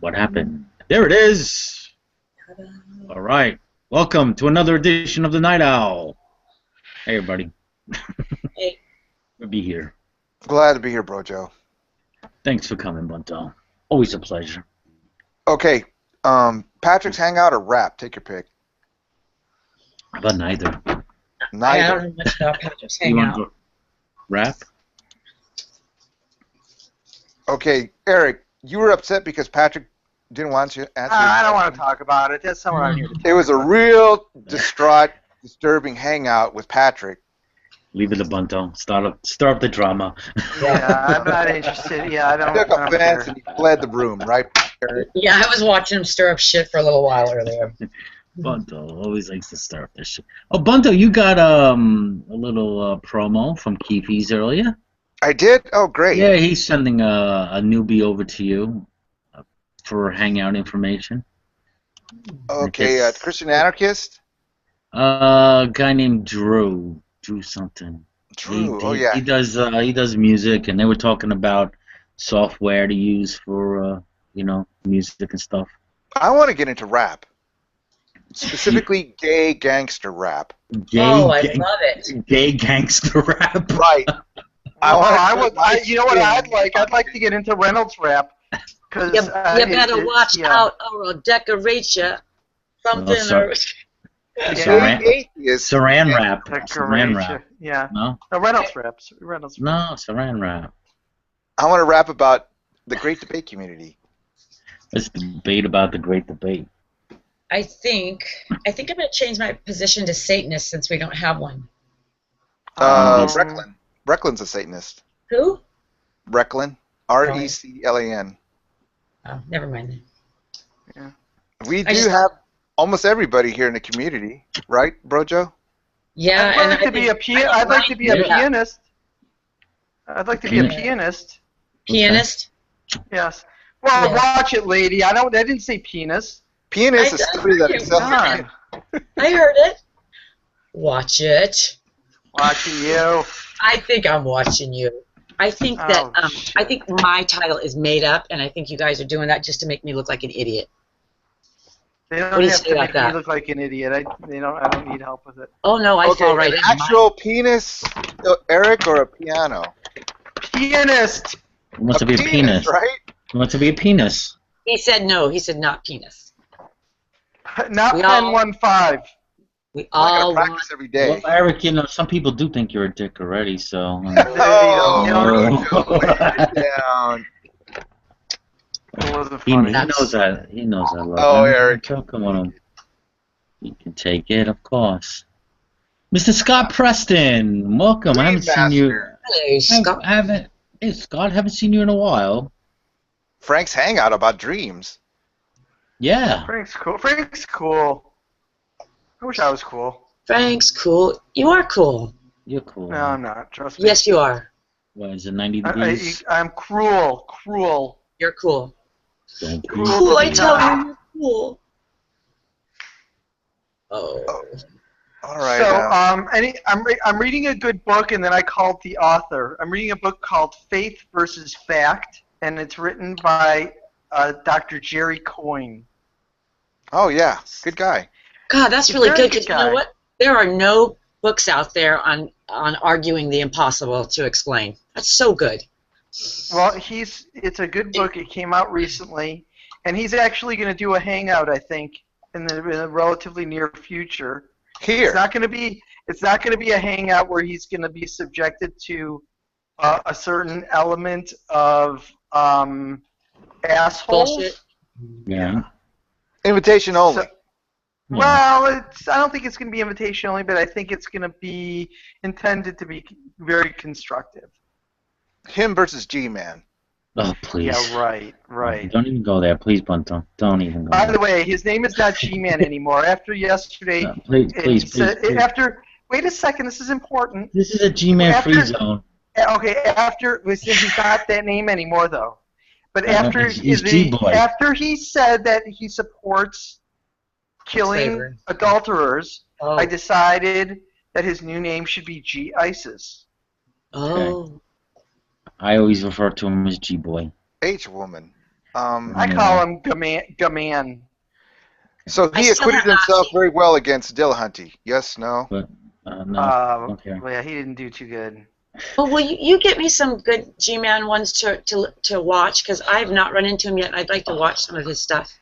What happened? There it is. All right. Welcome to another edition of the Night Owl. Hey, everybody. Hey. We'll be here. Glad to be here, Brojo. Thanks for coming, Bunto. Always a pleasure. Okay, Patrick's Hangout or rap? Take your pick. How about neither? I Neither. don't know much about Patrick's You want Hangout. to rap? Okay, Eric, you were upset because Patrick didn't want to answer. I don't want to talk about it. That's not what I'm here to talk It was a real distraught, disturbing hangout with Patrick. Leave it to Bunto. Start up the drama. Yeah, I'm not interested. Yeah, I He don't. took I don't offense care. and he fled the room, right, Eric? Yeah, I was watching him stir up shit for a little while earlier. Bunto always likes to start this shit. Oh, Bunto, you got a little promo from Keefe's earlier. I did? Oh, great. Yeah, he's sending a newbie over to you for hangout information. Okay, Christian Anarchist? A guy named Drew something. Drew, He, oh yeah. He does music, and they were talking about software to use for music and stuff. I want to get into rap. Specifically gay gangster rap. Gay, Oh, I gang- love it. Gay gangster rap. Right. You know what I'd like? I'd like to get into Reynolds rap. Cause, You better watch yeah. out or I'll decorate you. Something sorry. or... Saran, Atheist. Saran rap. Saran Decoration. rap. Yeah. No? No, Reynolds rap. Reynolds rap. No, Saran rap. I want to rap about the great debate community. Let's debate about the great debate. I think I'm going to change my position to Satanist since we don't have one. Recklin. Recklin's a Satanist. Who? Recklin. Reclan. Oh, never mind then. We I do just- have almost everybody here in the community, right, Brojo? Yeah, I'd and like to be a I'd like to be a Yeah. pianist. I'd like to be a Pianist. pianist. pianist. Yes. Well, Yeah. watch it, lady. I didn't say penis. Pianist I is somebody that heard you. excels. Come on. I heard it. Watch it. Watching you. I think I'm watching you. I think that Oh, I shit. think my title is made up, and I think you guys are doing that just to make me look like an idiot. They don't What do you have say to about make me that? look like an idiot. I don't need help with it. Oh no, I Okay, fall right an in. actual penis, Eric, or a piano? Pianist. He wants to be a penis. right? He wants to be a penis. He said no. He said not penis. Not We pen all- 1-5. We I'm not all gonna want. practice every day. Well, Eric, some people do think you're a dick already, so. Oh, You don't- Brojo, lay it down. It wasn't He funny. knows that. He knows I love Oh, him. Eric. Come on. You can take it, of course. Mr. Scott Preston, welcome. I haven't seen you. Master. Hey, Scott. I haven't. Hey, Scott, haven't seen you in a while. Frank's hangout about dreams. Yeah. Frank's cool. Frank's cool. I wish I was cool. Frank's cool. You are cool. You're cool. No, I'm not. Trust me. Yes, you are. What, is it 90 degrees? I'm cruel. Cruel. You're cool. Don't be. Cool, I tell Yeah. you, you're cool. Oh. All right. So, I'm reading a good book, and then I called the author. I'm reading a book called Faith versus Fact, and it's written by Dr. Jerry Coyne. oh yeah, good guy. God, that's He's really very good because good you know guy. what? There are no books out there on arguing the impossible to explain. That's so good. Well, it's a good book. It came out recently, and he's actually going to do a hangout, I think, in the relatively near future. Here. It's not going to be a hangout where he's going to be subjected to a certain element of assholes. Bullshit. Yeah. Invitation only. So- Well, I don't think it's going to be invitation only, but I think it's going to be intended to be very constructive. Him versus G-Man. Oh, please. Yeah, right. Don't even go there, please, Bunto. Don't even go By there. the way, his name is not G-Man anymore. After yesterday, No, please, and please, he said, please. wait a second, this is important. This is a G-Man free after- zone. Okay, he's not that name anymore, though. But after he's G-Boy. after he said that he supports killing Slavery. adulterers, Oh. I decided that his new name should be G ISIS. Oh. I always refer to him as G-Boy. H-woman. I call him Gaman. So I he still acquitted have not himself seen- very well against Dillahunty. Yes, no? But no, don't care. Well, yeah, he didn't do too good. Well, will you get me some good G-Man ones to watch? Because I have not run into him yet, and I'd like to watch some of his stuff.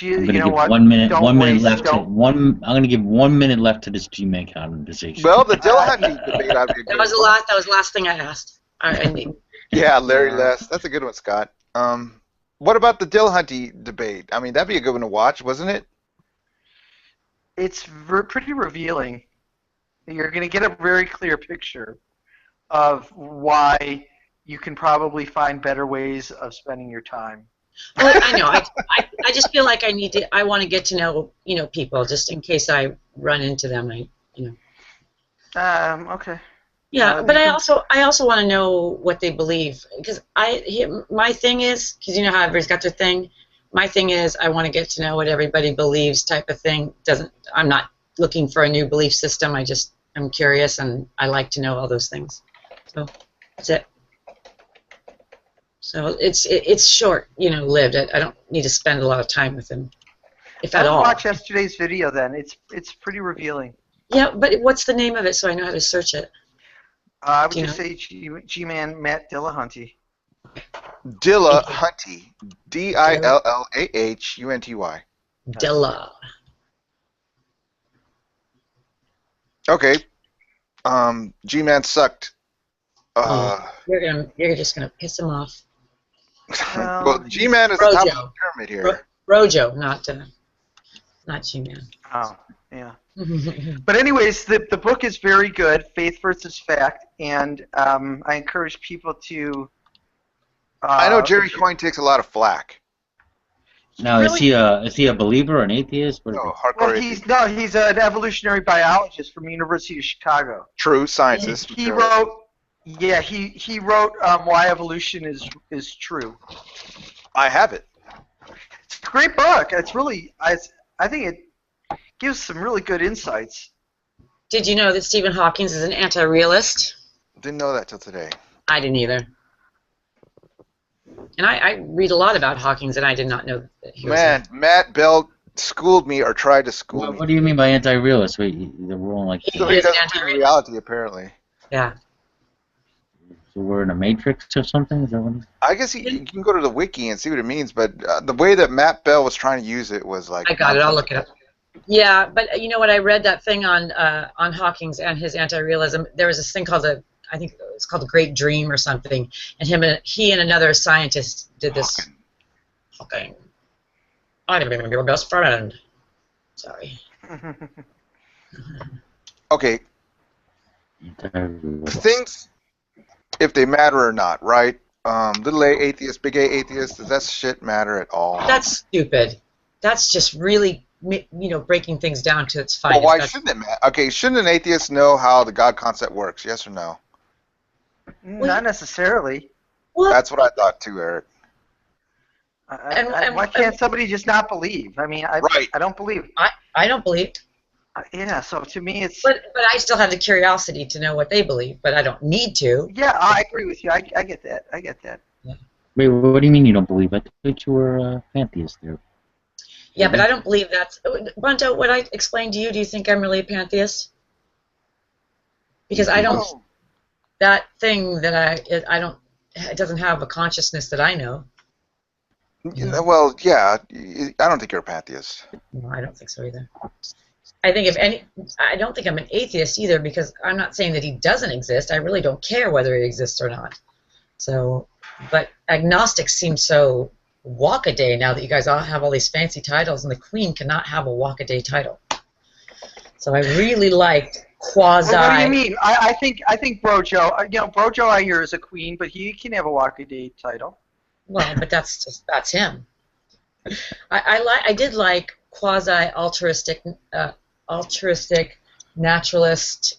You, I'm you gonna know give what? 1 minute. Don't 1 minute waste- left. don't- I'm gonna give 1 minute left to this G-Man conversation. Well, the Dillahunty debate ought to be a That good was a one. lot. That was the last thing I asked. I need, Yeah, Larry Yeah. Less. That's a good one, Scott. What about the Dillahunty debate? I mean, that'd be a good one to watch, wasn't it? It's pretty revealing. You're going to get a very clear picture of why you can probably find better ways of spending your time. well, I know. I just feel like I want to get to know people just in case I run into them. Okay. Yeah, but you I can- also want to know what they believe because my thing is because you know how everybody's got their thing. My thing is I want to get to know what everybody believes, type of thing. I'm not looking for a new belief system. I'm curious and I like to know all those things. So that's it. So it's short, lived. I don't need to spend a lot of time with him, if I at would all. watch yesterday's video then. It's pretty revealing. Yeah, but what's the name of it so I know how to search it? I would Do you just say G-Man Matt Dillahunty. Dillahunty. Dillahunty. Dilla. Okay. G-Man sucked. You're just gonna piss him off. Well, G-Man is the top of Rojo. the pyramid here. Rojo, not G-Man. Oh, yeah. But anyways, the book is very good, Faith versus Fact, and I encourage people to. I know Jerry Coyne takes a lot of flack. Now, is he a believer or an atheist? What is No, he? hardcore Well, atheist. he's an evolutionary biologist from University of Chicago. True scientist. He wrote, he wrote Why Evolution is True. I have it. It's a great book. It's really, I think it gives some really good insights. Did you know that Stephen Hawking is an anti-realist? Didn't know that till today. I didn't either. And I read a lot about Hawking's, and I did not know that he was. Man, Matt Bell schooled me or tried to school What me. do you mean by anti-realist? Wait, the rule like So He he is doesn't see anti-realist. reality, apparently. Yeah. so we're in a matrix or something? Is that what? I guess you can go to the wiki and see what it means, but the way that Matt Bell was trying to use it was like. I got it. I'll look it up. Yeah, but you know what? I read that thing on Hawking's and his anti-realism. There was this thing called I think it's called the Great Dream or something, and he and another scientist did this. Hawking. I'm gonna be your best friend. Sorry. Okay, Anti-realist. things, if they matter or not, right? Little a atheist, big A atheist, does that shit matter at all? That's stupid. That's just really, breaking things down to its Well, finest. why That's- shouldn't it matter? Okay, shouldn't an atheist know how the God concept works? Yes or no? Not necessarily. Well, That's what I thought too, Eric. Why can't somebody just not believe? I mean, Right. I don't believe. I don't believe, Yeah, so to me, it's. but I still have the curiosity to know what they believe, but I don't need to. Yeah, I agree with you. I get that. I get that. Wait, what do you mean you don't believe? I thought you were a pantheist there. Yeah, but I don't believe that's Bunto. What I explained to you, do you think I'm really a pantheist? Because I don't. Oh, That thing that I don't. It doesn't have a consciousness that I know. well, yeah, I don't think you're a pantheist. No, I don't think so either. I think I don't think I'm an atheist either because I'm not saying that he doesn't exist. I really don't care whether he exists or not. So, but agnostics seem so walk-a-day now that you guys all have all these fancy titles, and the Queen cannot have a walk-a-day title. So I really liked quasi. Well, what do you mean? I think Brojo. Brojo I hear is a queen, but he can have a walk-a-day title. Well, but that's him. I did like quasi altruistic naturalist.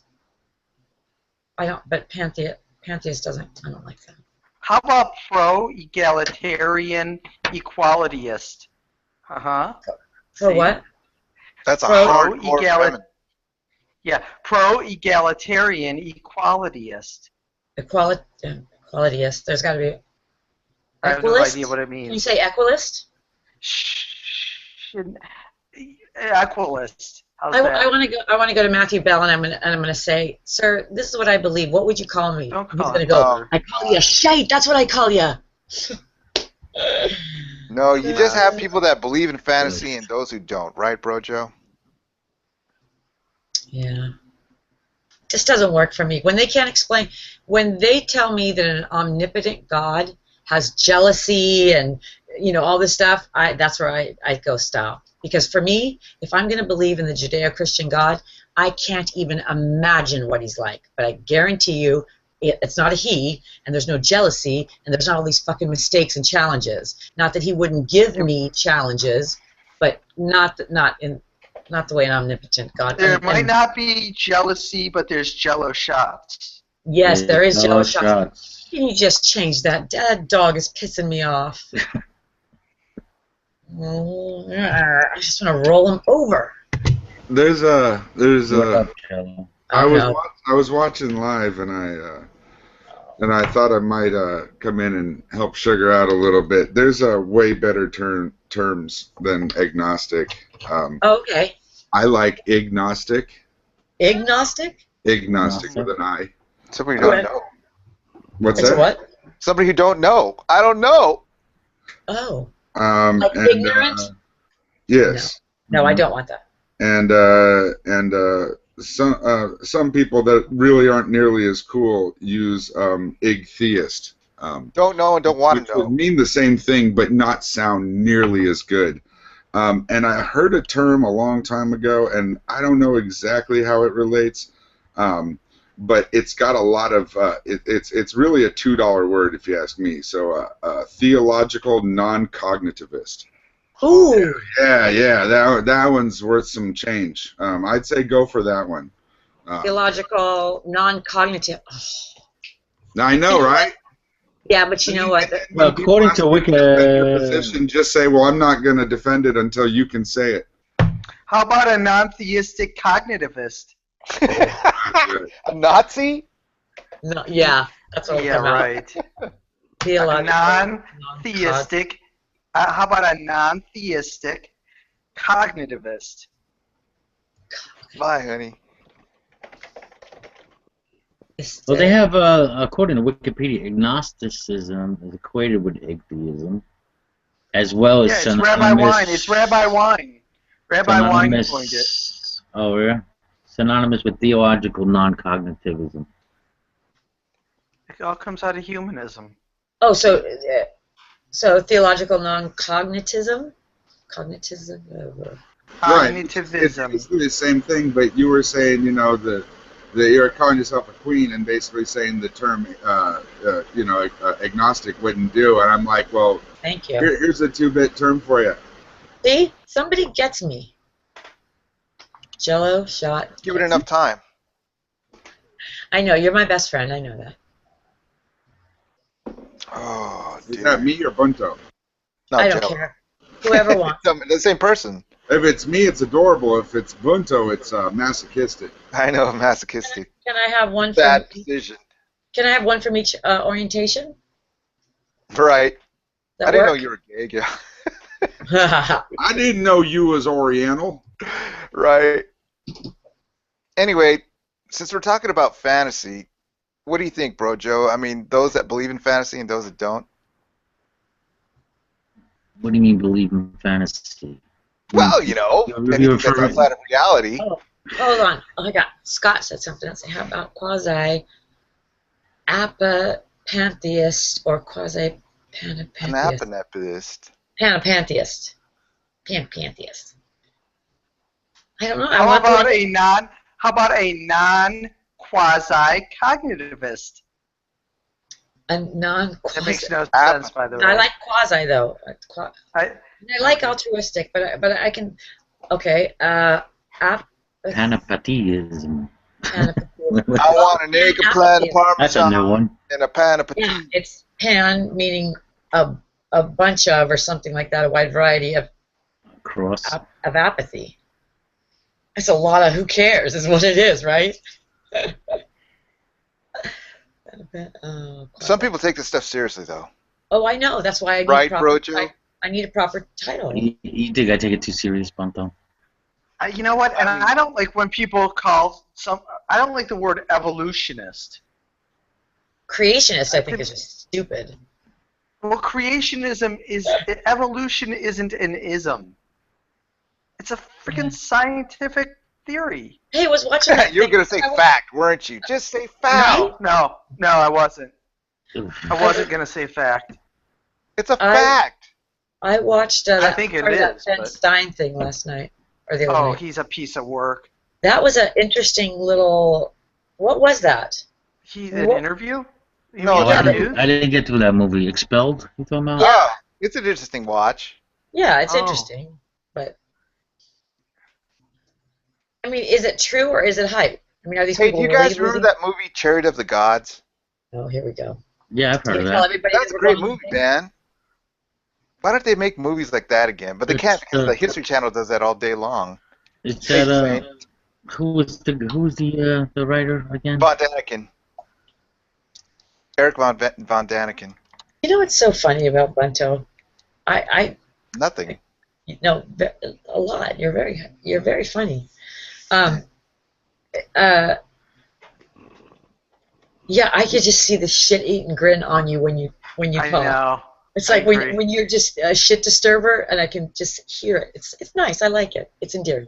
But pantheist doesn't. I don't like that. How about pro-egalitarian equalityist? For See? what? That's a Pro hardcore egali- feminist. Yeah, pro-egalitarian equalityist. Equalityist. There's got to be. I have no Equalist? idea what it Can you means. say equalist? Equalist. How's I that? want to go. I want to go to Matthew Bell, and I'm gonna say, sir, this is what I believe. What would you call me? Don't He's call gonna him go. Oh, I call you a shite. That's what I call you. No, you just have people that believe in fantasy and those who don't, right, Bro Joe? Yeah. Just doesn't work for me. When they can't explain, when they tell me that an omnipotent God has jealousy and all this stuff, that's where I go stop. Because for me, if I'm going to believe in the Judeo-Christian God, I can't even imagine what he's like. But I guarantee you, it's not a he, and there's no jealousy, and there's not all these fucking mistakes and challenges. Not that he wouldn't give me challenges, but not the way an omnipotent God. There and might not be jealousy, but there's jello shots. Yes, there is Jello jello shots. Can you just change that? That dog is pissing me off. I just want to roll him over. There's What a. up, Jello? I know. was watching live, and I thought I might come in and help Sugar out a little bit. There's a way better terms than agnostic. Okay. I like agnostic. Agnostic? Agnostic with an I. Somebody who Right. don't know. What's It's that? a what? Somebody who don't know. I don't know. Oh. Like And, ignorant? yes. No, I don't want that. And some people that really aren't nearly as cool use igtheist. Don't know and don't want Which to would know. mean the same thing, but not sound nearly as good. And I heard a term a long time ago, and I don't know exactly how it relates, but it's got a lot of. It's really a $2 word, if you ask me. So, theological non-cognitivist. Ooh. Yeah, that one's worth some change. I'd say go for that one. Theological, non-cognitive. Oh. I know, right? Yeah, but you know what? Well, according to Your Wiki, position, just say, "Well, I'm not going to defend it until you can say it." How about a non-theistic cognitivist? A Nazi? No, yeah, that's what Yeah, I'm about. right. A Theological, non-theistic. How about a non-theistic cognitivist? Bye, honey. well, they have, according to Wikipedia, agnosticism is equated with atheism, as well as Yeah, it's synonymous. Rabbi Wine. It's Rabbi Wine. Rabbi Wine synonymous- coined it. Oh, yeah? Synonymous with theological non-cognitivism. It all comes out of humanism. Oh, so theological non-cognitism? Cognitism? Right. It's Cognitivism. basically the same thing, but you were saying, that you're calling yourself a queen and basically saying the term, agnostic wouldn't do. And I'm like, well, Thank you. here's a 2-bit term for you. See? Somebody gets me. Jello shot. Give it enough time. I know, you're my best friend. I know that. Oh, Is dude. that me or Bunto? Not I don't Joe. care. Whoever wants. The same person. If it's me, it's adorable. If it's Bunto, it's masochistic. I know, masochistic. Can I have one Bad from? decision. Can I have one from each orientation? Right. That I didn't know work? you were gay, yeah. I didn't know you was Oriental. Right. Anyway, since we're talking about fantasy, what do you think, Bro Joe? I mean, those that believe in fantasy and those that don't? What do you mean believe in fantasy? Well, anything that's referring- outside of reality. Oh, hold on. Oh my God. Scott said something else. How about quasi-apapantheist or quasi-panapantheist? An apanapist. Panapantheist. Pantheist. I don't know. I How want about the- How about a non-quasi-cognitivist? a non-quasi. That makes no sense, by the way. I like quasi though. I I like altruistic, but I can. Okay. Panapathism. I want a naked plan of That's a parmesan new one. and a pan of Yeah, poutine. it's pan meaning a bunch of or something like that, a wide variety of Cross. apathy. It's a lot of who cares is what it is, right? Some people take this stuff seriously, though. Oh, I know. That's why I need Right, a proper Brojo? I need a proper title. You think I take it too serious, Bunto? You know what? And I mean- I don't like when people call some. I don't like the word evolutionist. Creationist, I think, is just stupid. Well, creationism is evolution. Isn't an ism. It's a freaking scientific theory. Hey, I was watching that You were thing. gonna say fact, weren't you? Just say fact. No, I wasn't. Oof. I wasn't gonna say fact. It's a I- fact. I watched I that think it part of that is, Ben but- Stein thing last night or the other Oh, night. he's a piece of work. That was an interesting little. What was that? He's an What? interview. You No, mean Oh, yeah, I, the but- didn't, news? I didn't get to that movie. Expelled? You talking about? Yeah, it's an interesting watch. Yeah, it's Oh. interesting, but I mean, is it true or is it hype? I mean, are these Hey, people do you really guys remember losing? that movie Chariot of the Gods? Oh, here we go. Yeah, I've heard You of tell that. everybody That's a we're great going movie, to- man. Why don't they make movies like that again? But they can't It's, because the History Channel does that all day long. It's Safe that. to say. Who was the writer again? Von Daniken. Eric von Daniken. You know what's so funny about Bunto? Nothing. You know, a lot. You're very funny. Yeah, I could just see the shit-eating grin on you when you I talk. know. It's I like when agree. you're just a shit disturber, and I can just hear it. It's nice. I like it. It's endearing.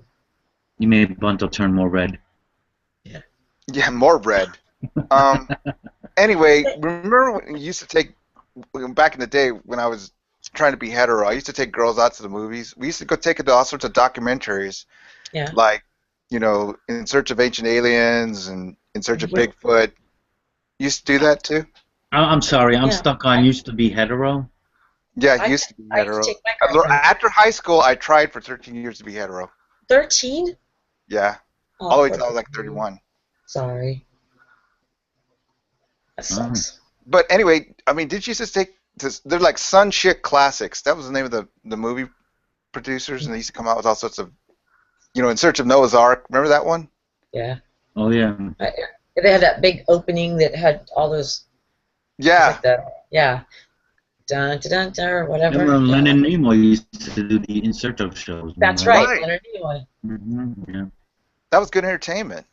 You made Bunto turn more red. Yeah, more red. Anyway, remember when you used to take, back in the day when I was trying to be hetero, I used to take girls out to the movies. We used to go take it to all sorts of documentaries, Yeah. like, you know, In Search of Ancient Aliens and In Search of Wait. Bigfoot. You used to do that too? I'm sorry. I'm Yeah. stuck on used to be hetero. Yeah, I- I used to be I used to hetero. take my girlfriend. After high school, I tried for 13 years to be hetero. 13? Yeah, Oh, all the way poor until I was like thing. 31. Sorry. That sucks. But anyway, I mean, did you just take this? They're like Sun Chick Classics. That was the name of the movie producers, and they used to come out with all sorts of, you know, In Search of Noah's Ark. Remember that one? Yeah. Oh yeah. They had that big opening that had all those. Yeah. Like the, yeah. Dun dun dun dun or whatever. Remember Yeah. Leonard Nimoy used to do the In Search of shows. That's remember? right. Right. Leonard Nimoy. Yeah. That was good entertainment.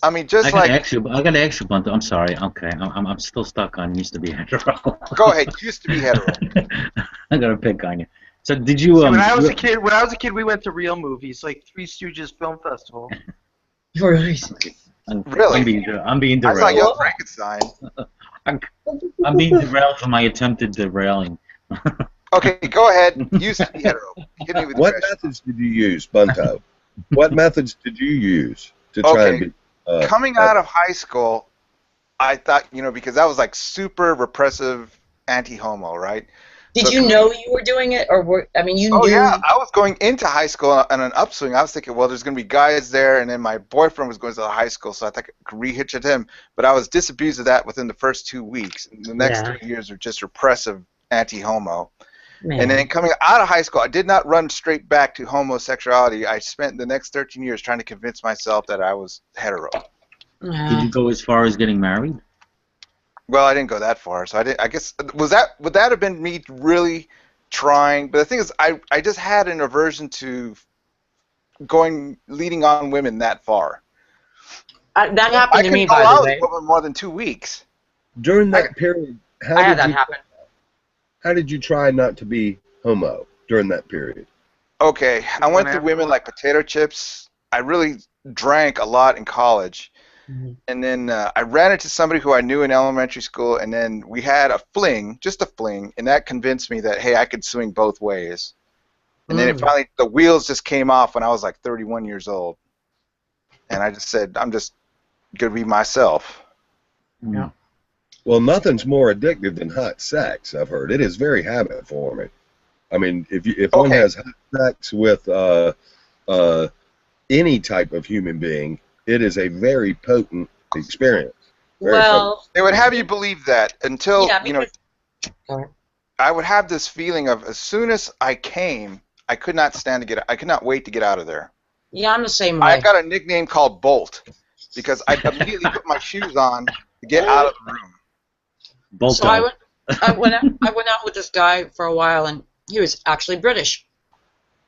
I mean, just I gotta like, ask you, Bunto. I'm sorry. Okay, I'm still stuck on used to be hetero. go ahead. Used to be hetero. I gotta pick on you. So did you? See, when I was a kid, we went to real movies like Three Stooges Film Festival. Right. Really? I'm being I saw derailed. Young Frankenstein. I'm being derailed from my attempted derailing. Okay, go ahead. Used to be hetero. Hit me with the What question. methods did you use, Bunto? What methods did you use to try and Okay. be? Coming out of high school, I thought, you know, because that was like super repressive anti-homo, right? Did So you know you were doing it, or were I mean you Oh knew? yeah, I was going into high school on an upswing. I was thinking, well, there's going to be guys there, and then my boyfriend was going to the high school, so I thought I could re-hitch at him. But I was disabused of that within the first 2 weeks. And the next Yeah. 3 years were just repressive anti-homo. Man. And then coming out of high school, I did not run straight back to homosexuality. I spent the next 13 years trying to convince myself that I was hetero. Did you go as far as getting married? Well, I didn't go that far, so I didn't. I guess would that have been me really trying? But the thing is, I just had an aversion to leading on women that far. That I happened to couldn't me, go by out the with way. a woman more than 2 weeks. During that period, I had that happen. how did you try not to be homo during that period? Okay, I went through Whenever- women like potato chips. I really drank a lot in college. Mhm. And then I ran into somebody who I knew in elementary school, and then we had a fling, just a fling, and that convinced me that, hey, I could swing both ways. And then it finally, the wheels just came off when I was like 31 years old. And I just said, I'm just going to be myself. Yeah. Well, nothing's more addictive than hot sex. I've heard it is very habit forming. I mean, if one Okay. has hot sex with any type of human being, it is a very potent experience. Very Well, They would have you believe that until, yeah, you know, because I would have this feeling of as soon as I came, I could not I could not wait to get out of there. yeah, I'm the same way. I've got a nickname called Bolt because I immediately put my shoes on to get out of the room. Both So I went out with this guy for a while, and he was actually British.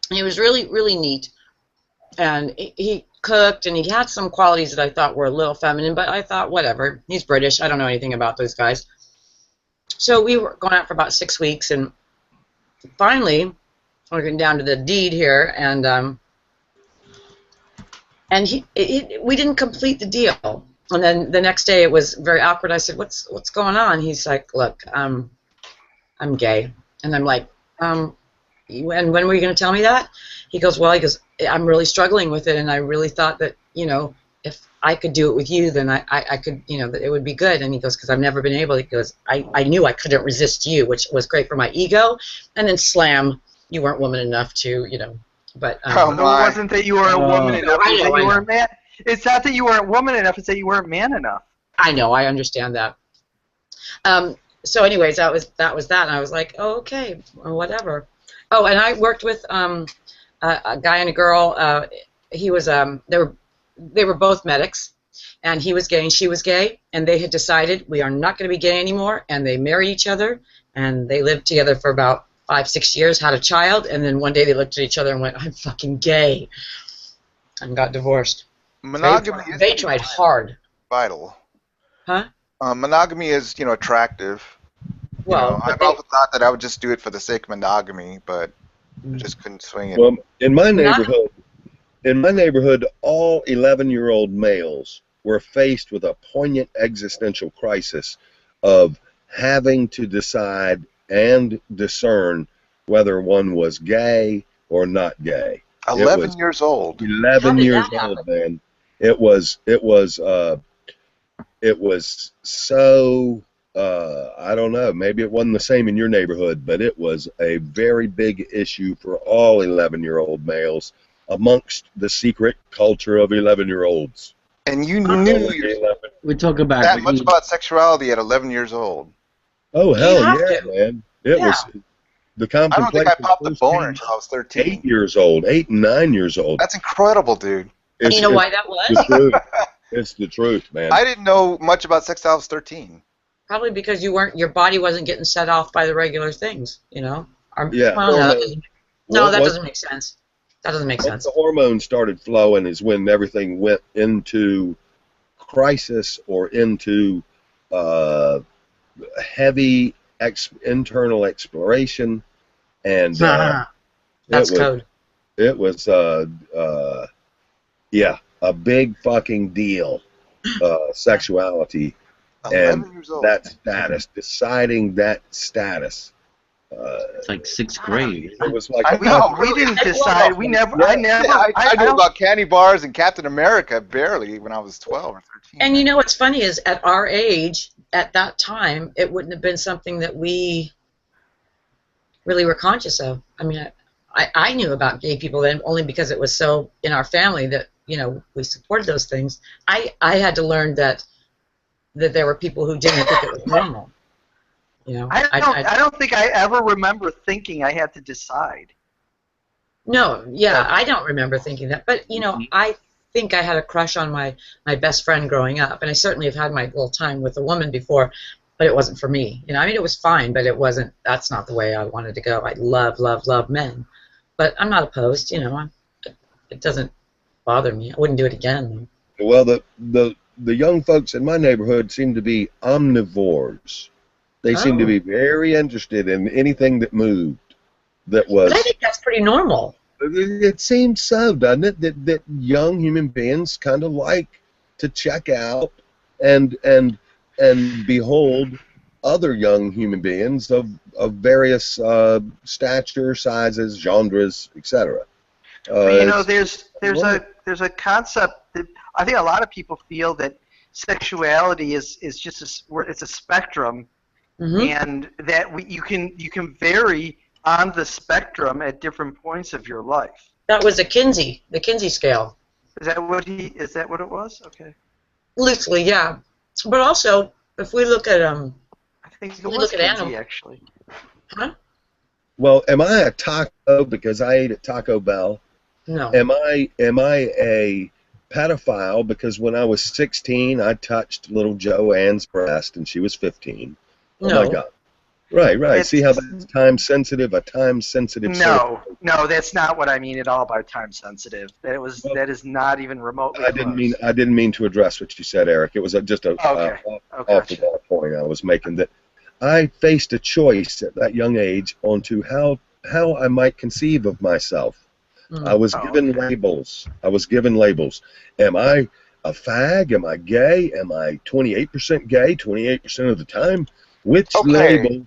And he was really, really neat. And he cooked, and he had some qualities that I thought were a little feminine, but I thought, whatever. He's British. I don't know anything about those guys. So we were going out for about 6 weeks, and finally, we're getting down to the deed here, and we didn't complete the deal. And then the next day, it was very awkward. I said, "What's going on?" He's like, "Look, I'm gay," and I'm like, and when were you going to tell me that? He goes, "Well," he goes, "I'm really struggling with it, and I really thought that, if I could do it with you, then I could, that it would be good." And he goes, "Because I've never been able." He goes, I knew I couldn't resist you, which was great for my ego, and then slam, you weren't woman enough to, but. Oh, It wasn't that you weren't a woman enough. I It's know, that you I weren't man. It's not that you weren't woman enough. It's that you weren't man enough. I know, I understand that. So, anyways, that was that, and I was like, oh, okay, or whatever. Oh, and I worked with a guy and a girl. He was they were both medics, and he was gay and she was gay, and they had decided we are not going to be gay anymore, and they married each other, and they lived together for about 5-6 years, had a child, and then one day they looked at each other and went, "I'm fucking gay," and got divorced. Monogamy They tried hard. vital. Huh? Monogamy is, attractive. Well, I've often thought that I would just do it for the sake of monogamy, but I just couldn't swing it. Well, in my neighborhood, all 11-year-old males were faced with a poignant existential crisis of having to decide and discern whether one was gay or not gay. 11 years old. 11 years old, man. It was so, I don't know, maybe it wasn't the same in your neighborhood, but it was a very big issue for all 11-year-old males amongst the secret culture of 11-year-olds. And you knew We talk about that much about sexuality at 11 years old. Oh, hell have yeah, to. man. It was the I don't contemplation. think I popped the first boner came until I was 13. 8 years old, 8 and 9 years old. That's incredible, dude. And you know why that The was? truth. It's the truth, man. I didn't know much about sex till I was 13. Probably because your body wasn't getting set off by the regular things, Yeah. Well, Well, that what- doesn't make sense. That doesn't make Once sense. the hormones started flowing is when everything went into crisis or into heavy internal exploration, and That's code. It was a big fucking deal, sexuality 11 and years old. that status, deciding that status. It's like 6th grade. It was like I know. We didn't decide. We never. I never. I knew about candy bars and Captain America barely when I was 12 or 13. And you know what's funny is at our age, at that time, it wouldn't have been something that we really were conscious of. I mean, I knew about gay people then only because it was so in our family that we supported those things. I had to learn that there were people who didn't think it was normal. I don't think I ever remember thinking I had to decide. No, yeah, I don't remember thinking that. But, I think I had a crush on my best friend growing up, and I certainly have had my little time with a woman before, but it wasn't for me. I mean, it was fine, but it wasn't, that's not the way I wanted to go. I love men. But I'm not opposed, it doesn't bother me. I wouldn't do it again. Well, the young folks in my neighborhood seem to be omnivores. They seem to be very interested in anything that moved. That was. But I think that's pretty normal. It seems so, doesn't it? That young human beings kind of like to check out and behold other young human beings of various stature, sizes, genres, etc. There's a concept that I think a lot of people feel that sexuality is just it's a spectrum. Mm-hmm. And that you can vary on the spectrum at different points of your life. That was the Kinsey scale. Is that what it was? Okay. Loosely, yeah. But also, if we look at I think it was Kinsey, actually. Huh? Well, am I a taco because I ate at Taco Bell? No. Am I a pedophile because when I was 16 I touched little Joanne's breast and she was 15? Oh No. my God. Right. It's- See how that's time sensitive? A time sensitive. No, that's not what I mean at all by time sensitive. That is not even remotely I close. didn't mean to address what you said, Eric. It was just a Okay. off the ball point I was making. That I faced a choice at that young age onto how I might conceive of myself. I was given labels. Am I a fag? Am I gay? Am I 28% gay? 28% of the time? Which Okay. label?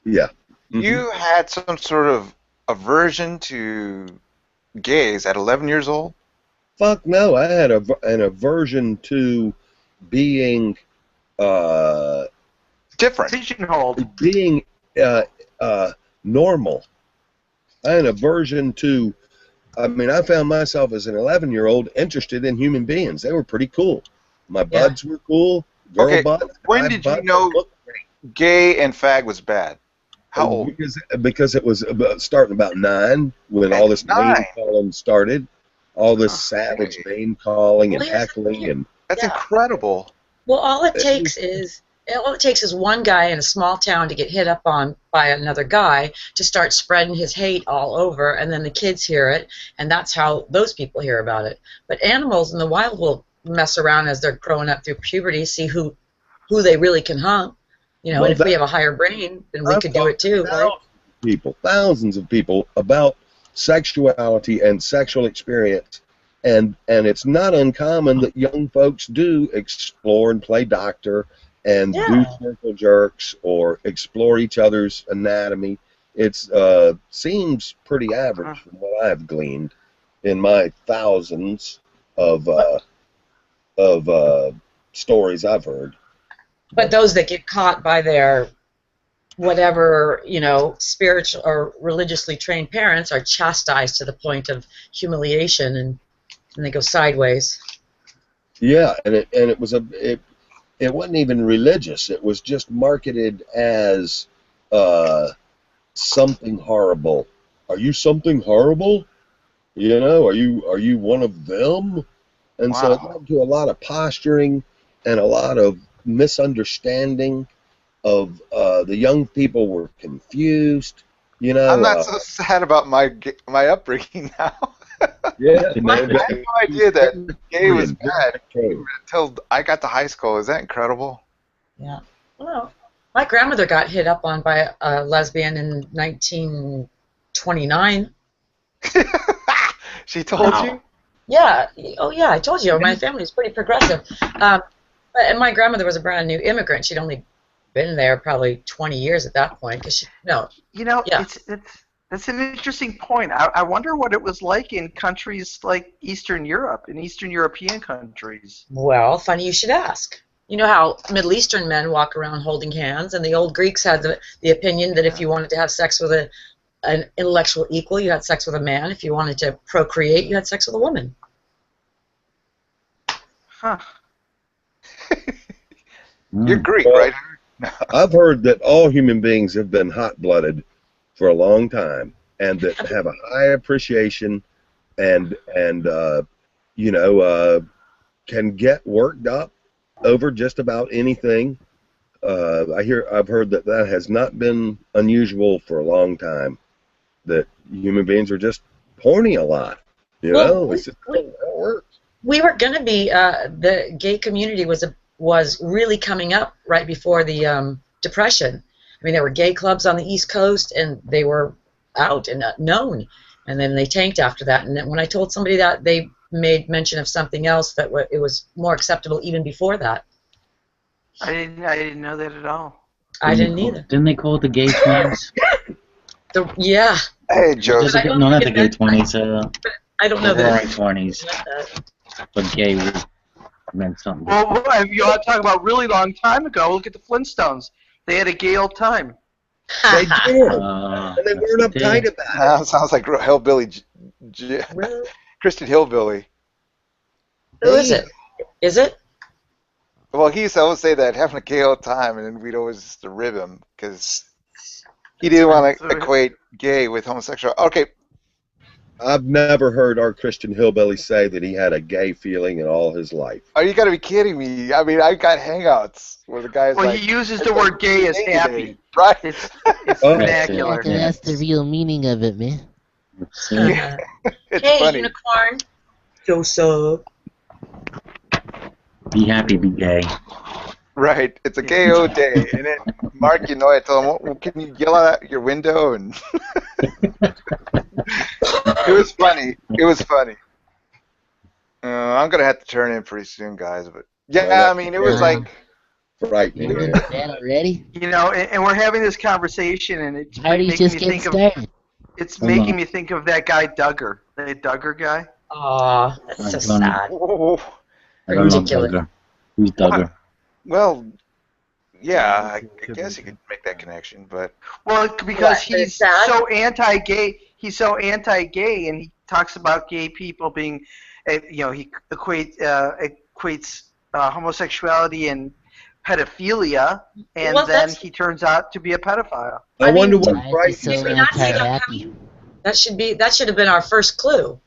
Yeah. You had some sort of aversion to gays at 11 years old? Fuck no. I had an aversion to being Different. Pigeonholed. being normal. I had an aversion to. I mean, I found myself as an 11-year-old interested in human beings. They were pretty cool. My buds were cool. Girl Okay, buds. when guy did you buds, know they looked great. gay and fag was bad? How old? Because it was starting about 9 when all this 9? name calling started. All this savage name calling and heckling and. That's incredible. Well, all it takes is one guy in a small town to get hit up on by another guy to start spreading his hate all over, and then the kids hear it, and that's how those people hear about it. But animals in the wild will mess around as they're growing up through puberty, see who they really can hump. You know, Well, and if we have a higher brain, then we could do it too, right? Thousands of people about sexuality and sexual experience, and it's not uncommon that young folks do explore and play doctor and do circle jerks or explore each other's anatomy. It's seems pretty average from what I've gleaned in my thousands of stories I've heard. But those that get caught by their whatever, you know, spiritual or religiously trained parents are chastised to the point of humiliation, and they go sideways. Yeah, and it wasn't even religious. It was just marketed as something horrible. Are you something horrible? You know, are you one of them? And so it led to a lot of posturing and a lot of misunderstanding of the young people were confused. You know, I'm not so sad about my upbringing now. Yeah, I had no idea that gay was bad until I got to high school. Is that incredible? Yeah. Well, my grandmother got hit up on by a lesbian in 1929. She told you? Yeah. Oh, yeah. I told you. My family is pretty progressive. And my grandmother was a brand new immigrant. She'd only been there probably 20 years at that point. You know, that's an interesting point. I wonder what it was like in countries like Eastern Europe, in Eastern European countries. Well, funny you should ask. You know how Middle Eastern men walk around holding hands, and the old Greeks had the opinion that if you wanted to have sex with an intellectual equal, you had sex with a man. If you wanted to procreate, you had sex with a woman. Huh. You're Greek, right? I've heard that all human beings have been hot-blooded for a long time, and that have a high appreciation, and you know, can get worked up over just about anything. I've heard that has not been unusual for a long time. That human beings are just horny a lot. You know, it's just how it works. We were going to be the gay community was really coming up right before the Depression. I mean, there were gay clubs on the East Coast, and they were out and known. And then they tanked after that. And then when I told somebody that, they made mention of something else that it was more acceptable even before that. I didn't know that at all. I didn't either. Didn't they call it the gay 20s? Yeah. Hey, Joseph. No, not the gay 20s. I don't know the that. roaring 20s. But gay meant something. Well, if you want to talk about really long time ago, look at the Flintstones. They had a gay old time. They did. And they weren't uptight about it. Sounds like Hillbilly. Christian Hillbilly. Who is it? Is it? Well, he used to always say that, having a gay old time, and then we'd always just rib him because he didn't want to equate gay with homosexual. Okay. I've never heard our Christian hillbilly say that he had a gay feeling in all his life. Oh, you gotta be kidding me. I mean, I got hangouts where the guy's Well, like... he uses it's the like word gay as gay happy. today, right? It's Oh. vernacular. Yeah, that's the real meaning of it, man. It's Hey, funny. unicorn. Joseph. Be happy, be gay. Right, it's a gay-o day. And then Mark, you know, I told him, well, can you yell out your window? And it was funny. It was funny. I'm going to have to turn in pretty soon, guys. But yeah, I mean, it was like... Frightening. You're in man. bed already? You know, and we're having this conversation, and it's Party's making just me getting think of started. it's Hold making on. me think of that guy Duggar, the Duggar guy. Aw, that's so sad. Oh, I don't know Ridiculous. Duggar. Who's Duggar? well, yeah, I guess you could make that connection, but... Well, because What, he's it's sad? so anti-gay. He's so anti-gay, and he talks about gay people being, you know, he equates homosexuality and pedophilia, and Well, then that's- he turns out to be a pedophile. I wonder what Why is he frightens so Did we not see that anti-happy? That should have been our first clue.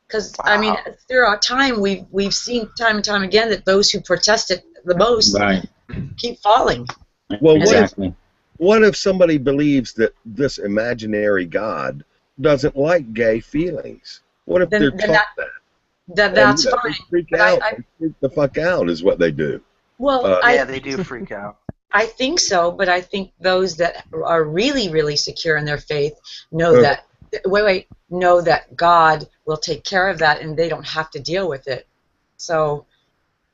Because I mean, Wow. throughout time, we've seen time and time again that those who protested the most Right. keep falling. Well, what if, Exactly. what if somebody believes that this imaginary God doesn't like gay feelings? What if Then- they're then taught that? That's And, fine. They freak But out. I- They freak the fuck out is what they do. Well, Yeah, they do freak out. I think so, but I think those that are really, really secure in their faith know Uh. that. Know that God will take care of that, and they don't have to deal with it. So,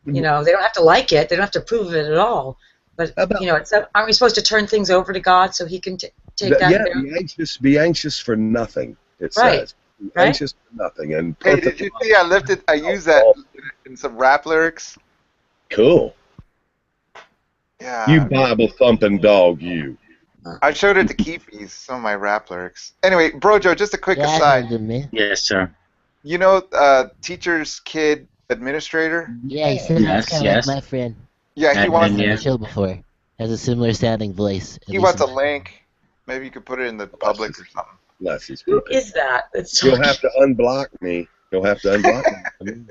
you know, they don't have to like it. They don't have to prove it at all. But How about- you know, aren't we supposed to turn things over to God so He can take that? Yeah, care? be anxious for nothing. It Right. says. Be Right. anxious for nothing. And Hey, perfect. did you see I used that in some rap lyrics? Cool. Yeah. You Bible thumping dog, you. I showed it to Keefe, some of my rap lyrics. Anyway, Brojo, just a quick Yeah, I aside. heard him, man. Yes, sir. You know, teacher's kid administrator? Yeah, he said Yes, that's kind of yes. like my friend. Yeah, he And wants then, On yeah. the show before. Has a similar sounding voice. he wants a link. Maybe you could put it in the public or something. Bless his Who people. is that? That's You'll have to unblock me. You'll have to unblock me.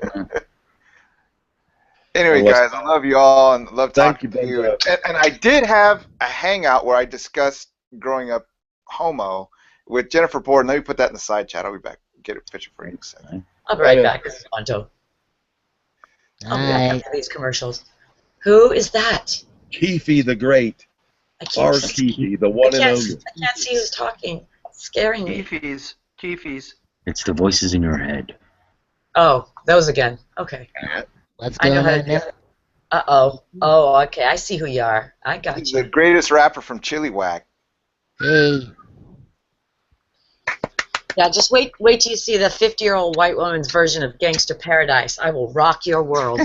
Anyway, Well, guys, I love you all and love Thank talking you, to you. Brojo. And I did have a hangout where I discussed growing up homo with Jennifer Borden. Let me put that in the side chat. I'll be back. Get a picture for you in a second. I'll be right back. This is Fonto. I'll be back Alright. after these commercials. Who is that? Keefe the Great. I Our can't, Keefe, the one and only. I can't see who's talking. It's scaring me. Keefe's. It's the voices in your head. Oh, those again. Okay. What's I know going how to on do now? it. Uh-oh. Oh, okay. I see who you are. I got He's you. the greatest rapper from Chili Whack. Hey. Yeah, just wait till you see the 50-year-old white woman's version of Gangster Paradise. I will rock your world.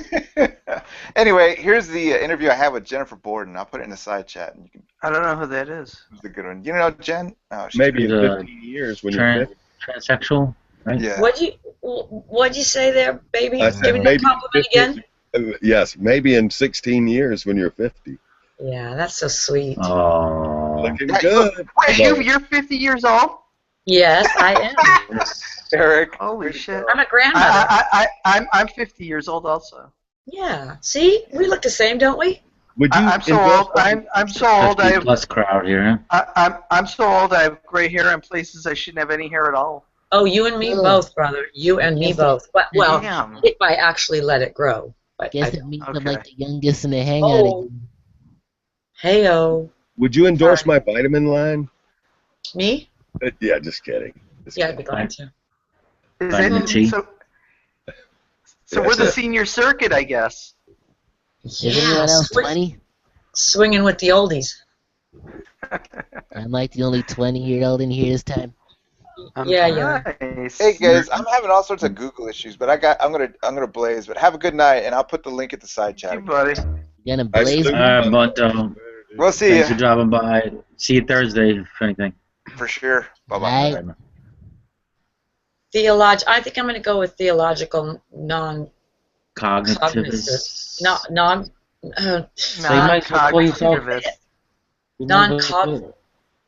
Anyway, here's the interview I had with Jennifer Borden. I'll put it in the side chat, and you can. I don't know who that is. It's a good one. You know Jen? Oh, she's Maybe in The 15 years when you're Trans- 50. transsexual, right? Yeah. What'd you say there, baby? I said Give me that maybe compliment 15 again. Yes, maybe in 16 years when you're 50. Yeah, that's so sweet. Oh. Looking Hey, good. Wait, you're 50 years old? Yes, I am. Eric. Holy shit! I'm a grandmother. I'm 50 years old also. Yeah. See, we look the same, don't we? Would you I'm so endorse old. I'm so old. 50 plus crowd here. I'm so old. I have gray hair in places I shouldn't have any hair at all. Oh, you and me Ugh. both, brother. You and me both. Well, Damn. if I actually let it grow. But Guess I, it means I'm Okay. like the youngest in the hangout Oh. again. hey-oh. Would you endorse my vitamin line? Me? Yeah, just kidding. Just Yeah, I'd kidding. be glad to. Is Vitamin T. So Yeah, we're the so- senior circuit, I guess. Is anyone else 20? Swinging with the oldies. I'm like the only 20-year-old in here this time. Yeah, yeah. Nice. Hey guys, I'm having all sorts of Google issues, but I'm gonna blaze. But have a good night, and I'll put the link at the side Hey, chat. buddy. You gonna I blaze salute me? you. But We'll see thanks for you dropping by. See you Thursday, if anything. for sure. Bye bye. Alright. I think I'm going to go with theological Cognitive. non-cognizant. Non. So you might as well call yourself- Non-cognitivist. Non-cog-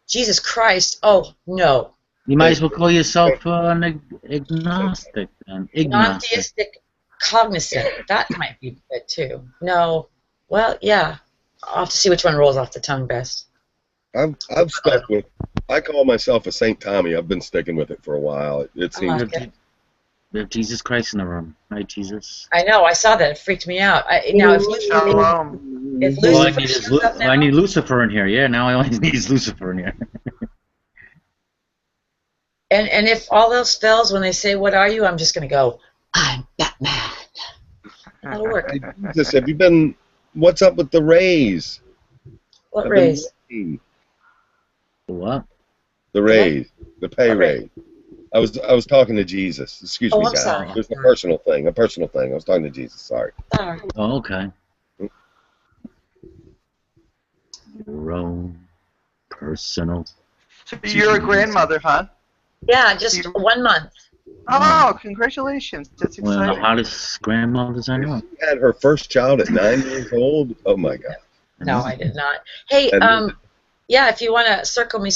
Jesus Christ. Oh, no. You might as well call yourself an agnostic then. Agnostic. Non-theistic cognizant. That might be good too. No. Well, yeah. I'll have to see which one rolls off the tongue best. I've stuck with. I call myself a Saint Tommy. I've been sticking with it for a while. It seems. Okay. We have Jesus Christ in the room. Hi, Jesus. I know. I saw that. It freaked me out. Now, if Shalom. All I Lucifer need is shows up now, I need Lucifer in here. Yeah, now I only need is Lucifer in here. and if all else fails when they say, "What are you?" I'm just gonna go, "I'm Batman." That'll work. Hey, Jesus, have you been? What's up with the raise? What I've been raise? waiting. What? The raise, the pay What raise? raise. I was talking to Jesus. Excuse Oh, me, I'm guys. sorry. It was a personal thing. I was talking to Jesus. Sorry. Sorry. Oh, okay. Your own personal. So you're a grandmother, huh? Yeah, just 1 month. Oh, congratulations. That's One of the exciting. hottest grandmothers I know. She had her first child at 9 years old. Oh my God. No, I did not. Hey, And- yeah, if you want to circle me,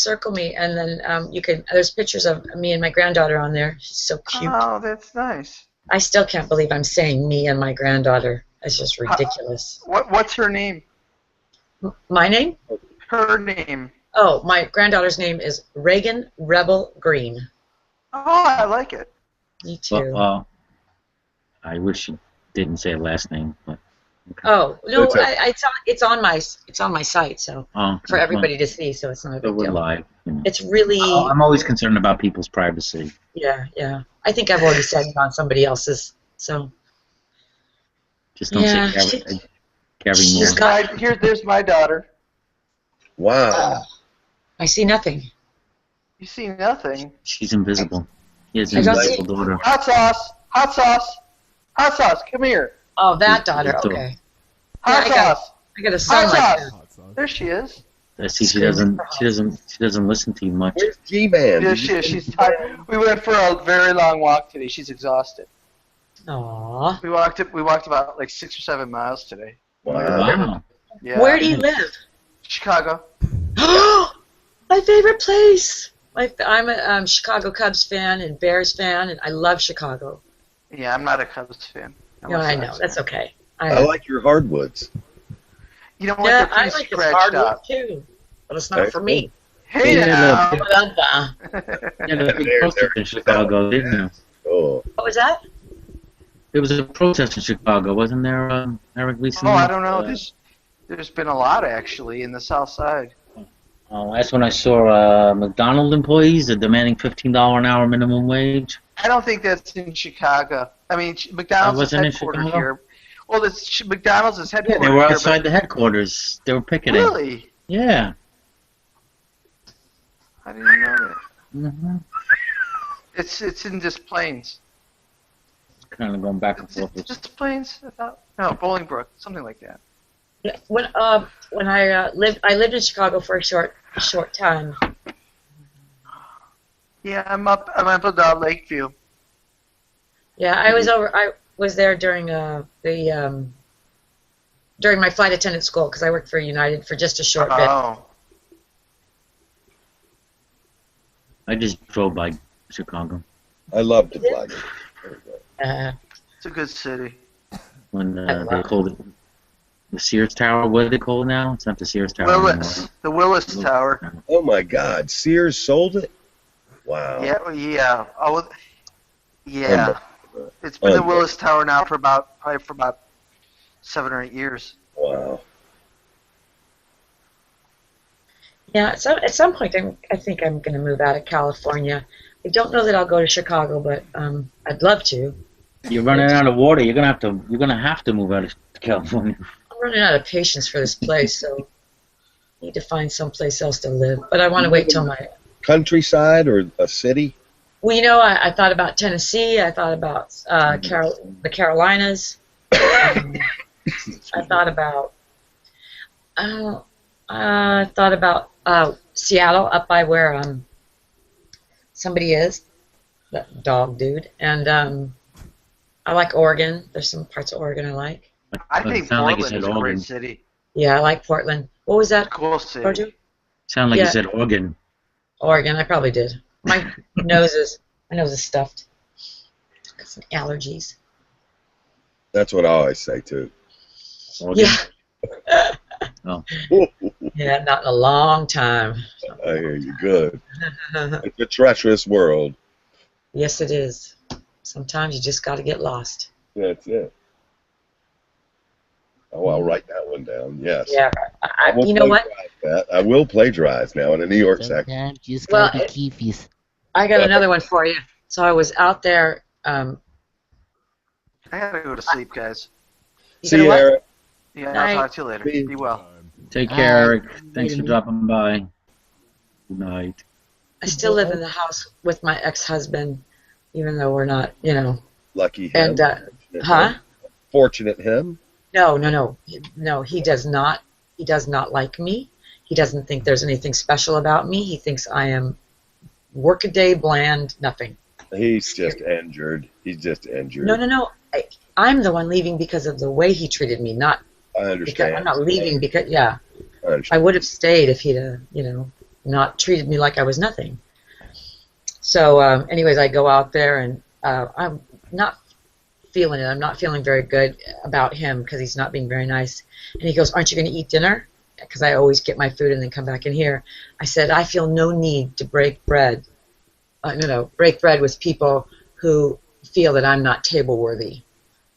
and then you can. There's pictures of me and my granddaughter on there. She's so cute. Oh, that's nice. I still can't believe I'm saying me and my granddaughter. It's just ridiculous. What's her name? My name? Her name. Oh, my granddaughter's name is Reagan Rebel Green. Oh, I like it. Me too. Well, I wish you didn't say a last name, but. Okay. Oh no, It's a- it's on my site, so Oh, for everybody to see, so it's not a So big we're deal. live. You know. It's really I'm always concerned about people's privacy. yeah. I think I've already said it on somebody else's, so Just don't Yeah, say Gary she's Moore. got- There's my daughter. Wow. I see nothing. You see nothing. She's invisible. He has I an don't invisible see- daughter. Hot sauce. Hot sauce. Hot sauce. Come here. Oh, that daughter. That's all. Okay. Hot Yeah, I got- sauce. I got a son Hot like sauce. that. There she is. See, she doesn't listen to you much. Where's G-Man? Yes, she is. She's tired. We went for a very long walk today. She's exhausted. Aw. We walked about like 6 or 7 miles today. Wow. Wow. Yeah. Where do you live? Chicago. My favorite place. I'm a Chicago Cubs fan and Bears fan, and I love Chicago. Yeah, I'm not a Cubs fan. I'm No, a I Sox know. fan. That's okay. I like your hardwoods. You know what? Yeah, They're I pretty like this scratched hardwood up. too, but it's not for me. Hey Yeah, now. look. Yeah, there was a big There, protest there. in Chicago, didn't there? Oh. What was that? There was a protest in Chicago, wasn't there, Eric, recently? Oh, I don't know. There's been a lot actually in the South Side. That's when I saw McDonald's employees are demanding $15 an hour minimum wage. I don't think that's in Chicago. I mean, McDonald's is wasn't in headquartered Chicago? here. Well, McDonald's is Yeah, headquartered they were here. outside the headquarters. They were But picketing. really? Yeah. I didn't know that. Mm-hmm. It's in Des Plaines. Kind of going back and Is forth. it Des Plaines? I thought. No, Bolingbrook, something like that. Yeah, when I lived in Chicago for a short time. Yeah, I'm up at Lakeview. Yeah, I was there during during my flight attendant school because I worked for United for just a short bit. Oh, I just drove by Chicago I love the flag. it's a good city. when they called it the Sears Tower. What do they call it now? It's not the Sears Tower Willis, the Willis Tower. Oh my God. Sears sold it? Wow. Yeah. Oh, yeah. It's been the Willis Tower now for about 7 or 8 years. Wow. Yeah, so at some point I think I'm going to move out of California. I don't know that I'll go to Chicago, but I'd love to. You're running out of water. You're gonna have to move out of California. I'm running out of patience for this place, so I need to find someplace else to live. But I want to wait till my... Countryside or a city? Well, you know, I thought about Tennessee. I thought about the Carolinas. I thought about Seattle, up by where somebody is, that dog dude, and I like Oregon. There's some parts of Oregon I like. I think Sound like you Portland said is a great Oregon. city. Yeah, I like Portland. What was that? Cool city. Georgia? Sound like you Yeah. said Oregon. Oregon. I probably did. My nose is stuffed. Got some allergies. That's what I always say too. Yeah. Oh. Yeah, not in a long time. I hear you. Good. It's a treacherous world. Yes, it is. Sometimes you just got to get lost. That's it. Oh, I'll write that one down. Yes. Yeah. will You know what? plagiarize that. I will plagiarize now in a New York accent. Sometimes you just gotta be keefies. I got another one for you. So I was out there. I gotta go to sleep, guys. You See gonna you, what? Eric. Yeah, Night. I'll talk to you later. See- Be well. Take care, Eric. Bye. Thanks for dropping by. Good night. I still live in the house with my ex-husband, even though we're not, Lucky him. And, Fortunate huh? him. Fortunate him. No, he does not. He does not like me. He doesn't think there's anything special about me. He thinks I am workaday, bland, nothing. He's just injured. He's just injured. No. I'm the one leaving because of the way he treated me, not I because understand. I'm not leaving because, I understand. I would have stayed if he'd, not treated me like I was nothing. So, anyways, I go out there and I'm not feeling it. I'm not feeling very good about him because he's not being very nice. And he goes, "Aren't you going to eat dinner?" Because I always get my food and then come back in here. I said, "I feel no need to break bread. Break bread with people who feel that I'm not table worthy.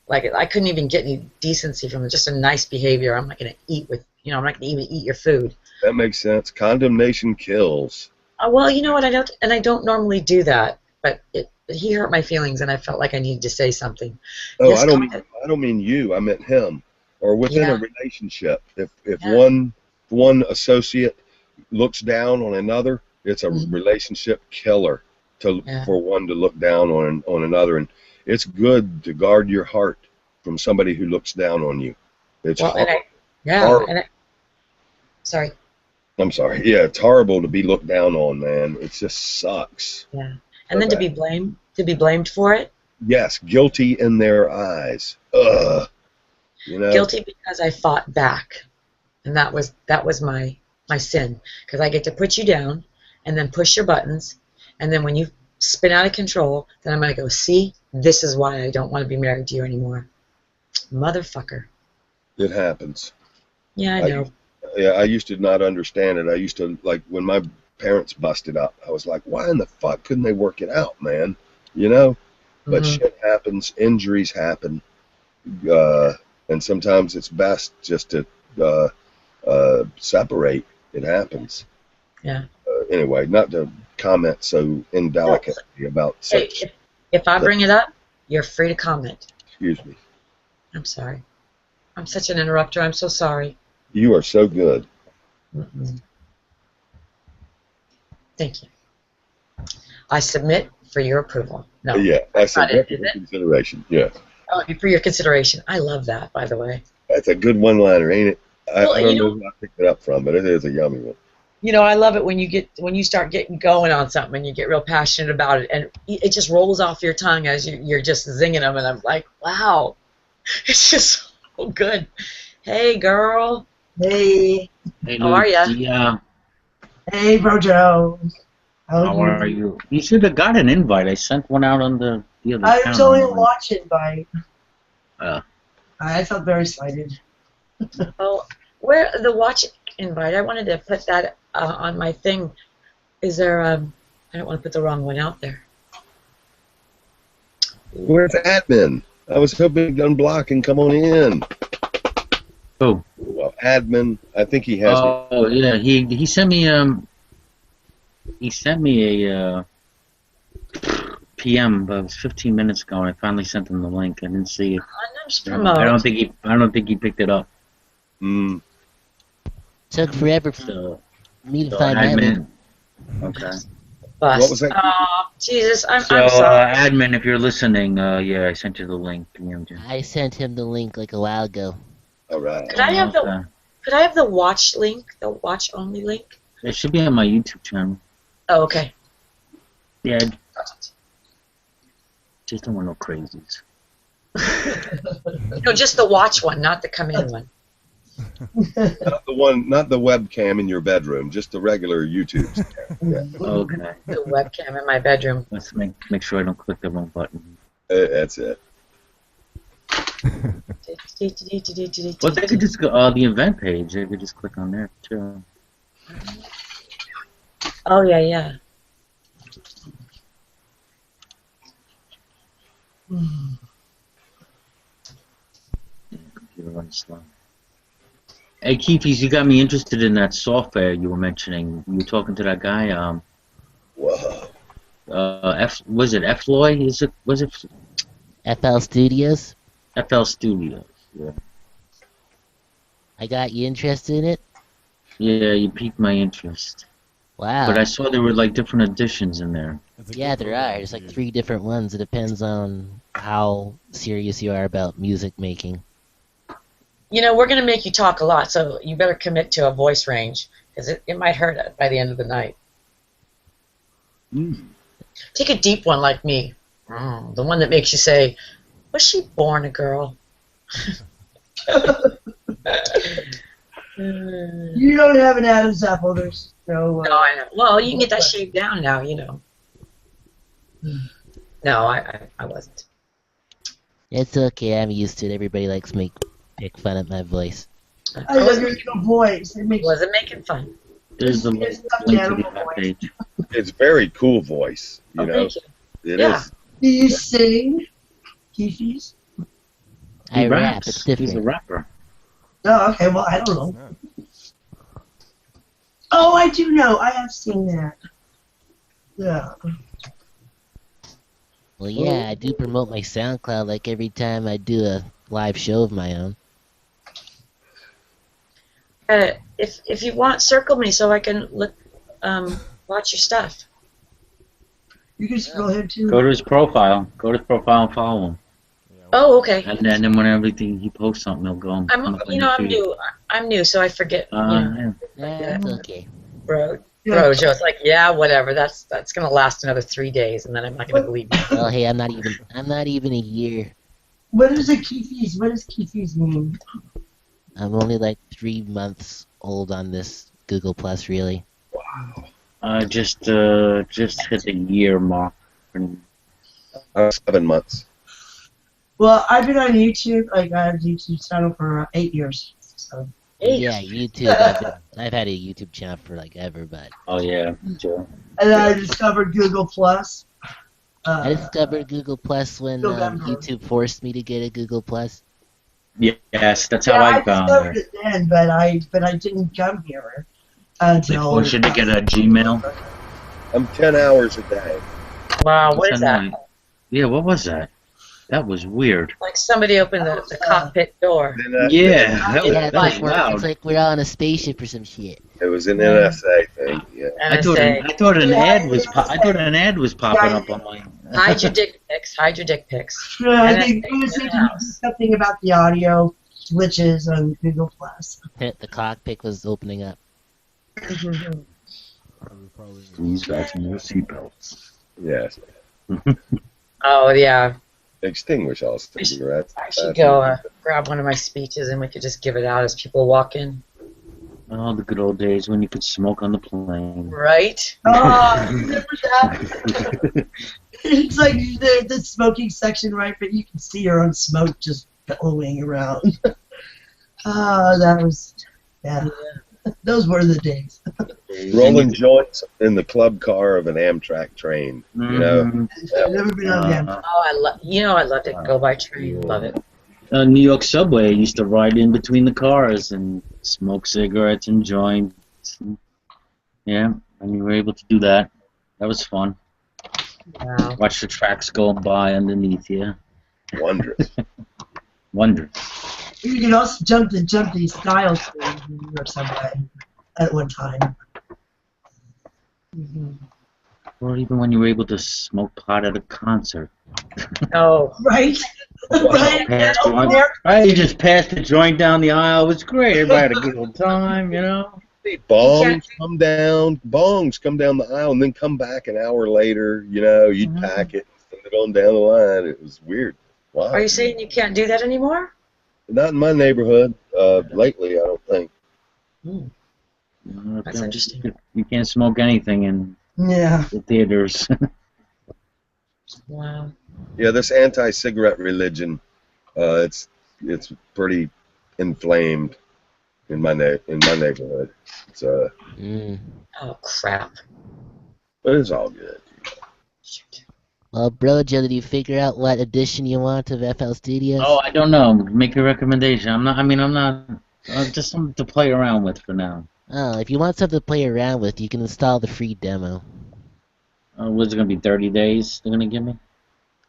Like I couldn't even get any decency from just a nice behavior. I'm not going to eat with, I'm not going to even eat your food." That makes sense. Condemnation kills. Well, you know what? I don't normally do that, but he hurt my feelings, and I felt like I needed to say something. Oh, Yes, I don't mean you. I meant him. Or within Yeah. a relationship. If Yeah. one associate looks down on another, it's a Mhm. relationship killer Yeah. for one to look down on another. And it's good to guard your heart from somebody who looks down on you. It's Well, hor- and sorry. I'm sorry. Yeah, it's horrible to be looked down on, man. It just sucks. Yeah. And then to be blamed for it. Yes, guilty in their eyes. Ugh. Guilty because I fought back, and that was my sin, because I get to put you down and then push your buttons, and then when you spin out of control, then I'm going to go, "See, this is why I don't want to be married to you anymore." Motherfucker. It happens. Yeah, I know. I used to not understand it. I used to, like, when my parents busted up, I was like, why in the fuck couldn't they work it out, man? But Mhm. shit happens, injuries happen, and sometimes it's best just to separate. It happens. Yeah. Anyway, not to comment so indelicately about Hey, such. if I bring it up, you're free to comment. Excuse me. I'm sorry. I'm such an interrupter. I'm so sorry. You are so good. Mm-mm. Thank you. I submit for your approval. No. Yeah, that's a not it, is definite it? consideration. Yeah, Oh, for your consideration. I love that, by the way. that's a good one-liner, ain't it? Well, I don't know who I picked it up from, but it is a yummy one. I love it when you start getting going on something and you get real passionate about it, and it just rolls off your tongue as you're just zinging them, and I'm like, wow, it's just so good. Hey, girl. Hey, Hey, How are ya? Yeah. hey, Brojo. How are you? You should have got an invite. I sent one out on the other I was channel. only a watch invite. Uh. I felt very slighted. Oh, where the watch invite? I wanted to put that on my thing. Is there? I don't want to put the wrong one out there. Where's admin? I was hoping to unblock and come on in. Who? Well, admin, I think he has. Oh yeah, he sent me a PM, but it was 15 minutes ago, and I finally sent him the link. I didn't see it. Condoms I promote. don't think he picked it up. Took forever for So, me to find that admin. one. Okay. Bust. What was that? Oh, Jesus, I'm So sorry. admin, if you're listening, yeah, I sent you the link. PM. I sent him the link like a while ago. All right. Could I have the Okay. Could I have the watch link? The watch only link? It should be on my YouTube channel. Oh, okay. Yeah. Just don't want no crazies. No, just the watch one, not the come in one. Not the one, not the webcam in your bedroom, just the regular YouTube. Yeah, Okay. The webcam in my bedroom. Let's make sure I don't click the wrong button. that's it. Well, they could just go the event page. They could just click on there too. Oh yeah, yeah. Computer runs slow. Hey, Keefies, you got me interested in that software you were mentioning. You were talking to that guy. Whoa. Was it Floyd? Was it FL Studios. FL Studios? Yeah. I got you interested in it. Yeah, you piqued my interest. Wow. But I saw there were like different editions in there. Yeah, there are. There's like 3 different ones. It depends on how serious you are about music making. You know, we're going to make you talk a lot, so you better commit to a voice range, because it might hurt it by the end of the night. Take a deep one like me. The one that makes you say, was she born a girl? You don't have an Adam's apple. There's no. No, I know. Well, you can get that shaved down now, you know. No, I wasn't. It's okay. I'm used to it. Everybody likes make pick fun at my voice. I love your little voice. It makes. Wasn't making fun. There's the link It's to not the animal event voice. page. It's very cool voice. You Oh, know, thank you. it Yeah. is. Do you sing, Keefies? I He rap. raps. It's He's a different. rapper. Oh, okay. Well, I don't know. Oh, I do know. I have seen that. Yeah. Well, yeah, I do promote my SoundCloud like every time I do a live show of my own. If you want, circle me so I can look, watch your stuff. You can scroll him too. Go to his profile. Go to his profile and follow him. Oh, okay. And then whenever he posts something, he'll go. And come up on your I'm feed. new. I'm new, so I forget. Yeah. That's okay. Bro, Yeah. Joe's like, yeah, whatever. That's gonna last another 3 days, and then I'm not gonna believe you. Well, hey, I'm not even a year. What is a Keefies? What does Keefies mean? I'm only like 3 months old on this Google Plus, really. Just hit the year mark. 7 months. Well, I've been on YouTube. Like, I have a YouTube channel for 8 years. So. Yeah, YouTube. I've had a YouTube channel for like ever, but Oh yeah, Joe. And then I discovered Google Plus. I discovered Google Plus when November. YouTube forced me to get a Google Plus. Yes, that's how Yeah, I I found discovered it. it then, but I didn't come here until. Or should I get a Gmail? I'm 10 hours a day. Wow, what is Send that? my- Yeah, what was that? That was weird. Like somebody opened the cockpit door. Yeah, that was, Yeah, it's that was like, it's loud. like we're on a spaceship or some shit. It was an NSA thing. Yeah. And I thought an Yeah, ad was yeah. I thought an ad was popping up on my. hide your dick pics. Hide your dick pics. Yeah, I And think then it was take it thinking out. something about the audio glitches on Google Plus. The cockpit was opening up. Please fasten your seatbelts. Yes. Oh yeah. Extinguish all cigarettes. I should go grab one of my speeches and we could just give it out as people walk in. Oh, the good old days when you could smoke on the plane. Right? Oh, remember that? It's like the smoking section, right? But you can see your own smoke just billowing around. Oh, that was, yeah. Those were the days. Rolling joints in the club car of an Amtrak train. You know. Mhm. I've never been on them. Oh, I love to go by train. Love it. New York subway, I used to ride in between the cars and smoke cigarettes and joints. Yeah, and you were able to do that. That was fun. Wow. Watch the tracks go by underneath you. Wondrous. Wonder. You can also jump the style train in New York subway at one time. Or even when you were able to smoke pot at a concert. Oh, Right? Right? Pass the Over joint. there. Right, you just passed the joint down the aisle. It was great. Everybody had a good old time, you know. Bongs come down the aisle and then come back an hour later. You know, you'd pack it, send it on down the line. It was weird. Wow. are you saying you can't do that anymore? Not in my neighborhood. Lately, I don't think. That's interesting. You can't smoke anything in Yeah. the theaters. Wow. Yeah, this anti-cigarette religion, it's pretty inflamed in my neighborhood. It's Oh crap. but it's all good. Shoot. Well, Brojo, did you figure out what edition you want of FL Studios? Oh, I don't know. Make a recommendation. I'm not. Just something to play around with for now. Oh, if you want something to play around with, you can install the free demo. What's it gonna be? 30 days? They're gonna give me?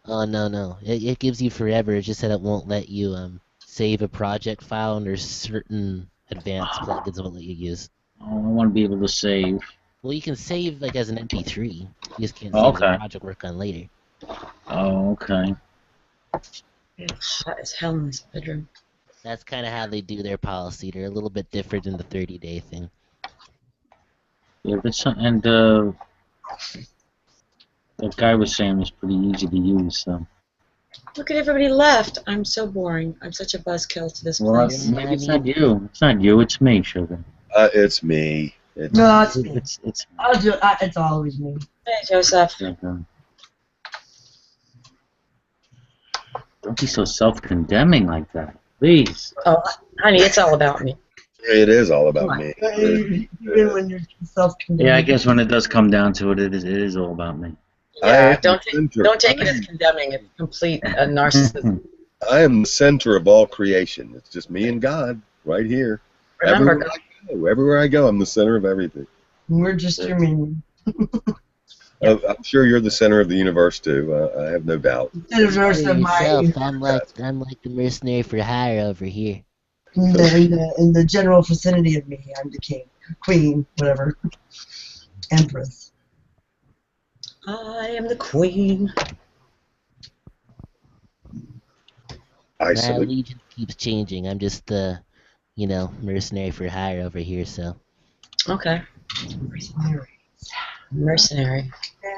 Oh, no. It gives you forever. It's just that it won't let you save a project file, and there's certain advanced plugins that won't let you use. Oh, I want to be able to save. Well, you can save like as an MP3. You just can't Oh, save as okay. a project work on later. Oh, okay. It's hot as hell in this bedroom. That's kind of how they do their policy. They're a little bit different than the 30-day thing. Yeah, and that guy was saying it was pretty easy to use. So. Look at everybody left. I'm so boring. I'm such a buzzkill to this Well, place. maybe it's not you. It's not you. It's me, sugar. It's me. No, it's me. It's I'll do. It's always me. Hey, Joseph. Don't be so self-condemning like that, please. Oh, honey, it's all about me. It is all about me. Even when you're self-condemned. Yeah, I guess when it does come down to it, it is all about me. Yeah, don't take it as condemning. It's complete narcissism. I am the center of all creation. It's just me and God right here. Remember, Everywhere I go, I'm the center of everything. We're just your minion. I'm sure you're the center of the universe too. I have no doubt. Universe of Yourself, my I'm like the mercenary for hire over here. in the general vicinity of me. I'm the king, queen, whatever, empress. I am the queen. I My salute. allegiance keeps changing. I'm just the, mercenary for hire over here. So Okay. Mercenary.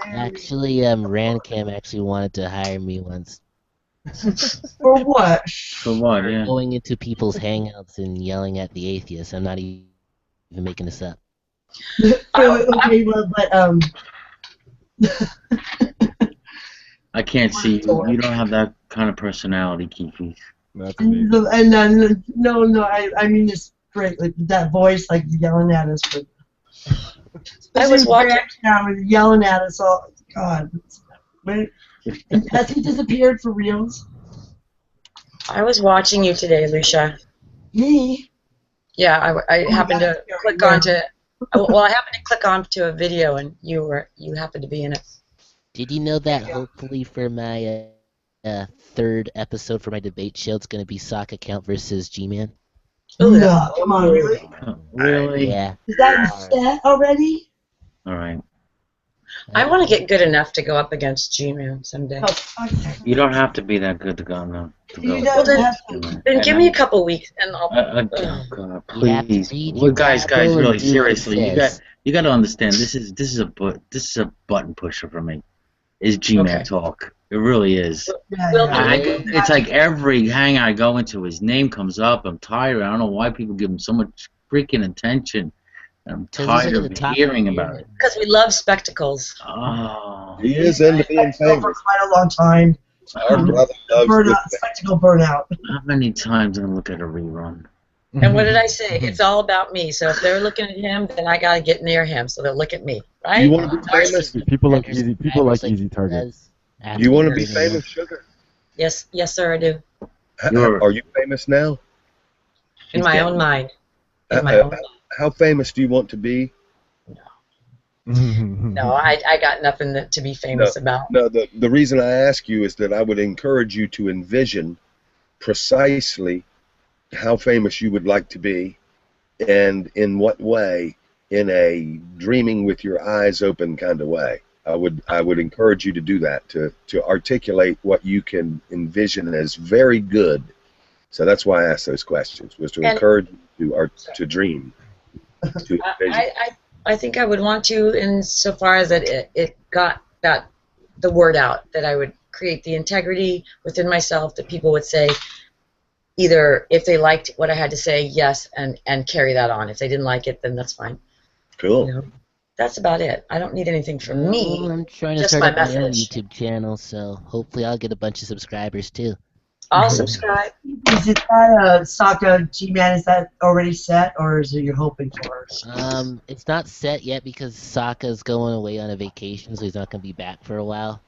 actually, Rancam actually wanted to hire me once. For what? For what? Yeah. Going into people's hangouts and yelling at the atheists. I'm not even making this up. Okay, well, but I can't see you. You don't have that kind of personality, Keefe. That's me. and no, I mean this great, like that voice, like yelling at us. But I was watching. Now yelling at us all. God, has he disappeared for reals? I was watching you today, Lucia. Me? Yeah, I happened to click onto. Well, I happened to click onto a video, and you happened to be in it. Did you know that hopefully for my third episode for my debate show, it's going to be Sock Account versus G-Man? No, come on, really? Really? Yeah. Is that set already? All right. I want to get good enough to go up against G-Man someday. Oh, okay. You don't have to be that good to go now. You don't have to. Then give me a couple weeks, and I'll. Oh God, You have to please. read Well, your guys, Bible and really, do what it seriously, says. you got to understand. This is a button pusher for me. Is G-Man Okay. talk? It really is. We'll do It's like every hang I go into, his name comes up. I'm tired. I don't know why people give him so much freaking attention. I'm 'Cause he's tired like of the top hearing of the about it. Because we love spectacles. Oh, He is into being For famous. quite a long time. Our brother loves Burnout, good spectacle burnout. how many times did I look at a rerun? And what did I say? It's all about me. So if they're looking at him, then I gotta get near him, so they'll look at me, right? You want to be famous? People like easy. People like easy targets. You want to be famous, Sugar? Yes, sir, I do. Are you famous now? In my own mind. In my own mind. How famous do you want to be? No, I got nothing to be famous about. No, the reason I ask you is that I would encourage you to envision precisely how famous you would like to be and in what way, in a dreaming with your eyes open kind of way. I would encourage you to do that, to articulate what you can envision as very good. So that's why I asked those questions, was to encourage you to dream. To envision. I think I would want to, insofar as that it got the word out, that I would create the integrity within myself that people would say, either if they liked what I had to say, yes, and carry that on. If they didn't like it, then that's fine. Cool. You know, that's about it. I don't need anything from me. Well, I'm trying to just start my up my own message. YouTube channel, so hopefully I'll get a bunch of subscribers too. I'll subscribe. Is it that Sokka G-Man, is that already set, or is it you're hoping for? It's not set yet because Sokka's going away on a vacation, so he's not gonna be back for a while.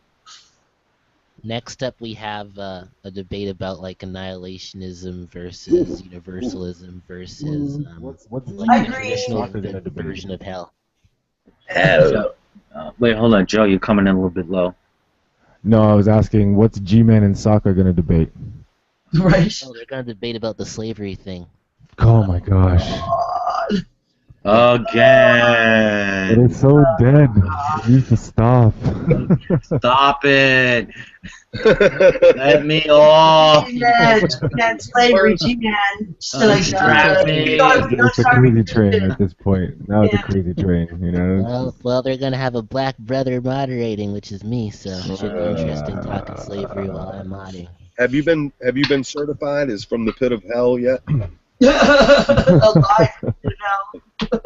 Next up, we have a debate about like annihilationism versus universalism versus What's like the agree. traditional Sokka gonna debate? version of hell. Joe, wait, hold on, Joe. You're coming in a little bit low. No, I was asking, what's G-Man and Sokka gonna debate? Right. Oh, they're gonna debate about the slavery thing. Oh my gosh. It Again. is so dead. It needs to stop. Stop it. Let me off. G-Man, slavery, G-Man. So like, Distract me. It's a crazy train at this point. Now it's a crazy train, you know? Well, they're gonna have a black brother moderating, which is me, so it should be interesting talking slavery while I'm modding. Have you been certified as from the pit of hell yet? Alive, you know.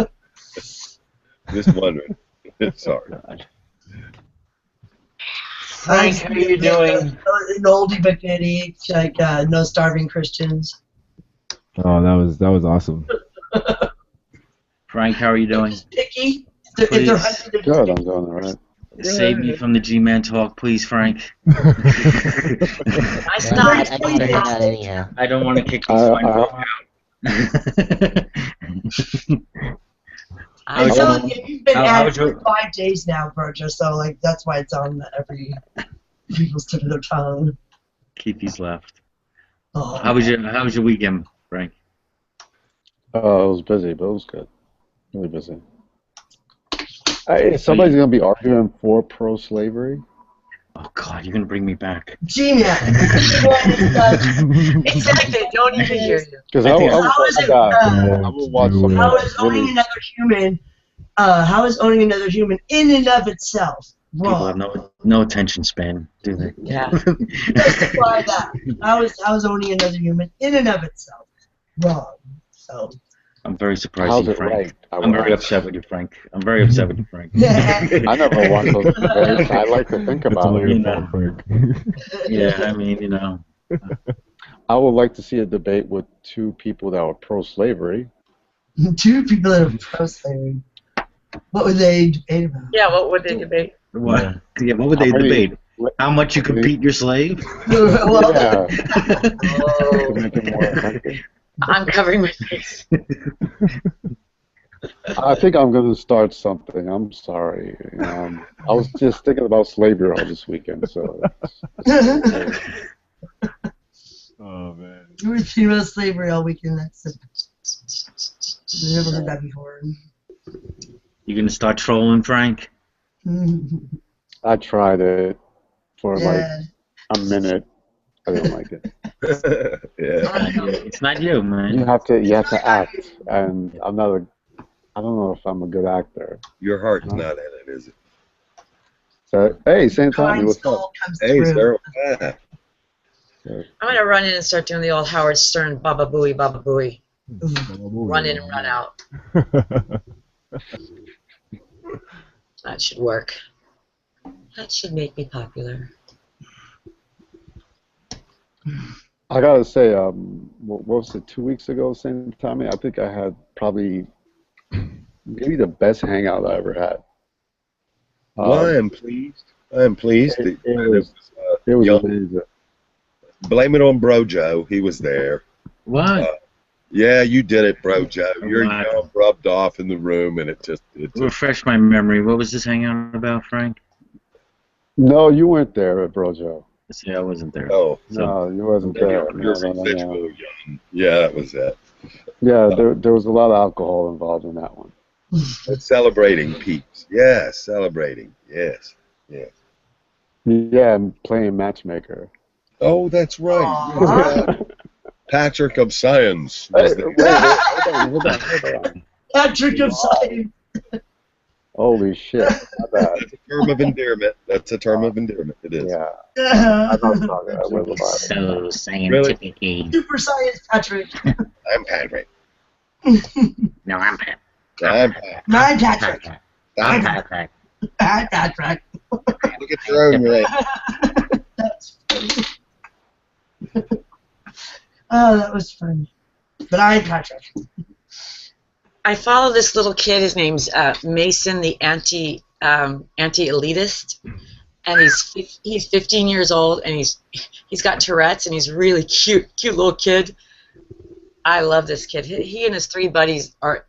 Just wondering. Sorry. Frank, how you doing? An oldie but goodie, like no starving Christians. Oh, that was awesome. Frank, how are you doing? Picky. If they're hunting, they're Good, I'm doing all right. Save me from the G-Man talk, please, Frank. I I stopped. can hang out anyhow. I don't want to kick these swine folk out. I'm telling you, you've been how at it was your- for 5 days now, Brojo, so like that's why it's on every people's tip of their tongue. Keithy's left. Oh. How was your weekend, Frank? It was busy, but it was good. Really busy. Somebody's going to be arguing for pro-slavery. Oh God, you're gonna bring me back. G-Man. Exactly. Don't even hear you. Because I I think- will watch something How is owning really... another human? How is owning another human in and of itself People have wrong? no attention span, do they? Yeah. Justify that. How is owning another human in and of itself wrong? So. I'm very surprised How's you, it Frank. right? I'm very upset with you, Frank. I'm very upset with you, Frank. I never watch those debates. I like to think about all it. your fault, Frank. Yeah, I mean, you know. I would like to see a debate with two people that are pro-slavery. Two people that are pro-slavery. What would they debate about? Yeah, what would they debate? What? Yeah, what would they How many- debate? How much you can beat your slave? Well, Yeah. To Oh, make it more effective. I'm covering my face. I think I'm going to start something. I'm sorry. I was just thinking about slavery all this weekend, so. Oh man. you were thinking about slavery all weekend. That's I never heard that before. You gonna start trolling, Frank? I tried it for like Yeah. a minute. I didn't like it. Yeah. It's not you, man. You have to act, and I don't know if I'm a good actor. Your heart's not in it, is it? So hey, St. Tommy, Kind what's up? soul comes Hey, through. Sarah. Ah, I'm gonna run in and start doing the old Howard Stern Baba Booey, Baba Booey. Run in and run out. That should work. That should make me popular. I gotta say, what was it? 2 weeks ago, St. Tommy. I think I had probably maybe the best hangout I ever had. well, I am pleased. I am pleased. It that was young- amazing. Blame it on Bro Joe. He was there. What? Yeah, you did it, Bro Joe. You're Wow. young, rubbed off in the room, and it just Refresh my memory. What was this hangout about, Frank? No, you weren't there, Brojo. See, I wasn't there. oh, So, No, you wasn't there. No, no, no, no. residual young. Yeah, that was it. Yeah, there was a lot of alcohol involved in that one. It's celebrating peeps. Yeah, celebrating. Yes. Yeah, I'm playing matchmaker. Oh, that's right. Aw. Patrick of Science Hey, was wait, there. hold on. Patrick of Science. Holy shit. Not bad. That's a term of endearment. That's a term of endearment. It is. Yeah. I'm not talking. I will lie. So scientific. Super science, Patrick. I'm Patrick. No, I'm Pat. I'm Pat. I'm Patrick. I'm Patrick. I'm Patrick. Look at your own right. That's funny. Oh, that was funny. But I'm Patrick. I follow this little kid. His name's Mason, the anti-elitist, and he's 15 years old, and he's got Tourette's, and he's really cute little kid. I love this kid. He and his three buddies are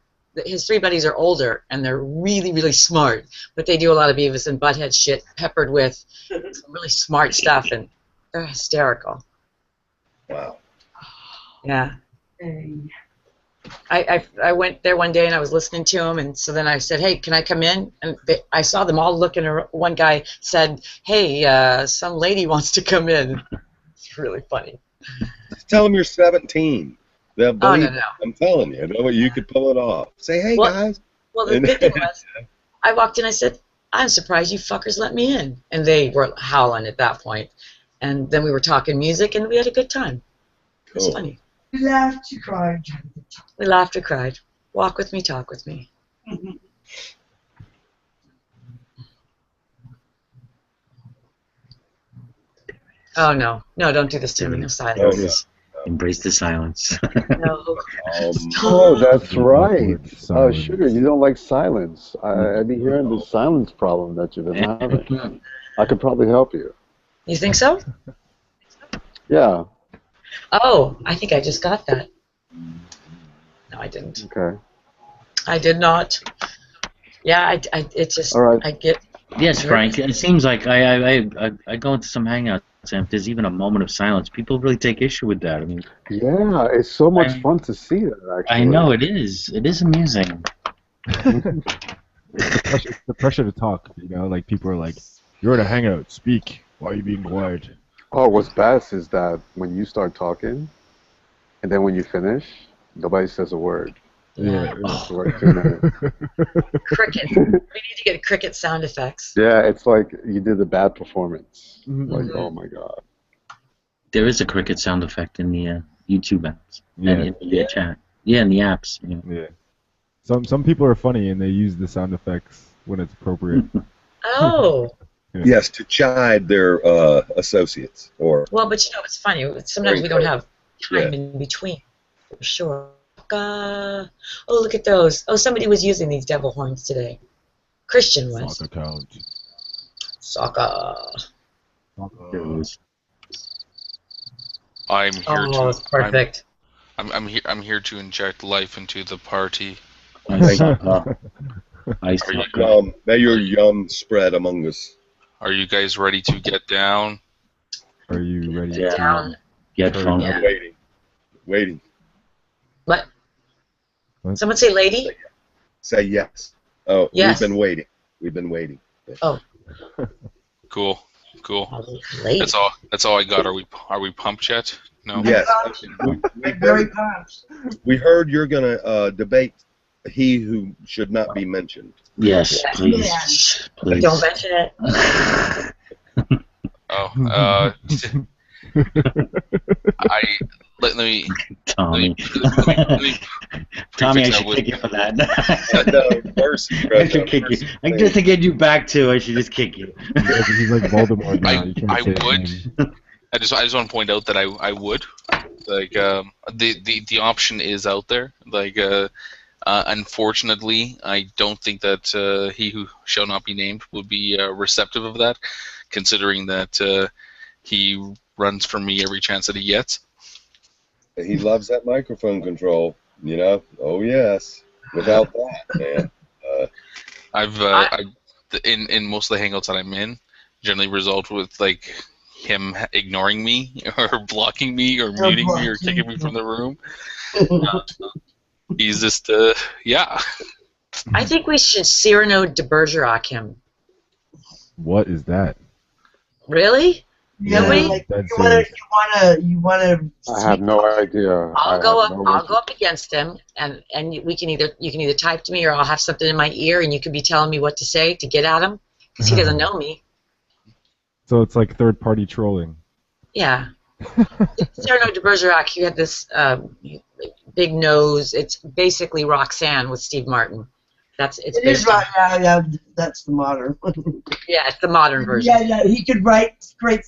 older, and they're really, really smart, but they do a lot of Beavis and Butthead shit peppered with some really smart stuff, and they're hysterical. Wow. Yeah. Hey. I went there one day and I was listening to him, and so then I said, "Hey, can I come in?" And I saw them all looking. One guy said, "Hey, some lady wants to come in." It's really funny. Tell them you're 17. They'll believe no. I'm telling you. You could pull it off. Say, hey, guys. Well, the good thing was, I walked in. I said, "I'm surprised you fuckers let me in," and they were howling at that point. And then we were talking music, and we had a good time. It was funny. We laughed, you cried. We laughed or cried. Walk with me, talk with me. Oh, no. No, don't do this to me. No silence. Embrace the silence. No. Oh, that's right. Oh, sugar, you don't like silence. I've been hearing the silence problem that you've been having. I could probably help you. You think so? Yeah. Oh, I think I just got that. No, I didn't. Okay. I did not. Yeah, it just. All right. I get. Yes, Frank. It seems like I go into some hangouts, and if there's even a moment of silence, people really take issue with that. I mean. Yeah, it's so much fun to see that. Actually. I know it is. It is amusing. the pressure to talk. You know, like people are like, "You're in a hangout. Speak. Why are you being quiet?" Oh, what's best is that when you start talking, and then when you finish, nobody says a word. Yeah. It's like 2 minutes. Cricket. We need to get cricket sound effects. Yeah, it's like you did a bad performance. Mm-hmm. Like, oh my god. There is a cricket sound effect in the YouTube apps. Yeah. And in the chat. Yeah, in the apps. Yeah. Some people are funny and they use the sound effects when it's appropriate. Oh. Yeah. Yes, to chide their associates. Or Well, but you know, it's funny. Sometimes we don't have time in between, for sure. Oh, look at those. Oh, somebody was using these devil horns today. Christian was. Soccer count. Soccer. I'm here Oh, it's perfect. I'm here to inject life into the party. May your yum spread among us. Are you guys ready to get down? Are you ready to get funky? I'm waiting. What? Someone say lady? Say yes. Oh, yes. We've been waiting. Oh. Cool. Lady. That's all I got. Are we pumped yet? No. Yes. Very pumped. We heard you're gonna debate he who should not be mentioned. Yes, please. Yes. Please. Don't mention it. Let me Tommy. Tommy, I should kick you for that. No, mercy, I should kick you. Just to get you back too, I should just kick you. He's like Voldemort now. I would. I just want to point out that I would. Like the option is out there. Like unfortunately, I don't think that he who shall not be named would be receptive of that, considering that he runs for me every chance that he gets. He loves that microphone control, you know. Oh yes, without that, man. I've in most of the hangouts that I'm in, generally result with like him ignoring me or blocking me or muting me or kicking me from the room. He's just yeah. I think we should Cyrano de Bergerac him. What is that? Really? Nobody? Like Dead you wanna serious. you wanna I have no idea. I'll go up against him, and you can either type to me, or I'll have something in my ear, and you can be telling me what to say to get at him, because he doesn't know me. So it's like third-party trolling. Yeah. Cyrano de Bergerac, he had this big nose. It's basically Roxanne with Steve Martin. It is right. Yeah, that's the modern one. Yeah, it's the modern version. Yeah, he could write great.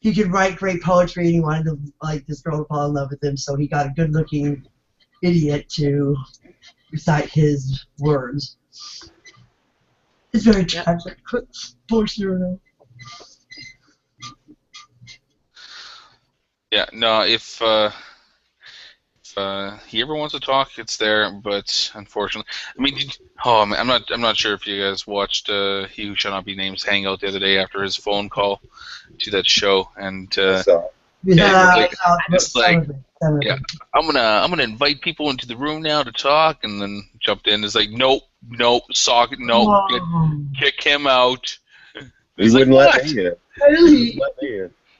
He could write great poetry, and he wanted to like this girl to fall in love with him. So he got a good-looking idiot to recite his words. It's very tragic. Poor Cyrano. Yeah, no, if he ever wants to talk, it's there. But unfortunately, I mean, I'm not sure if you guys watched He Who Shall Not Be Named's hangout the other day after his phone call to that show, and I'm gonna invite people into the room now to talk, and then jumped in. It's like, nope, socket, nope, kick him out. He wouldn't let me in. Really?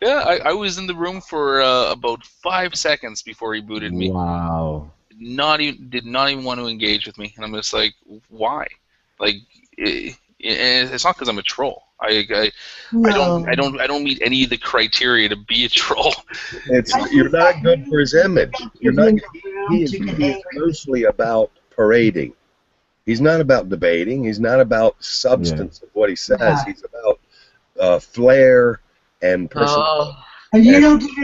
Yeah, I was in the room for about 5 seconds before he booted me. Wow. Did not even want to engage with me, and I'm just like, why? Like, it's not because I'm a troll. I don't meet any of the criteria to be a troll. You're not good for his image. You're not. He is mostly about parading. He's not about debating. He's not about substance of what he says. Yeah. He's about flair and personality. And you don't give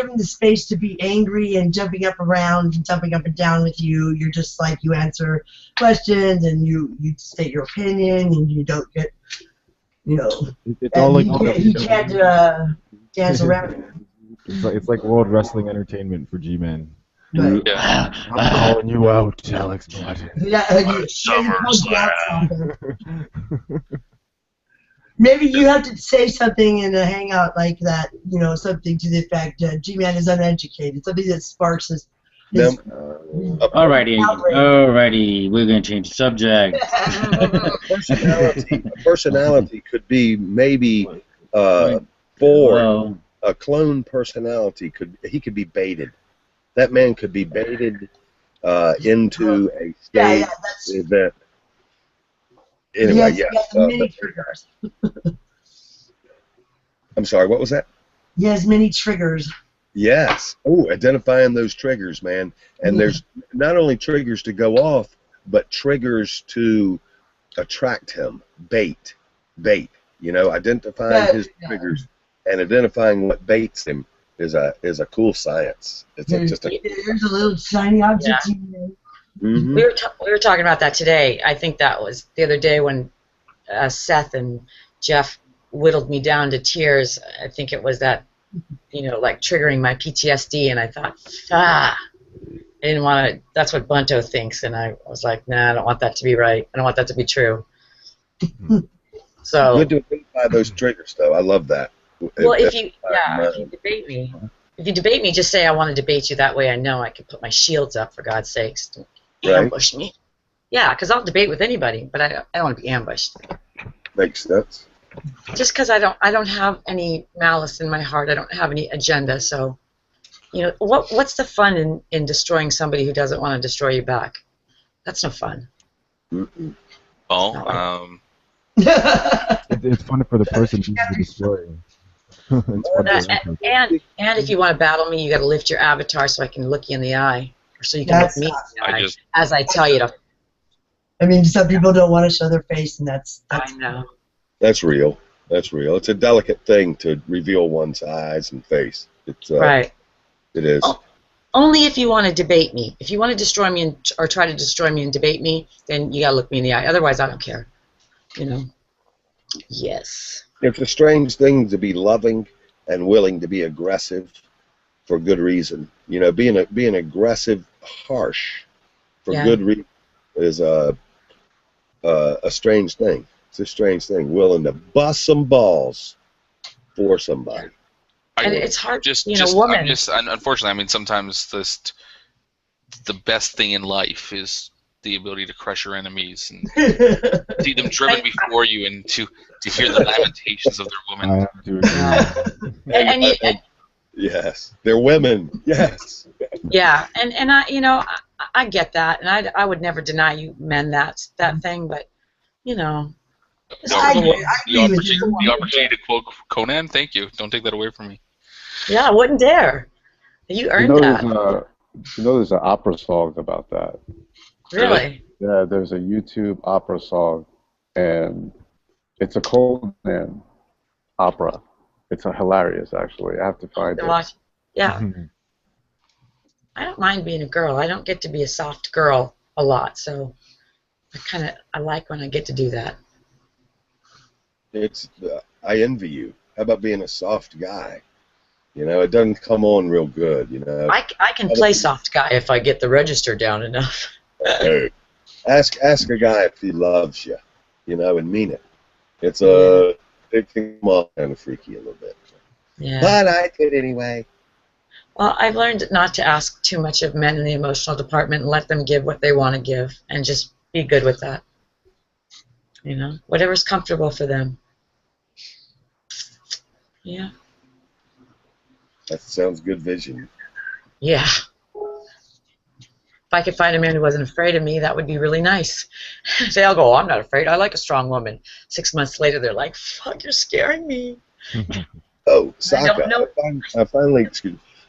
him the space to be angry and jumping up around and jumping up and down with you. You're just like, you answer questions and you state your opinion, and you don't get, It's all like he can't dance around. It's like World Wrestling Entertainment for G-Men. Right. Yeah. I'm calling you out, Alex Martin. Maybe you have to say something in a hangout like that, something to the effect, G-Man is uneducated, something that sparks his Alrighty, we're going to change the subject. Personality could be maybe for a clone personality. He could be baited. That man could be baited into a state that. Anyway, he has many triggers. I'm sorry, what was that? He has many triggers. Yes. Oh, identifying those triggers, man. And there's not only triggers to go off, but triggers to attract him. Bait. Identifying his triggers and identifying what baits him is a cool science. There's a little shiny object. Yeah. Mm-hmm. We were talking about that today. I think that was the other day when Seth and Jeff whittled me down to tears. I think it was that, like triggering my PTSD, and I thought, I didn't want to. That's what Bunto thinks, and I was like, nah, I don't want that to be right. I don't want that to be true. So good to identify those triggers, though. I love that. Well, if you debate me, just say I want to debate you. That way, I know I can put my shields up. For God's sakes. Ambush me. Yeah, because I'll debate with anybody, but I don't want to be ambushed. Makes sense. Just because I don't have any malice in my heart, I don't have any agenda. So, what's the fun in destroying somebody who doesn't want to destroy you back? That's no fun. Oh, it's fun for the person who's destroying. And if you want to battle me, you got to lift your avatar so I can look you in the eye. So you can look me in the eye as I tell you to. I mean, some people don't want to show their face, and that's I know. That's real. It's a delicate thing to reveal one's eyes and face. It's right. It is. Only if you want to debate me. If you want to destroy me or try to destroy me and debate me, then you got to look me in the eye. Otherwise, I don't care. Yes. It's a strange thing to be loving and willing to be aggressive for good reason. Being aggressive, harsh for good reason is a strange thing. It's a strange thing. Willing to bust some balls for somebody. And it's hard. Unfortunately, I mean, sometimes the best thing in life is the ability to crush your enemies and see them driven before you, and to hear the lamentations of their women. I have to agree. And Yes, they're women. Yes. yeah, and I get that, and I would never deny you men that thing, but The I agree with opportunity, you. the opportunity to quote Conan, thank you. Don't take that away from me. yeah, I wouldn't dare. You earned that. There's an opera song about that. Really? Yeah, there's a YouTube opera song, and it's a Conan opera. It's hilarious, actually. I have to find To it. watch. Yeah. I don't mind being a girl. I don't get to be a soft girl a lot, so I like when I get to do that. I envy you. How about being a soft guy? It doesn't come on real good. I can play soft guy if I get the register down enough. Hey, ask a guy if he loves you, and mean it. It's it can come off kind of freaky a little bit. Yeah. But I did anyway. Well, I've learned not to ask too much of men in the emotional department and let them give what they want to give, and just be good with that. Whatever's comfortable for them. Yeah. That sounds good vision. Yeah. If I could find a man who wasn't afraid of me, that would be really nice. They'll go, I'm not afraid. I like a strong woman. 6 months later, they're like, fuck, you're scaring me. Oh, I don't Sokka. know.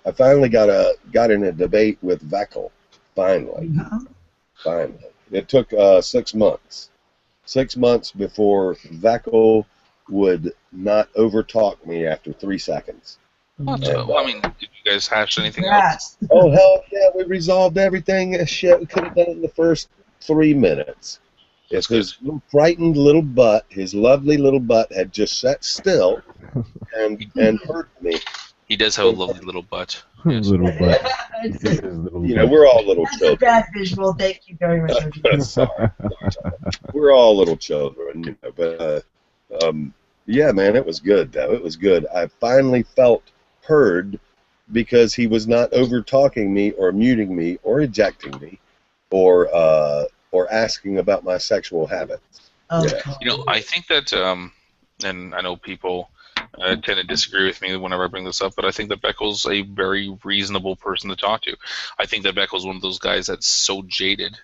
I finally got in a debate with Veckel. Finally. It took 6 months. 6 months before Veckel would not overtalk me after 3 seconds. Well, did you guys hash anything Yes. else? Oh, hell yeah, we resolved everything. Shit, we could have done it in the first 3 minutes. If his little frightened little butt, his lovely little butt, had just sat still and heard me. He does have a lovely little butt. Little butt. We're all little That's a children. bad visual. Thank you very much. Sorry. We're all little children, but yeah, man, it was good, though. It was good. I finally felt heard because he was not over-talking me or muting me or ejecting me or asking about my sexual habits. Oh, Yeah. I think that, and I know people tend to disagree with me whenever I bring this up, but I think that Beckel's a very reasonable person to talk to. I think that Beckel's one of those guys that's so jaded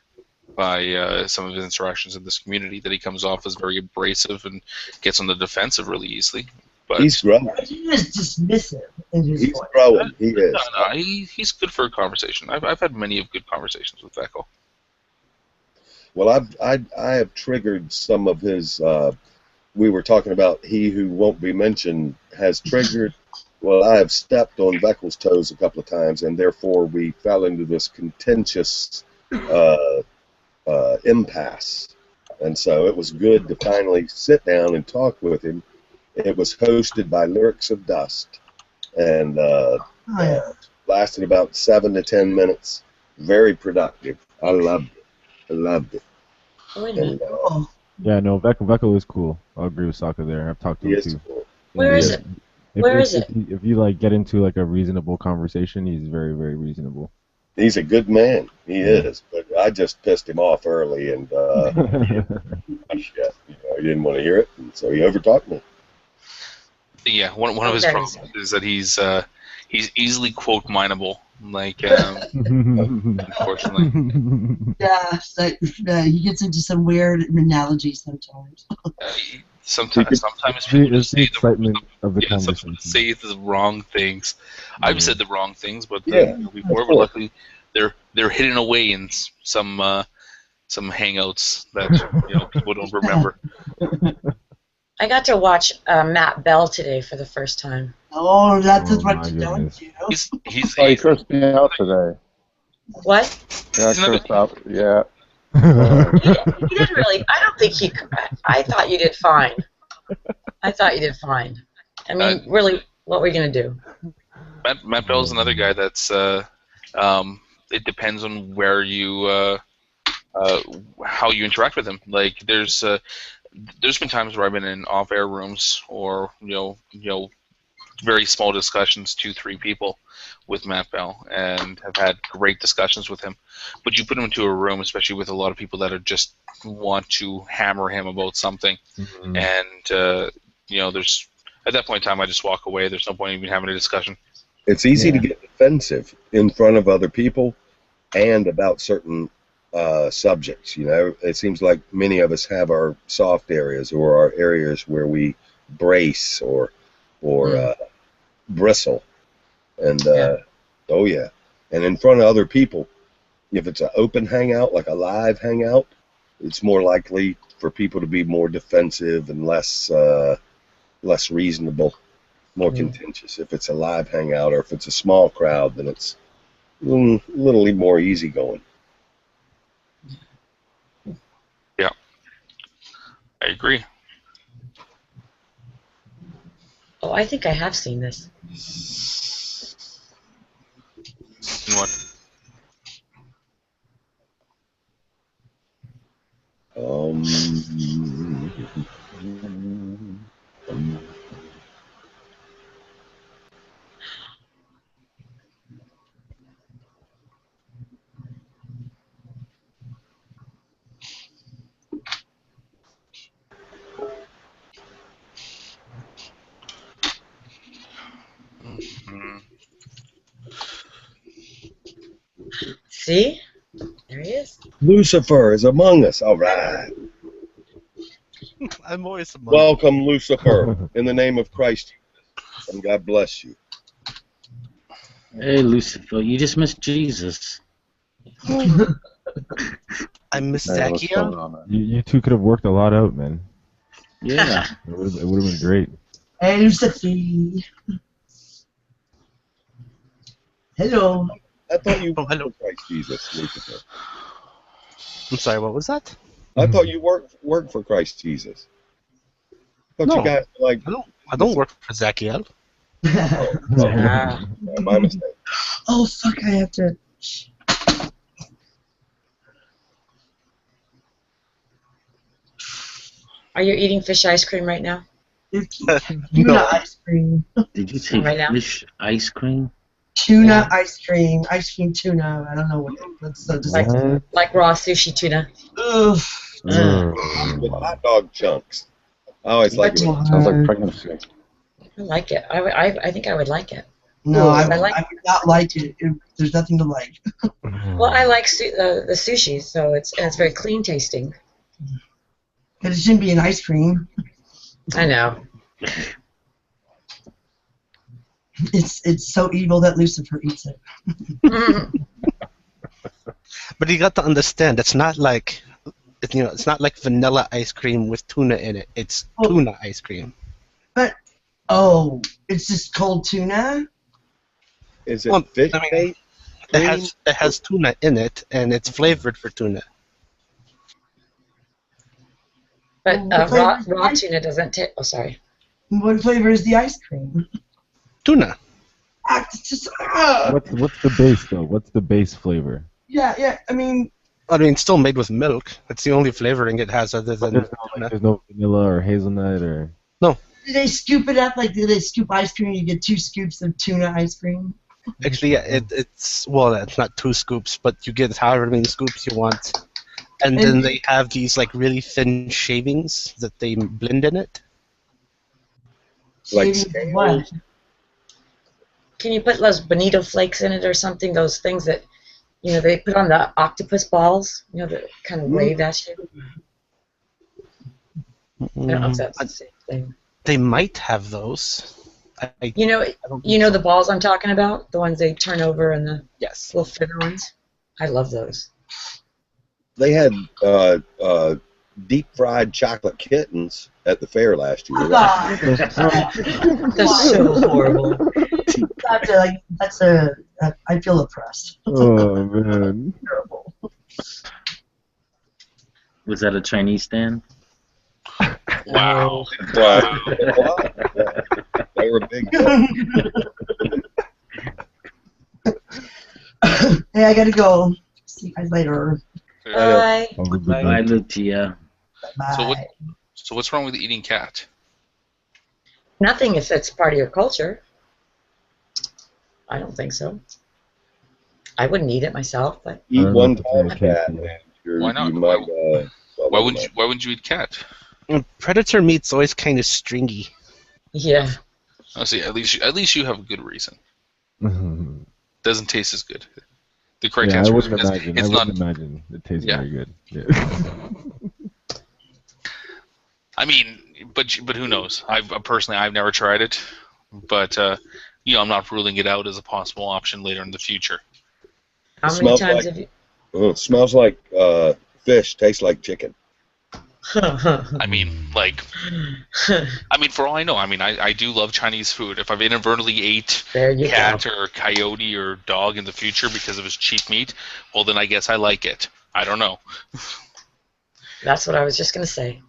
by some of his interactions in this community that he comes off as very abrasive and gets on the defensive really easily. But He's growing. He is dismissive in his He's voice. growing. He is. No, he's good for a conversation. I've had many of good conversations with Beckel. Well, I have triggered some of his. We were talking about he who won't be mentioned has triggered. Well, I have stepped on Beckel's toes a couple of times, and therefore we fell into this contentious impasse. And so it was good to finally sit down and talk with him. It was hosted by Lyrics of Dust, and lasted about 7 to 10 minutes. Very productive. I loved it. Oh, wait a minute. Yeah, no, Veckel is cool. I'll agree with Sokka there. I've talked to He him is too. cool. Where is it? Where is it? If you get into a reasonable conversation, he's very, very reasonable. He's a good man. He is. But I just pissed him off early, and shit, he didn't want to hear it, and so he overtalked me. Yeah, one of his Okay. problems is that he's easily quote mineable. Unfortunately. Yeah, so, he gets into some weird analogies sometimes. Sometimes It's people the just say excitement of the sometimes conversation. say the wrong things. I've said the wrong things, but Yeah, before, of but course. luckily they're hidden away in some hangouts that people don't remember. I got to watch Matt Bell today for the first time. Oh, that's Oh, what my you don't goodness. do. He's Oh, he cursed me out today. What? Yeah, I He's another- cursed out. Yeah. He didn't really. I don't think he. I thought you did fine. I mean, really, what were you gonna do? Matt Bell's another guy that's it depends on where you how you interact with him. Like there's been times where I've been in off-air rooms or very small discussions, 2-3 people, with Matt Bell, and have had great discussions with him. But you put him into a room, especially with a lot of people that are just want to hammer him about something, and there's at that point in time, I just walk away. There's no point even having a discussion. It's easy to get defensive in front of other people and about certain subjects. It seems like many of us have our soft areas or our areas where we brace or bristle, and and in front of other people, if it's an open hangout, like a live hangout, it's more likely for people to be more defensive and less reasonable, more contentious. If it's a live hangout or if it's a small crowd, then it's a little more easygoing. Yeah, I agree. Oh, I think I have seen this. And what? See? There he is. Lucifer is among us. All right. I'm always among Welcome, Lucifer, in the name of Christ, and God bless you. Hey, Lucifer, you just missed Jesus. I miss Hey, what's going Zacchaeus. on, man? You two could have worked a lot out, man. Yeah. It would have been great. Hey, Lucifer. Hello. I thought you Oh, worked hello. for Christ Jesus, Lucifer. I'm sorry, what was that? I thought you worked for Christ Jesus. I thought you No. guys like. I don't work for Zacchaeus. My mistake. Oh, fuck, I have to... Are you eating fish ice cream right now? Tuna ice cream. Did you say Right now? fish ice cream? Tuna ice cream tuna. I don't know what that's so disgusting. Like raw sushi tuna. Ugh. With hot dog chunks. I always like it. Sounds like pregnancy. I like it. I think I would like it. No, I I like- would not like it. There's nothing to like. Well, I like the sushi, so it's very clean tasting. But it shouldn't be an ice cream. I know. It's so evil that Lucifer eats it. But you got to understand, it's not like it's not like vanilla ice cream with tuna in it. It's tuna ice cream. But it's just cold tuna. Is it fish bait? It has tuna in it, and it's flavored for tuna. But What flavor is the raw ice- tuna doesn't taste. Oh, sorry. What flavor is the ice cream? Tuna. It's just What's the base though? What's the base flavor? yeah. I mean, It's still made with milk. That's the only flavoring it has other than There's no vanilla or hazelnut or. No. do they scoop it up like do they scoop ice cream? You get 2 scoops of tuna ice cream. Actually, yeah, it's not 2 scoops, but you get however many scoops you want. And then they have these like really thin shavings that they blend in it. Like Shavings of what? Can you put those bonito flakes in it or something? Those things that they put on the octopus balls. That kind of wave that shit. I don't know if that's the same thing. They might have those. You know the balls I'm talking about? The ones they turn over and the Yes. little thinner ones? I love those. They had deep fried chocolate kittens at the fair last year. They're so horrible. I feel oppressed. Oh man. Terrible. Was that a Chinese stand? Wow. They were big. Hey, I gotta go. See you guys later. Bye. Bye, Lucia. Bye. So what's wrong with eating cat? Nothing if it's part of your culture. I don't think so. I wouldn't eat it myself, but Eat don't one know if it's very pound cat, tasty. and Why not? you might. Why wouldn't you eat cat? Predator meat's always kind of stringy. yeah. Oh, see, at least you have a good reason. Mhm. Doesn't taste as good. The correct Yeah, I answer is wouldn't imagine. I it's wouldn't not. imagine it tastes Yeah. very good. Yeah. I mean, but who knows? I've never tried it, but I'm not ruling it out as a possible option later in the future. How many Smells times like have you? it smells like fish. Tastes like chicken. I mean, for all I know, I do love Chinese food. If I've inadvertently ate There you cat go. or coyote or dog in the future because of its cheap meat, well, then I guess I like it. I don't know. That's what I was just gonna say.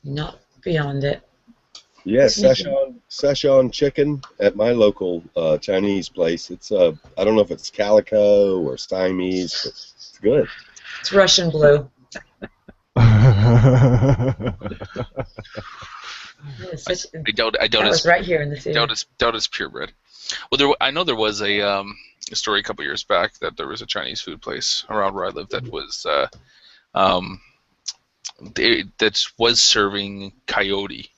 Not beyond it. Yeah, Isn't it? Szechuan chicken at my local Chinese place. It's I don't know if it's calico or Siamese, but it's good. It's Russian blue. It's such- I doubt that it's was right here in the theater. doubt it's purebred. Well, I know there was a story a couple years back that there was a Chinese food place around where I lived that was that was serving coyote.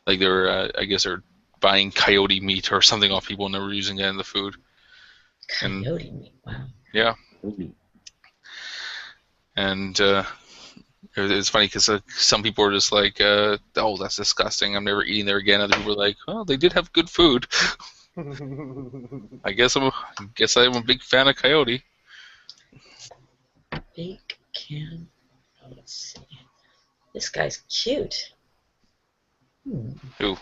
Like they were, I guess they're buying coyote meat or something off people, and they were using it in the food. Coyote meat. Wow. Yeah. And it's funny because some people are just like, "Oh, that's disgusting. I'm never eating there again." Other people are like, "Oh, they did have good food." I guess I'm a big fan of coyote. Big can. Oh, let's see. This guy's cute. Who?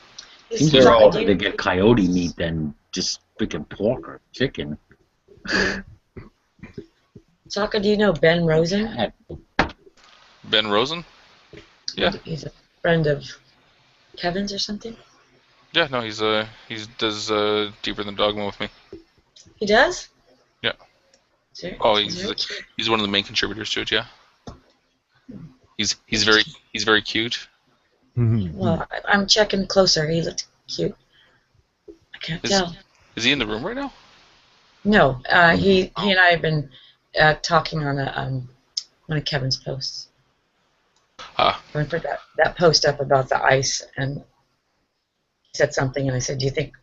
Seems They're all- harder to get coyote meat than just freaking pork or chicken. Saka, do you know Ben Rosen? Cat. Ben Rosen? Yeah. He's a friend of Kevin's or something. Yeah. No, he does Deeper Than Dogma with me. He does? Yeah. Seriously? Oh, Very cute. he's one of the main contributors to it. Yeah. He's very cute. Well, I'm checking closer. He looked cute. I can't tell. Is he in the room right now? No, he and I have been talking on one of Kevin's posts. Ah. I put that post up about the ice, and he said something, and I said, "Do you think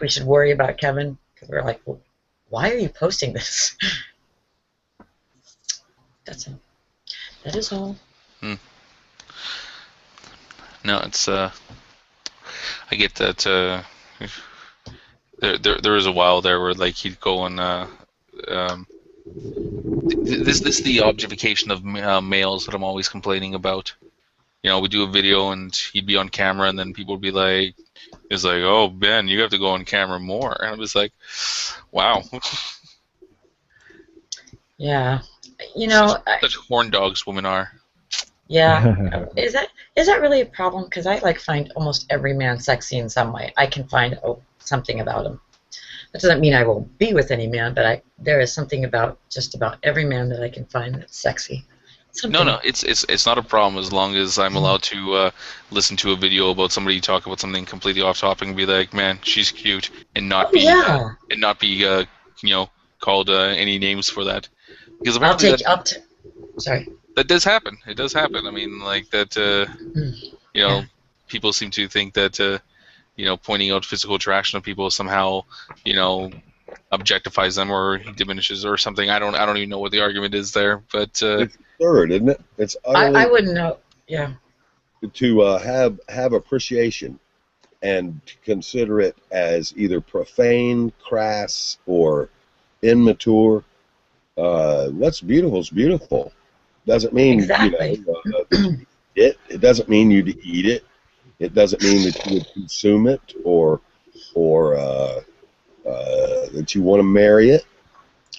we should worry about Kevin?" Because we're like, well, "Why are you posting this?" That's all. That is all. No, it's I get that there was a while there where like he'd go on this is the objectification of males that I'm always complaining about. You know, we do a video and he'd be on camera and then people would be like, it's like, "Oh, Ben, you have to go on camera more." And I'm just like, wow. Yeah. You know, Such horn dogs women are. yeah. Is that really a problem? Because I find almost every man sexy in some way. I can find something about him. That doesn't mean I will be with any man, but there is something about just about every man that I can find that's sexy. Something. No, it's not a problem as long as I'm allowed to listen to a video about somebody talk about something completely off topic and be like, "Man, she's cute," and not be called any names for that. Because apparently sorry. That does happen. It does happen. I mean, like that. People seem to think that pointing out physical attraction of people somehow objectifies them or diminishes or something. I don't even know what the argument is there, but it's absurd, isn't it? It's utterly I wouldn't know. Yeah. To have appreciation and to consider it as either profane, crass, or immature. What's beautiful is beautiful. Doesn't mean exactly. It doesn't mean you to eat it. It doesn't mean that you would consume it or that you want to marry it.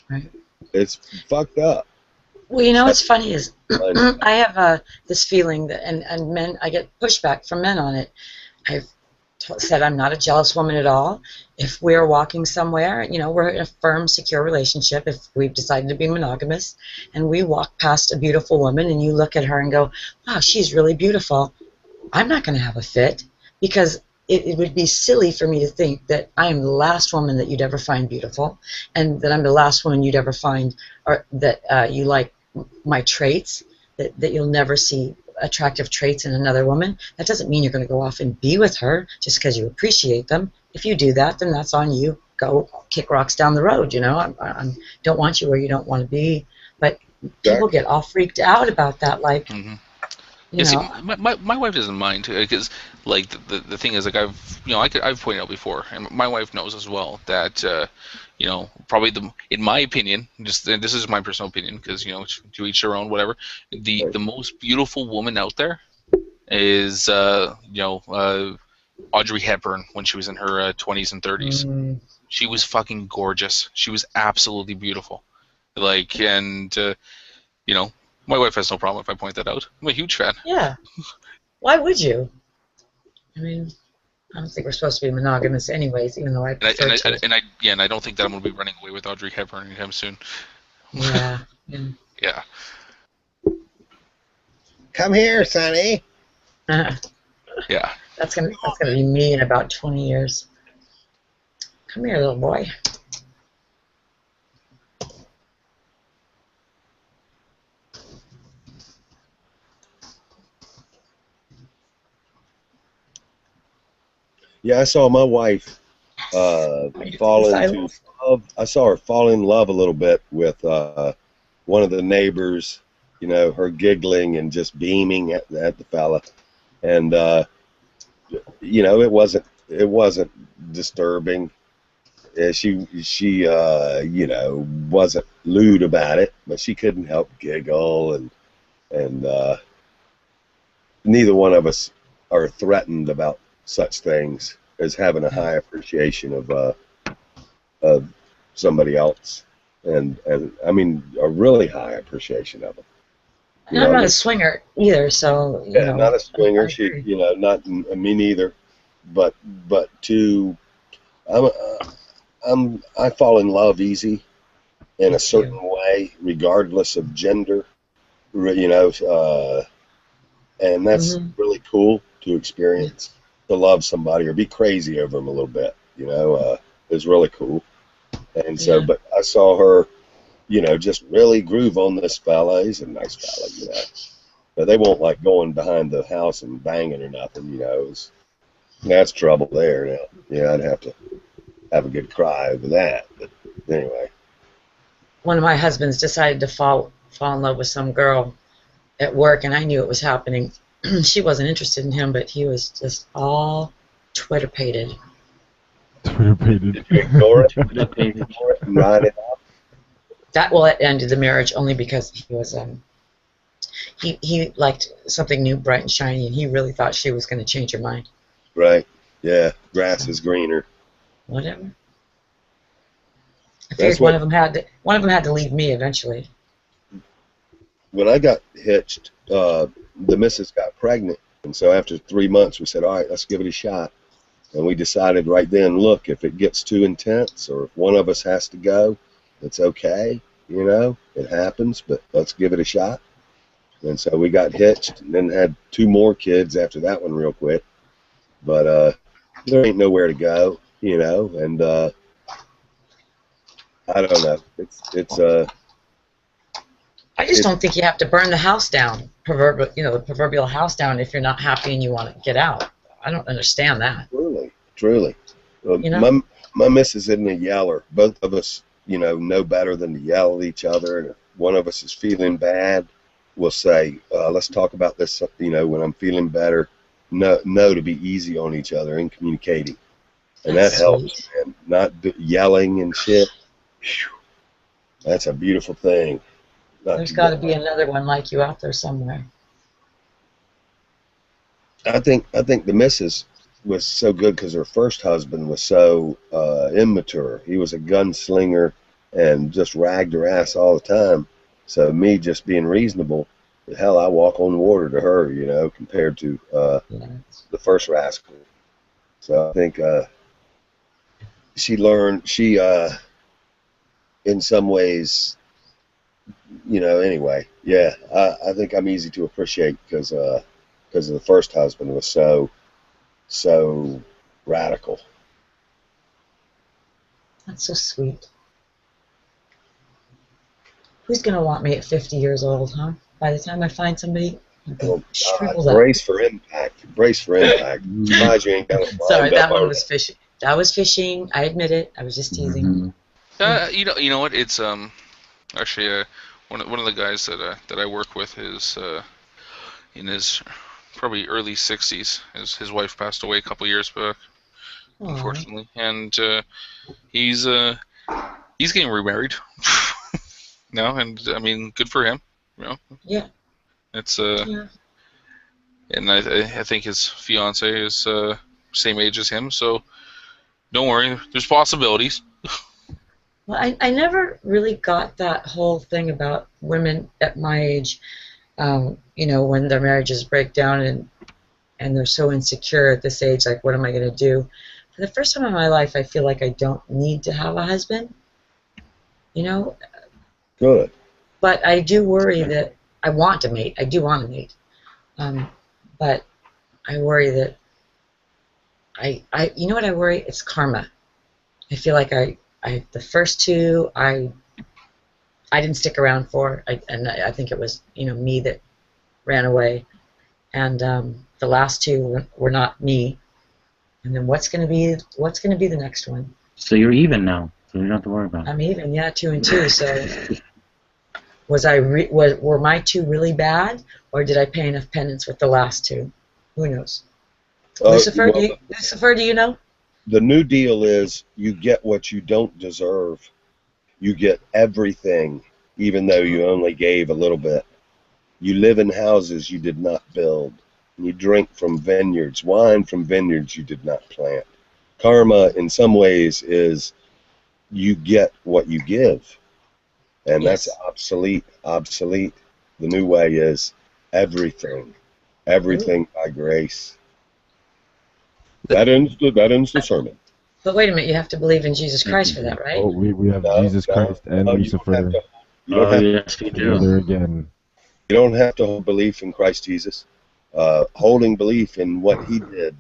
Right. It's fucked up. Well, what's funny is I have this feeling that, and men, I get pushback from men on it. I've said I'm not a jealous woman at all. If we're walking somewhere, we're in a firm, secure relationship, if we've decided to be monogamous, and we walk past a beautiful woman and you look at her and go, "Wow, she's really beautiful," I'm not going to have a fit because it would be silly for me to think that I am the last woman that you'd ever find beautiful, and that I'm the last woman you'd ever find, or that you like my traits, that you'll never see attractive traits in another woman. That doesn't mean you're going to go off and be with her just because you appreciate them. If you do that, then that's on you. Go kick rocks down the road, you know. I don't want you where you don't want to be. But people get all freaked out about that, like, you See, know. my wife doesn't mind because, like, the thing is, like, I've pointed out before, and my wife knows as well that, probably in my opinion, and this is my personal opinion, because to each their own, whatever. The most beautiful woman out there is Audrey Hepburn when she was in her 20s and 30s. She was fucking gorgeous. She was absolutely beautiful. Like, and my wife has no problem if I point that out. I'm a huge fan. Yeah. Why would you? I mean, I don't think we're supposed to be monogamous anyways, even though I prefer to. And I don't think that I'm going to be running away with Audrey Hepburn anytime soon. Yeah. Yeah. Come here, Sonny. Yeah. That's gonna be me in about 20 years. Come here, little boy. Yeah, I saw my wife fall into love. I saw her fall in love a little bit with one of the neighbors. Her giggling and just beaming at the fella, and it wasn't disturbing. She wasn't lewd about it, but she couldn't help giggle, and neither one of us are threatened about such things as having a high appreciation of somebody else, and I mean a really high appreciation of them. I'm not a swinger either, so not a swinger. She, not me neither. But I fall in love easy in a certain way, regardless of gender. And that's really cool to experience. To love somebody or be crazy over them a little bit, is really cool. And so, but I saw her, just really groove on this fella. He's a nice fella, but they won't like going behind the house and banging or nothing, that's trouble there now. Yeah, I'd have to have a good cry over that. But anyway, one of my husbands decided to fall in love with some girl at work, and I knew it was happening. She wasn't interested in him, but he was just all Twitter-pated. Twitter-pated. Ignore it. Ride it out. It ended the marriage only because he was he liked something new, bright and shiny, and he really thought she was going to change her mind. Right. Yeah. Grass is greener. Whatever. I figured one of them had to leave me eventually. When I got hitched, the missus got pregnant, and so after 3 months we said, all right, let's give it a shot. And we decided right then, look, if it gets too intense or if one of us has to go, it's okay, it happens, but let's give it a shot. And so we got hitched and then had 2 more kids after that one real quick. But there ain't nowhere to go, and I don't know. It's I just don't think you have to burn the house down, the proverbial house down, if you're not happy and you want to get out. I don't understand that. Truly. My missus isn't a yeller. Both of us, know better than to yell at each other. And if one of us is feeling bad, we'll say, let's talk about this, when I'm feeling better. No, to be easy on each other and communicating. And that helps, man. Not yelling and shit. Whew. That's a beautiful thing. There's got to be another one like you out there somewhere. I think the missus was so good because her first husband was so immature. He was a gunslinger and just ragged her ass all the time. So me just being reasonable, hell, I walk on water to her, compared to the first rascal. So I think she learned, in some ways, anyway, yeah, I think I'm easy to appreciate because the first husband was so radical. That's so sweet. Who's gonna want me at 50 years old, huh? By the time I find somebody, I'll be Oh, shriveled God. up. Brace for impact. Brace for impact. Surprised you ain't got it Sorry, lined that up one already. was fishing. That was fishing. I admit it. I was just teasing. You know what? It's actually one of the guys that I work with is in his probably early 60s. His wife passed away a couple years back, unfortunately, and he's getting remarried now, and I mean, good for him. You know, Yeah. it's Yeah. and I think his fiance is same age as him, so don't worry, there's possibilities. Well, I never really got that whole thing about women at my age, you know, when their marriages break down and they're so insecure at this age, like, what am I going to do? For the first time in my life, I feel like I don't need to have a husband, you know? Good. But I do worry that I want to mate. I do want to mate. But I worry that you know what I worry? It's karma. I feel like the first two I didn't stick around for, and I think it was, you know, me that ran away, and the last two were not me. And then what's going to be the next one? So you're even now, so you don't have to worry about it. I'm even, yeah, 2 and 2. So were my two really bad, or did I pay enough penance with the last two? Who knows? Lucifer, Lucifer, do you know? The new deal is you get what you don't deserve. You get everything, even though you only gave a little bit. You live in houses you did not build. You drink from vineyards, wine from vineyards you did not plant. Karma, in some ways, is you get what you give. And Yes. that's obsolete. The new way is everything. Everything by grace. That ends the sermon. But wait a minute, you have to believe in Jesus Christ for that, right? Oh, we have Jesus Christ and Lucifer You don't have yes, we do. together again. You don't have to hold belief in Christ Jesus. Holding belief in what he did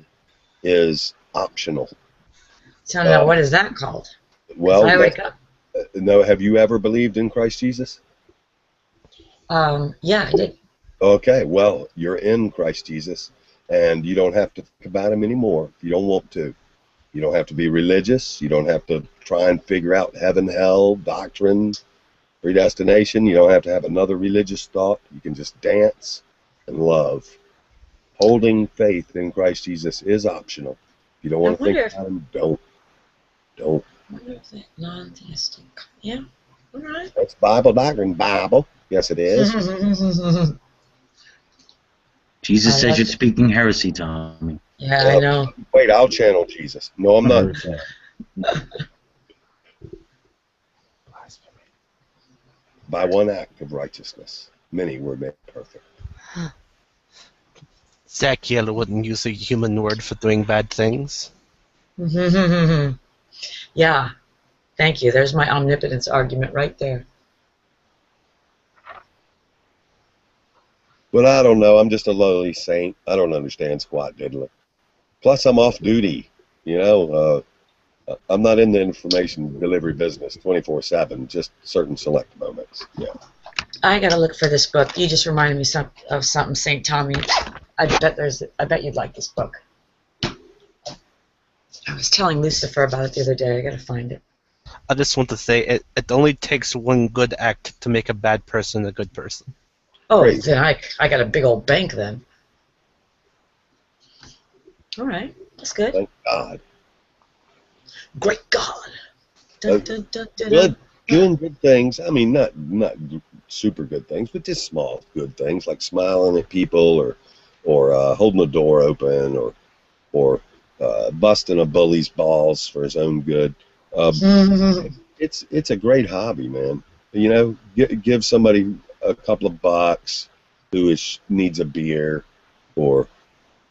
is optional. So now, what is that called? Well, I wake up. No, have you ever believed in Christ Jesus? Yeah, I did. Okay, well, you're in Christ Jesus, and you don't have to think about him anymore if you don't want to. You don't have to be religious. You don't have to try and figure out heaven, hell, doctrine, predestination. You don't have to have another religious thought. You can just dance and love. Holding faith in Christ Jesus is optional. If you don't want to think about him, don't. I wonder if that non-theistic. Yeah, all right. That's Bible doctrine, Bible. Yes, it is. Jesus says you're speaking heresy, Tommy. Yeah, I know. Wait, I'll channel Jesus. No, I'm not. By one act of righteousness, many were made perfect. Zacchaeus wouldn't use a human word for doing bad things. Yeah, thank you. There's my omnipotence argument right there. Well, I don't know. I'm just a lowly saint. I don't understand squat diddling. Plus, I'm off duty. You know, I'm not in the information delivery business 24/7. Just certain select moments. Yeah. I gotta look for this book. You just reminded me of something, St. Tommy. I bet you'd like this book. I was telling Lucifer about it the other day. I gotta find it. I just want to say it only takes one good act to make a bad person a good person. Oh, then I got a big old bank then. All right, that's good. Thank God. Great God. Dun, dun, dun, dun, Good, dun. doing good things. I mean, not super good things, but just small good things like smiling at people or holding a door open or busting a bully's balls for his own good. It's a great hobby, man. You know, give somebody a couple of bucks who needs a beer, or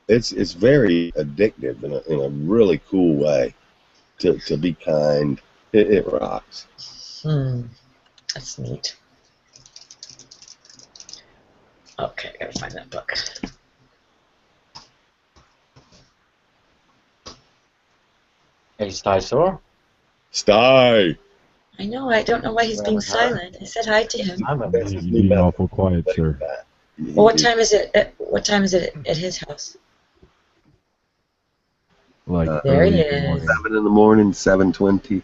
it's very addictive in a really cool way to be kind. It rocks. That's neat. Okay, I gotta find that book. Hey, Stysaur. Sty. I know. I don't know why he's being silent. I said hi to him. That's his new You're being method. awful quiet, sir. Well, what time is it? What time is it at his house? Like There he early in the is. morning. 7 in the morning, 7:20.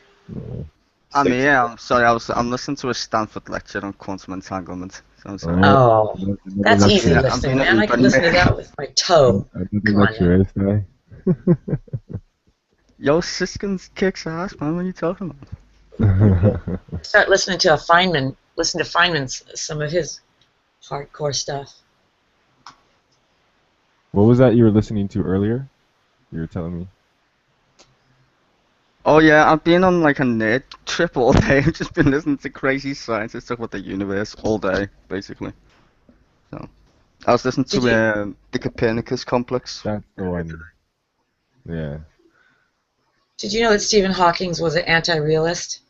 I mean, yeah, I'm sorry. I'm listening to a Stanford lecture on quantum entanglement. So I'm sorry. Oh, Another that's lecture. easy listening, man. I can listen to that with my toe. Another Come on lecture, eh, Sty? Yo, Siskins kicks ass, man. What are you talking about? Start listening to Feynman. Listen to Feynman's some of his hardcore stuff. What was that you were listening to earlier? You were telling me. Oh yeah, I've been on like a nerd trip all day. I've just been listening to crazy scientists talk about the universe all day, basically. So, I was listening Did to the Copernicus complex. That's the one. Yeah. Did you know that Stephen Hawking was an anti-realist?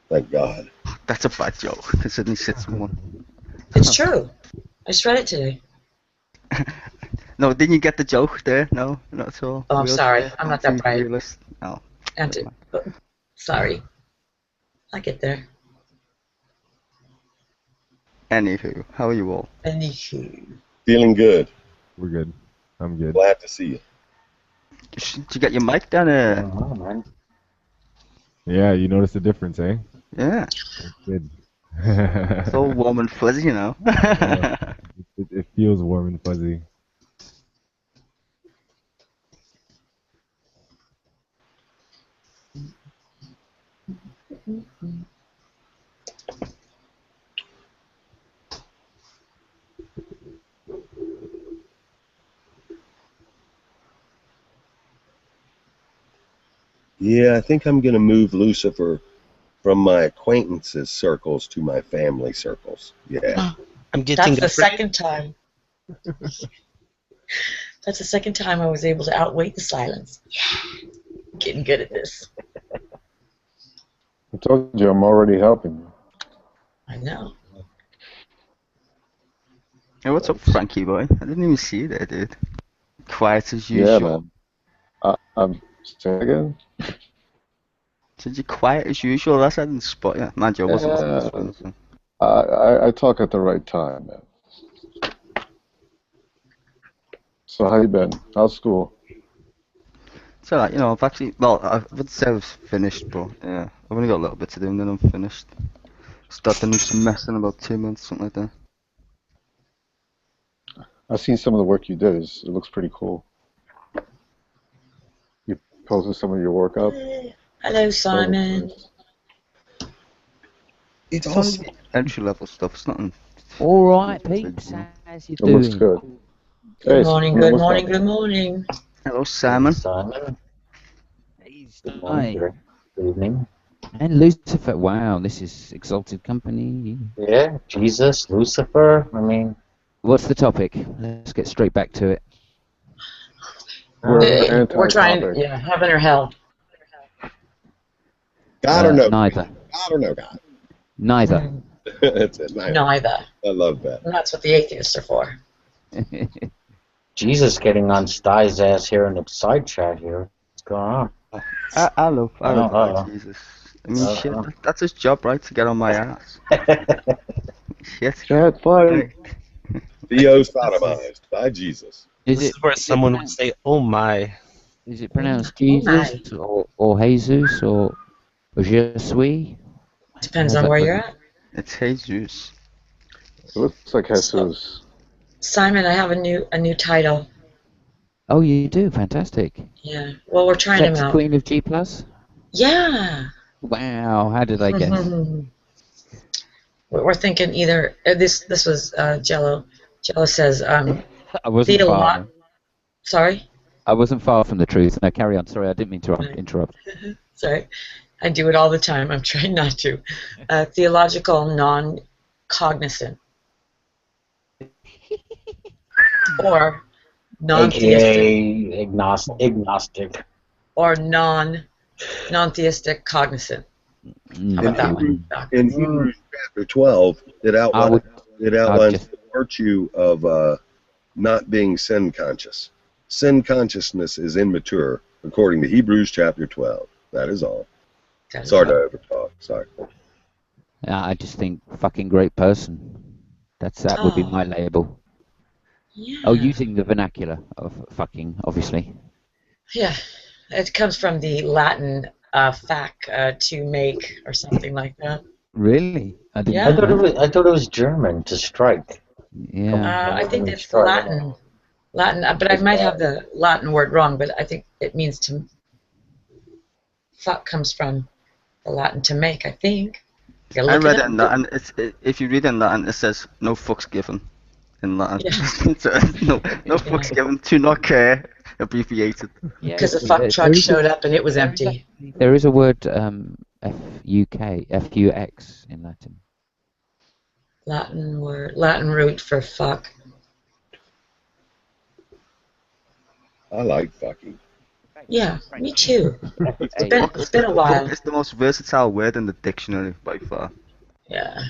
Thank God. That's a bad joke, considering he sits in one. It's true. I just read it today. No, didn't you get the joke there? No, not at all. Oh, I'm Real- sorry. I'm not that bright. Realist. No. Sorry. I get there. Anywho, how are you all? Anywho. Feeling good. We're good. I'm good. Glad to see you. Did you get your mic down there? Oh, man. Yeah, you noticed the difference, eh? Yeah. Good. It's all warm and fuzzy, you know. Yeah. It feels warm and fuzzy. Yeah, I think I'm going to move Lucifer from my acquaintances circles to my family circles. Yeah. I'm getting That's the second time. That's the second time I was able to outweigh the silence. Yeah. Getting good at this. I told you I'm already helping you. I know. Hey, what's up, Frankie boy? I didn't even see you there, dude. Quiet as usual. Yeah, man. I'm say again. Said you quiet as usual. That's I didn't spot you. Mind you, I wasn't listening to anything. I talk at the right time, man. So how you been? How's school? So, like, you know, I've actually, well, I would say I was finished, but yeah, I've only got a little bit to do and then I'm finished. Start the new semester in about 2 months, something like that. I've seen some of the work you did. It looks pretty cool. You posted some of your work up. Hello, Simon. It's only entry level stuff. It's nothing. All right, peeps. How's you It looks doing? good. Good Hey, morning, Simon, good what's morning, up? good morning. Hello, Simon. Simon. Good Hi. morning. Good evening. And Lucifer. Wow, this is exalted company. Yeah, Jesus, Lucifer. I mean, What's the topic? Let's get straight back to it. We're trying, yeah, heaven or hell. God or no? Neither. God or no God? Neither. That's it. Neither. Neither. I love that. And that's what the atheists are for. Jesus getting on Sty's ass here in the side chat here. What's going on? I love Uh-oh. Jesus. I mean, shit, that's his job, right? To get on my ass. Shit. Cat fire. Theo sodomized by Jesus. This is where someone would say, "Oh my." Is it pronounced Jesus or Jesus or Je suis? Depends on where you're at. It's Jesus. It looks like Jesus. Simon, I have a new title. Oh, you do? Fantastic. Yeah. Well, we're trying Sex them out. Queen of G+. Yeah. Wow, how did I guess? We're thinking either this was Jello. Jello says I wasn't far. Sorry. I wasn't far from the truth. No, carry on. Sorry, I didn't mean to interrupt. Sorry. I do it all the time. I'm trying not to. Theological non-cognizant. Or non-theistic. AKA agnostic. Or non-theistic cognizant. How about that one? In Hebrews chapter 12, it outlines the virtue of not being sin conscious. Sin consciousness is immature. according to Hebrews chapter 12. That is all. That is Sorry to all. overtalk. Sorry. I just think fucking great person. That would be my label. Yeah. Oh, using the vernacular of fucking, obviously. Yeah, it comes from the Latin fac, to make, or something like that. Really? I didn't Yeah. I thought it was German to strike. Yeah. I think German it's strike. Latin, but I might have the Latin word wrong, but I think it means to. Fuck comes from the Latin to make, I think. You gotta I look read it it in up. Latin. If you read it in Latin, it says no fucks given in Latin. Yeah. So, no fucks given. To not care. Abbreviated. Yeah, Because the fuck truck showed up and it was empty. There is a word F-U-X in Latin. Latin root for fuck. I like fucking. Yeah, me too. It's been a while. It's the most versatile word in the dictionary by far. Yeah.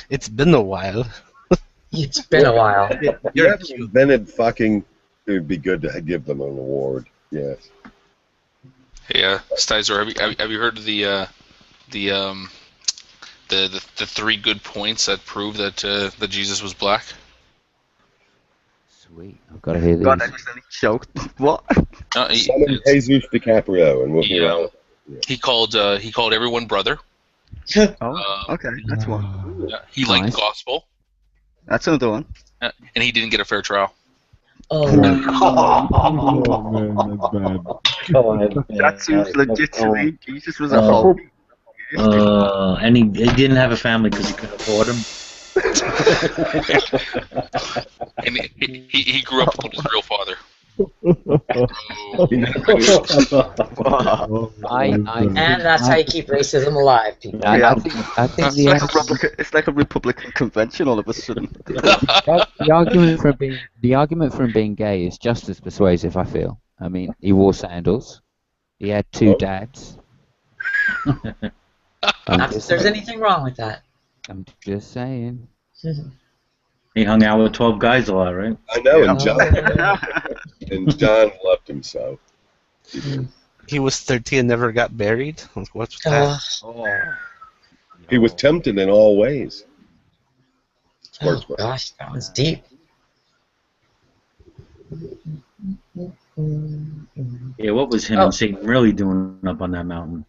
It's been a while. It's been a while. If you ever invented fucking, it would be good to give them an award. Yes. Hey, Stizer, have you heard of the 3 good points that prove that that Jesus was black? Sweet. I've got to hear these. God, I just nearly choked. What? Summon Jesus DiCaprio and we'll be around. He called everyone brother. Oh, okay, that's one. He liked the gospel. That's another one. And he didn't get a fair trial. Oh, man, that's bad. That seems legit to me. Jesus was a hoe. And he didn't have a family because he couldn't afford him. And he grew up with his real father. And that's how you keep racism alive, people. I think it's like a Republican convention all of a sudden. the argument for him being gay is just as persuasive, I feel. I mean, he wore sandals. He had 2 dads. Not that there's anything wrong with that. I'm just saying. He hung out with 12 guys a lot, right? I know, and John loved him so. He was 13 and never got married? What's that? He was tempted in all ways. Oh, gosh, that one's deep. Yeah, what was him and Satan really doing up on that mountain?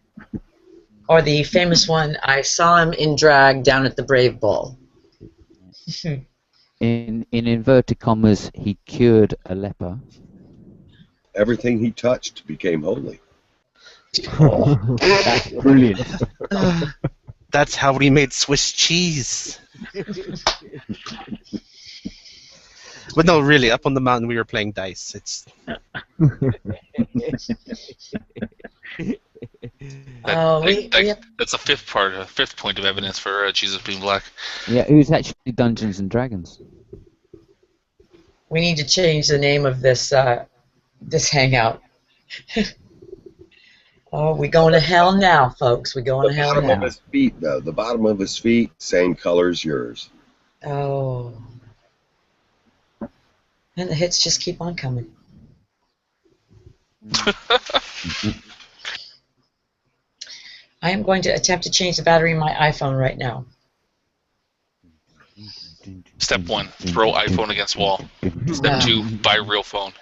Or the famous one, I saw him in drag down at the Brave Bull. In inverted commas, he cured a leper. Everything he touched became holy. That's brilliant. That's how we made Swiss cheese. But no, really, up on the mountain we were playing dice. It's That's a fifth point of evidence for Jesus being black. Yeah, it was actually Dungeons and Dragons. We need to change the name of this this hangout. Oh, we going to hell now, folks. We going to hell The bottom of now. his feet, though. The bottom of his feet, same color as yours. Oh. And the hits just keep on coming. I am going to attempt to change the battery in my iPhone right now. Step 1, throw iPhone against wall. Step 2, buy real phone.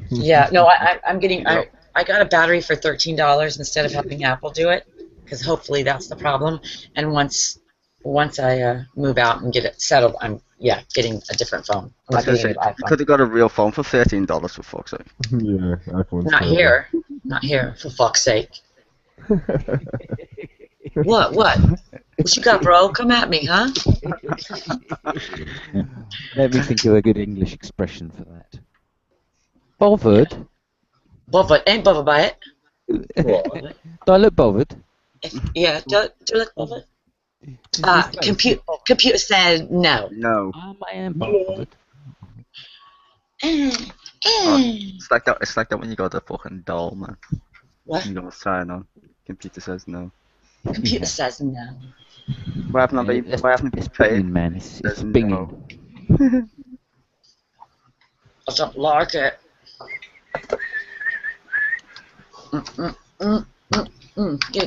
Yeah, no, I'm getting. I got a battery for $13 instead of having Apple do it, because hopefully that's the problem. And once I move out and get it settled, I'm getting a different phone. I'm not getting an iPhone. You could have got a real phone for $13 for fuck's sake. Yeah, iPhone's Not terrible. here. Not here, for fuck's sake. What? What you got, bro? Come at me, huh? Let me think of a good English expression for that. Bothered? Bothered. Ain't bothered by it. Do I look bothered? Yeah, do you look bothered? Computer said no. No. I am bothered. It's like that. It's like that when you got a fucking doll, man. What? You gotta sign on. Computer says no. Computer says no. Why haven't I been man. It's binging. I don't like it. You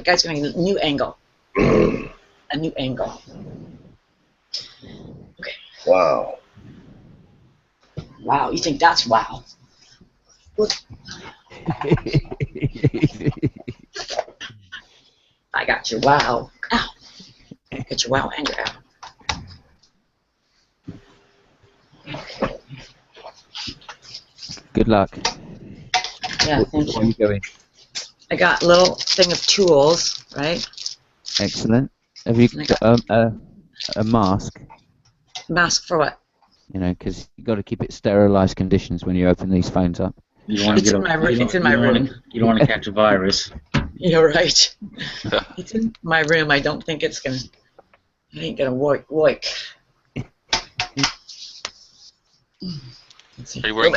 guys are getting a new angle. A new angle. Okay. Wow. Wow, you think that's wow? Look. I got your wow. Ow. Get your wow anger out. Okay. Good luck. Yeah, thank Where are you going? I got a little thing of tools, right? Excellent. Have you got a mask? Mask for what? You know, because you've got to keep it sterilized conditions when you open these phones up. You don't want to It's get in my room. It's in my you don't room. wanna- You don't want to catch a virus. You're right. It's in my room. I don't think it's gonna. It ain't gonna work. Are you wearing?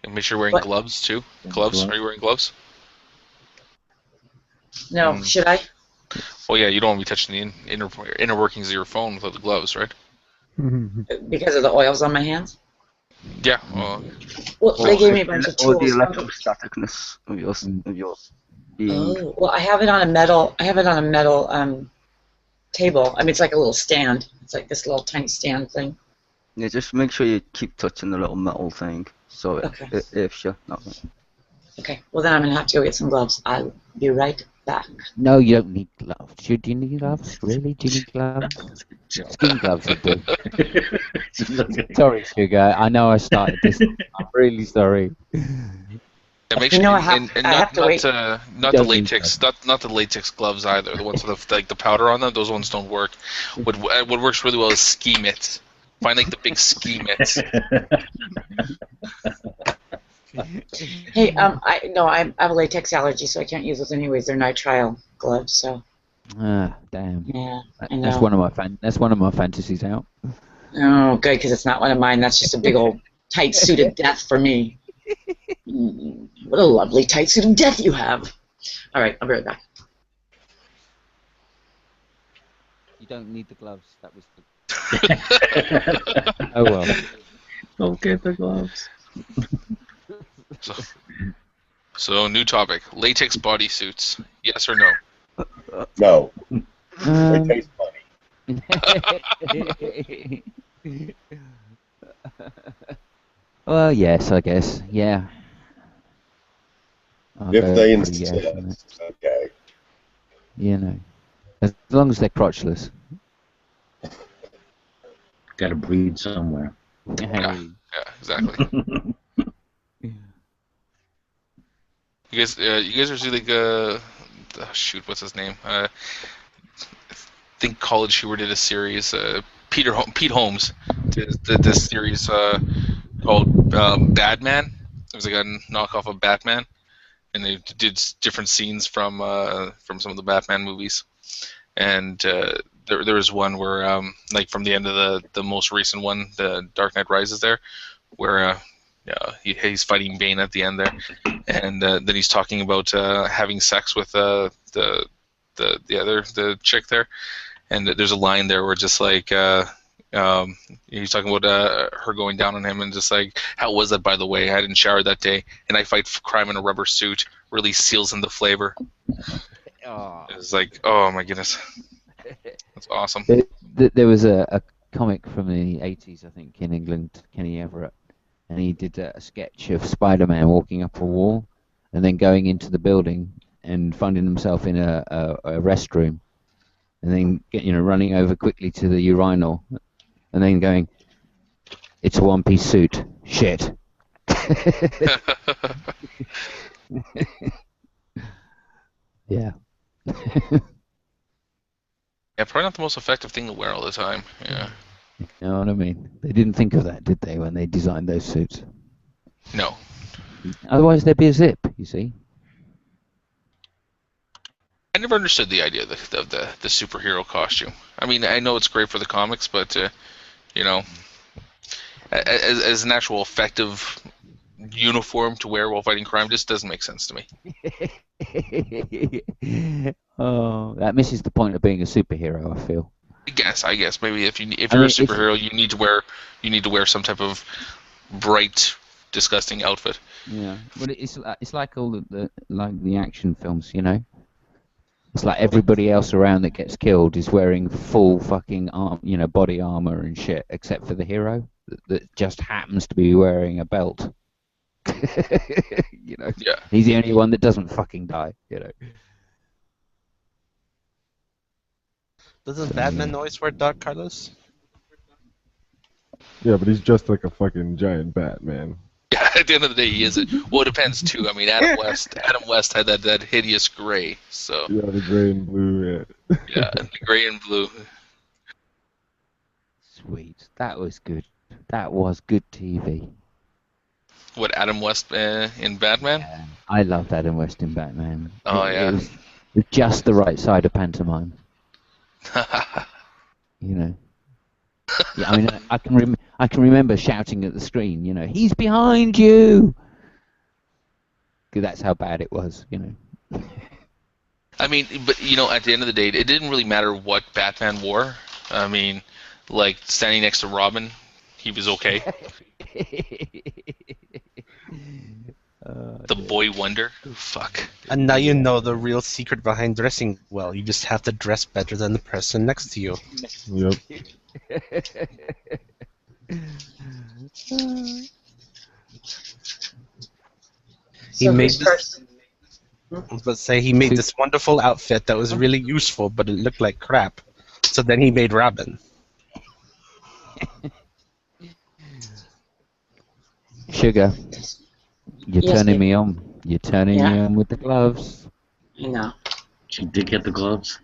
Make sure you're wearing What? gloves too. Gloves? Are you wearing gloves? No, should I? Well, yeah. You don't want to be touching the inner workings of your phone without the gloves, right? Because of the oils on my hands? Yeah. Well, Well, they gave me a bunch of Or the tools. electrostaticness of your being. Oh, well, I have it on a metal. Table. I mean, it's like a little stand. It's like this little tiny stand thing. Yeah, just make sure you keep touching the little metal thing, so Okay. if you. No. Okay. Well, then I'm gonna have to go get some gloves. I'll be right back. No, you don't need gloves. Do you need gloves? Really? Do you need gloves? Skin gloves would do. Sorry, Sugar. I know I started this. I'm really sorry. Yeah, make sure not the latex, not the latex gloves either. The ones with the powder on them, those ones don't work. What works really well is ski mitts. Find like the big ski mitts. Hey, I have a latex allergy, so I can't use those anyways. They're nitrile gloves, so. Ah, damn. Yeah, I know. That's one of my fantasies out. Oh, good, because it's not one of mine. That's just a big old tight suit of death for me. What a lovely tight suit of death you have. All right, I'll be right back. You don't need the gloves. That was the... Oh well. Don't get the gloves. So new topic: latex bodysuits. Yes or no? No. They taste funny. Well, yes, I guess. Yeah. If they insist. insist, okay. You know, as long as they're crotchless. Got to breed somewhere. Yeah, exactly. You guys are really shoot, what's his name? I think College Humor did a series. Pete Holmes did this series called Batman. It was like a knockoff of Batman, and they did different scenes from some of the Batman movies. And there was one where like from the end of the most recent one, the Dark Knight Rises, there, where he's fighting Bane at the end there, and then he's talking about having sex with the chick there, and there's a line there where just like he's talking about her going down on him, and just like, how was that, by the way? I didn't shower that day, and I fight crime in a rubber suit. Really seals in the flavor. It's like, oh my goodness, that's awesome. There was a comic from the 80s, I think, in England, Kenny Everett, and he did a sketch of Spider-Man walking up a wall and then going into the building and finding himself in a restroom, and then running over quickly to the urinal, and then going, "It's a one-piece suit. Shit." Yeah. Yeah, probably not the most effective thing to wear all the time. Yeah. You know what I mean? They didn't think of that, did they, when they designed those suits? No. Otherwise, there'd be a zip, you see. I never understood the idea of the superhero costume. I mean, I know it's great for the comics, but as an actual effective uniform to wear while fighting crime just doesn't make sense to me. Oh, that misses the point of being a superhero, I feel. I guess maybe if you're a superhero, you need to wear some type of bright disgusting outfit. Yeah, but it's like all the action films, you know. It's like everybody else around that gets killed is wearing full fucking body armor and shit, except for the hero that just happens to be wearing a belt. You know, Yeah. he's the only one that doesn't fucking die. You know. Doesn't Batman always wear dark colors? Yeah, but he's just like a fucking giant bat, man. Yeah, at the end of the day, he isn't. Well, it depends too. I mean, Adam West had that hideous gray. So Yeah, the gray and blue. Yeah. yeah, the gray and blue. Sweet, that was good. That was good TV. What, Adam West in Batman? Yeah, I loved Adam West in Batman. Oh, It yeah. was just the right side of pantomime. You know. Yeah, I mean, I can remember shouting at the screen. You know, he's behind you. 'Cause that's how bad it was. You know. I mean, but you know, at the end of the day, it didn't really matter what Batman wore. I mean, like standing next to Robin, he was okay. The boy wonder. Fuck. And now you know the real secret behind dressing well. You just have to dress better than the person next to you. Yep. He So made who's this. first? Let's say he made this wonderful outfit that was really useful, but it looked like crap. So then he made Robin. Sugar, you're Yes, turning babe. me on. You're turning me Yeah. on with the gloves. I know. She did get the gloves.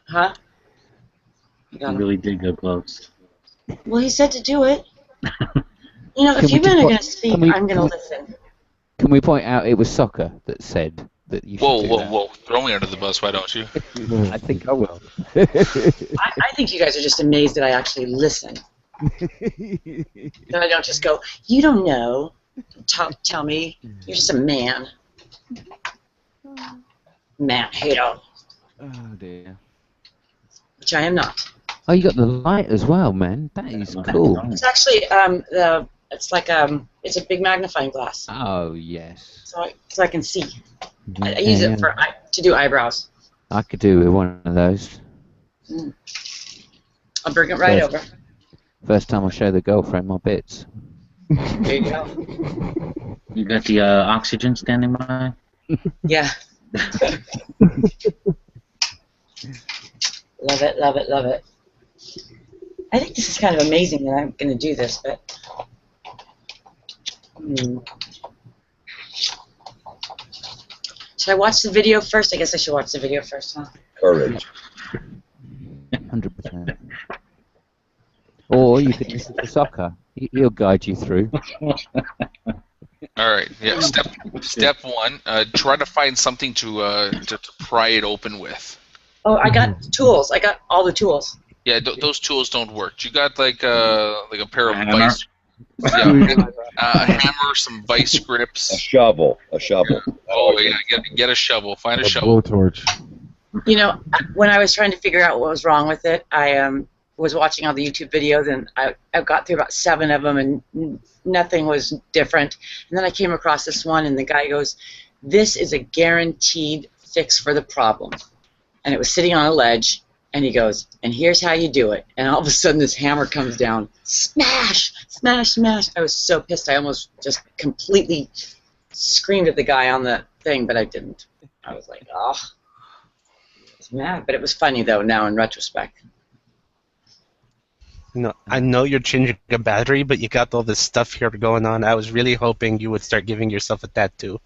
Huh? You She got 'em. really did get gloves. Well, he said to do it. You know, Can if we you men just are put- going to speak, can we- I'm going can to we- listen. Can we point out it was Soccer that said that you should Whoa, do whoa, that? whoa! Throw me under the bus, why don't you? I think I will. I think you guys are just amazed that I actually listen. That I don't just go, you don't know. Tell me. You're just a man. Man hater. Oh dear. Which I am not. Oh, you got the light as well, man. That is cool. It's actually it's like it's a big magnifying glass, Oh yes. so I can see. I use Yeah, it to do eyebrows. I could do with one of those. Mm. I'll bring it right First- over. First time I show the girlfriend my bits. There you go. You got the oxygen standing by? Yeah. Love it, love it, love it. I think this is kind of amazing that I'm going to do this, but. Should I watch the video first? I guess I should watch the video first, huh? Courage. 100%. Or you could listen to Soccer. He'll guide you through. All right. Yeah. Step one. Try to find something to pry it open with. Oh, I got tools. I got all the tools. Yeah. Those tools don't work. You got like a pair of Hammer? vice. Yeah. A hammer, some vice grips. A shovel. Oh yeah. Get a shovel. Find a A shovel. blowtorch. You know, when I was trying to figure out what was wrong with it, I was watching all the YouTube videos, and I got through about 7 of them, and nothing was different. And then I came across this one, and the guy goes, "This is a guaranteed fix for the problem." And it was sitting on a ledge, and he goes, "And here's how you do it." And all of a sudden, this hammer comes down, smash, smash, smash. I was so pissed, I almost just completely screamed at the guy on the thing, but I didn't. I was like, oh. I was mad, but it was funny, though, now in retrospect. No, I know you're changing a battery, but you got all this stuff here going on. I was really hoping you would start giving yourself a tattoo.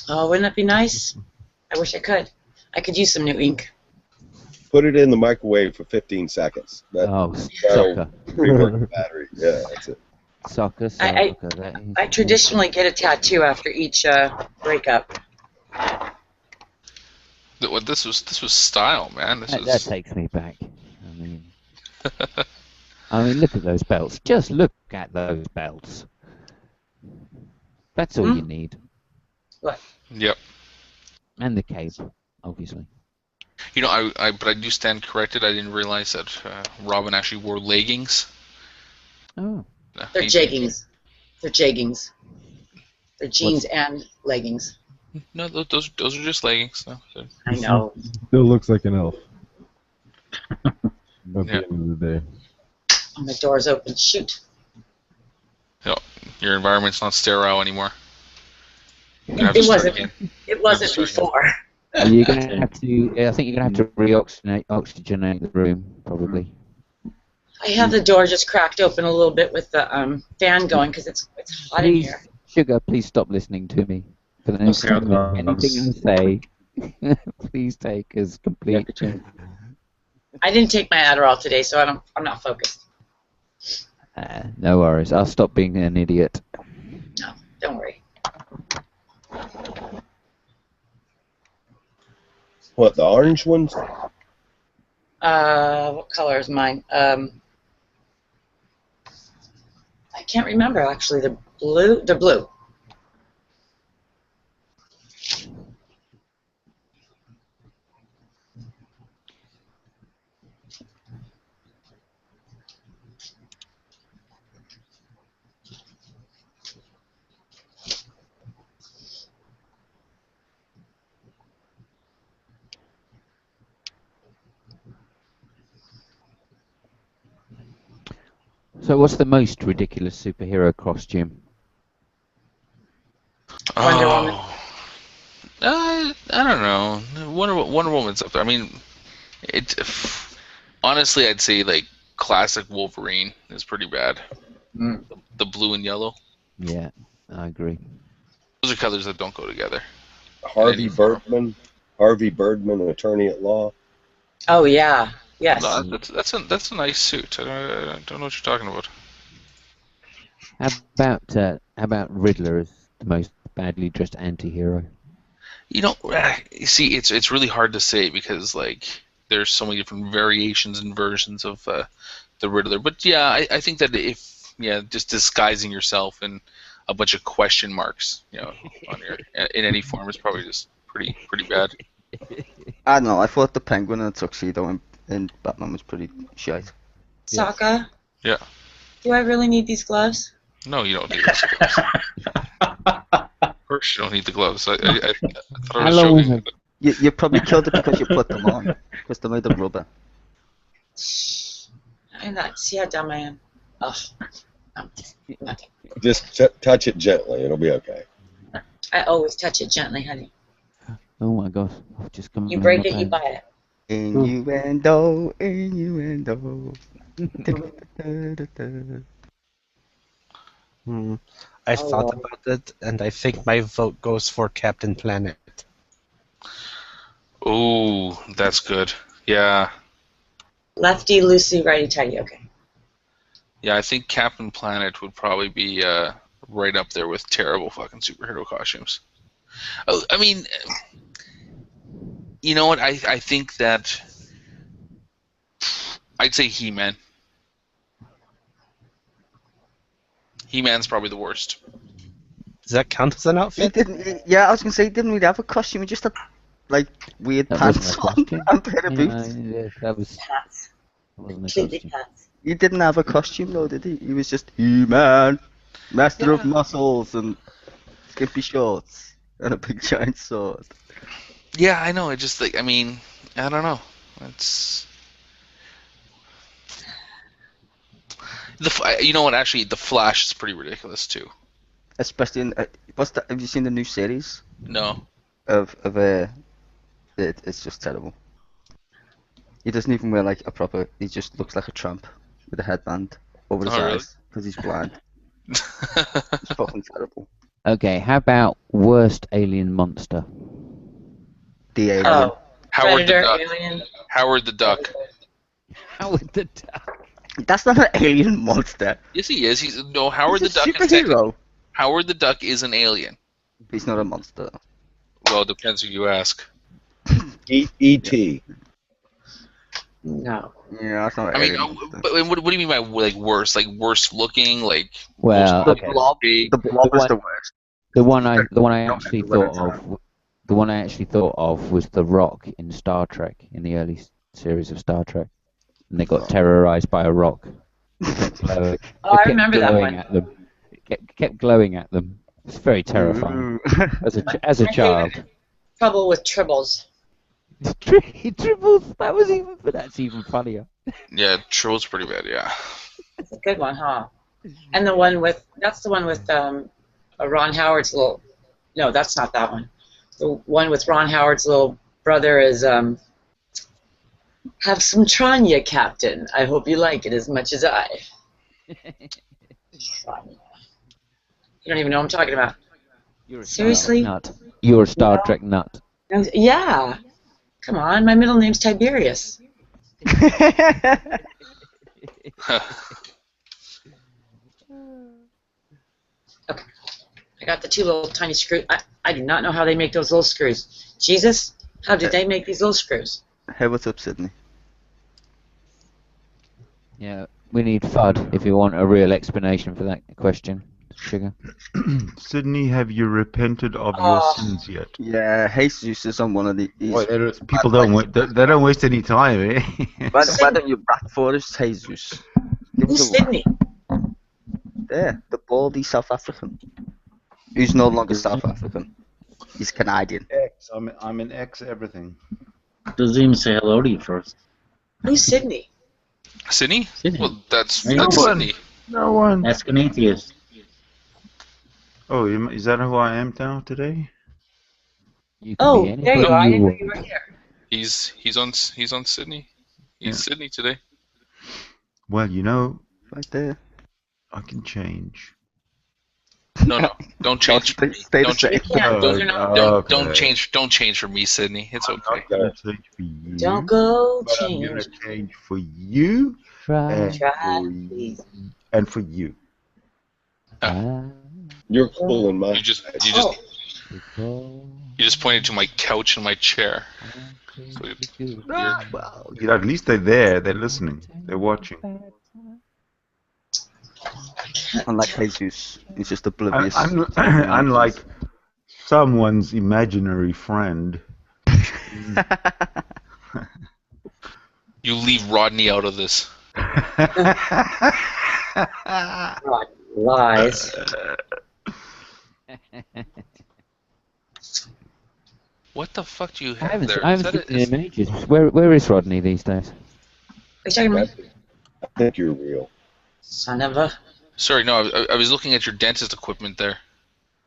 Oh, wouldn't that be nice? I wish I could. I could use some new ink. Put it in the microwave for 15 seconds. Oh, That'll Soccer. rework the battery. Yeah, that's it. Soccer. I that is- I traditionally get a tattoo after each breakup. This was style, man. This that was. takes me back. I mean, look at those belts. Just look at those belts. That's all you need. What? Yep. And the cape, obviously. You know, but I do stand corrected. I didn't realize that Robin actually wore leggings. Oh. They're jeggings. They're jeggings. They're jeans and leggings. No, those are just leggings. No, I know. Still looks like an elf. At the end of the day. Oh, my door's open. Shoot. No, your environment's not sterile anymore. It wasn't. It wasn't before. You're gonna have to. I think you're gonna have to oxygenate the room, probably. I have the door just cracked open a little bit with the fan going because it's hot in Please, here. Sugar, please stop listening to me. For the next time, anything I say, please take as complete. I didn't take my Adderall today, so I'm not focused. No worries. I'll stop being an idiot. No, don't worry. What, the orange ones? What color is mine? I can't remember actually. The blue. The blue. So, what's the most ridiculous superhero costume? Wonder Woman. I don't know. Wonder Woman's up there. I mean, honestly, I'd say like classic Wolverine is pretty bad. The blue and yellow. Yeah, I agree. Those are colors that don't go together. Harvey Birdman, an attorney at law. Oh yeah. Yes. No, that's a nice suit. I don't know what you're talking about. How about Riddler as the most badly dressed anti-hero? You know, see, it's really hard to say because like there's so many different variations and versions of the Riddler. But yeah, I think that just disguising yourself in a bunch of question marks, on in any form is probably just pretty bad. I don't know. I thought the Penguin in a tuxedo in Batman was pretty shite. Sokka? Yeah. Do I really need these gloves? No, you don't need those gloves. Of course you don't need the gloves. I thought I was joking. You probably killed it because you put them on. Because they're made of rubber. I'm not. See how dumb I am? Oh. Just touch it gently. It'll be okay. I always touch it gently, honey. Oh my God! I've just come. You break it, you buy it. Innuendo. I thought about it, and I think my vote goes for Captain Planet. Oh, that's good. Yeah. Lefty, loosey, righty, tighty. Okay. Yeah, I think Captain Planet would probably be right up there with terrible fucking superhero costumes. Oh, I mean, you know what? I think that I'd say He-Man. He-Man's probably the worst. Does that count as an outfit? I was gonna say he didn't really have a costume. He just had like weird pants on and a pair of boots. Yeah, that was. Pants. Wasn't a Completely costume. pants. He didn't have a costume though, did he? He was just He-Man, master of muscles and skimpy shorts and a big giant sword. Yeah, I know. It just like I mean, I don't know. It's you know what? Actually, the Flash is pretty ridiculous too. Especially in have you seen the new series? No. It's just terrible. He doesn't even wear like a proper. He just looks like a tramp with a headband over his eyes because he's blind. It's fucking terrible. Okay, how about worst alien monster? The alien. Oh, Howard Predator, the Duck. Alien. Howard the Duck. Howard the Duck. That's not an alien monster. Yes, he is. Howard He's the a Duck. superhero. Howard the Duck is an alien. He's not a monster. Well, it depends who you ask. E.T. No. Yeah, that's not. I mean, but what do you mean by like worst? Like worst looking? Like Well, the okay. blob. The blob is the worst. The one I actually thought of. The one I actually thought of was the Rock in Star Trek, in the early series of Star Trek, and they got terrorized by a rock. I remember that one. At them. kept glowing at them. It's very terrifying. As a child. Trouble with tribbles. Tribbles. That's even funnier. Yeah, Troll's pretty bad. Yeah. It's a good one, huh? And the one with Ron Howard's little. No, that's not that one. The one with Ron Howard's little brother is have some Tranya, Captain. I hope you like it as much as I. Tranya. You don't even know what I'm talking about. Seriously? Nut. You're a Star Trek nut. Yeah. Come on, my middle name's Tiberius. Okay. I got the two little tiny screws. I do not know how they make those little screws. Jesus, how did they make these little screws? Hey, what's up, Sydney? Yeah, we need FUD if you want a real explanation for that question, Sugar. Sydney, have you repented of your sins yet? Yeah, Jesus is on one of these. People they don't waste any time, eh? Why don't you rap for us, Jesus? Who's Sydney? There, the baldy South African. Who's no longer South African. He's Canadian. I'm an ex everything. Doesn't even say hello to you first. Who's Sydney? Sydney? Well, that's No Sydney. No one. Ask an atheist. Oh, is that who I am now today? Oh, there you are. I didn't know you were here. He's on Sydney. He's Sydney today. Well, you know, right there. I can change. No, don't change. Stay the same. Don't change for me, Sydney. It's okay. I'm gonna change for you. Don't go but change. I'm gonna change for you. And for you. You're cool in my. You just pointed to my couch and my chair. So Well, you know, at least they're there. They're listening. They're watching. Unlike Jesus, he's just oblivious. Unlike someone's imaginary friend. You leave Rodney out of this. Lies. What the fuck do you I have there? haven't seen him in ages. Where is Rodney these days? Are you talking about? I think you're real. Son of a. Sorry, no, I was looking at your dentist equipment there.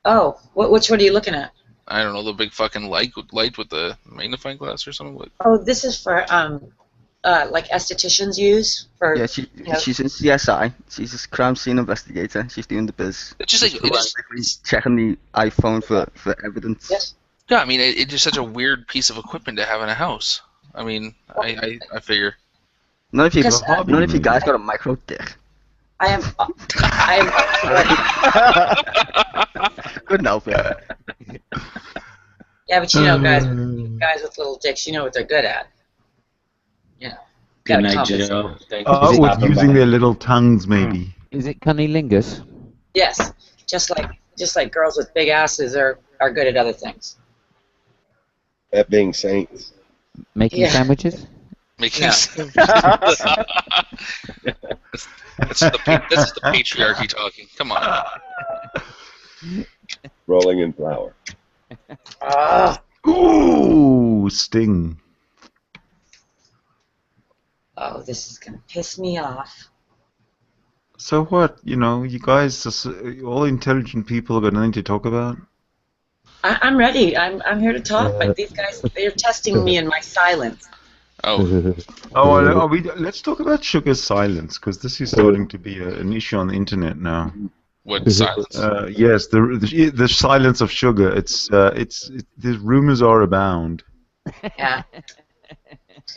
Oh, which one are you looking at? I don't know, the big fucking light with the magnifying glass or something. What? Oh, this is for like estheticians use for. Yeah, she's in CSI. She's a crime scene investigator. She's doing the biz. It's just like she's checking the iPhone for evidence. Yes. Yeah, I mean, it's just such a weird piece of equipment to have in a house. I mean, I figure. None of you guys got a micro dick. I am. Good enough. Yeah, but you know, guys with little dicks, you know what they're good at. You know. Good night, Joe. With using their little tongues, maybe. Is it cunnilingus? Yes, just like girls with big asses are good at other things. That being saints. Making sandwiches? Making No. This is the patriarchy talking. Come on. Rolling in flour. Ooh, Sting. Oh, this is gonna piss me off. So what? You know, you guys, all intelligent people, got nothing to talk about? I'm ready. I'm here to talk, but these guys, they're testing me in my silence. Let's talk about Sugar's silence, because this is starting to be an issue on the internet now. What silence? Yes, the silence of Sugar. The rumors are abound. Yeah.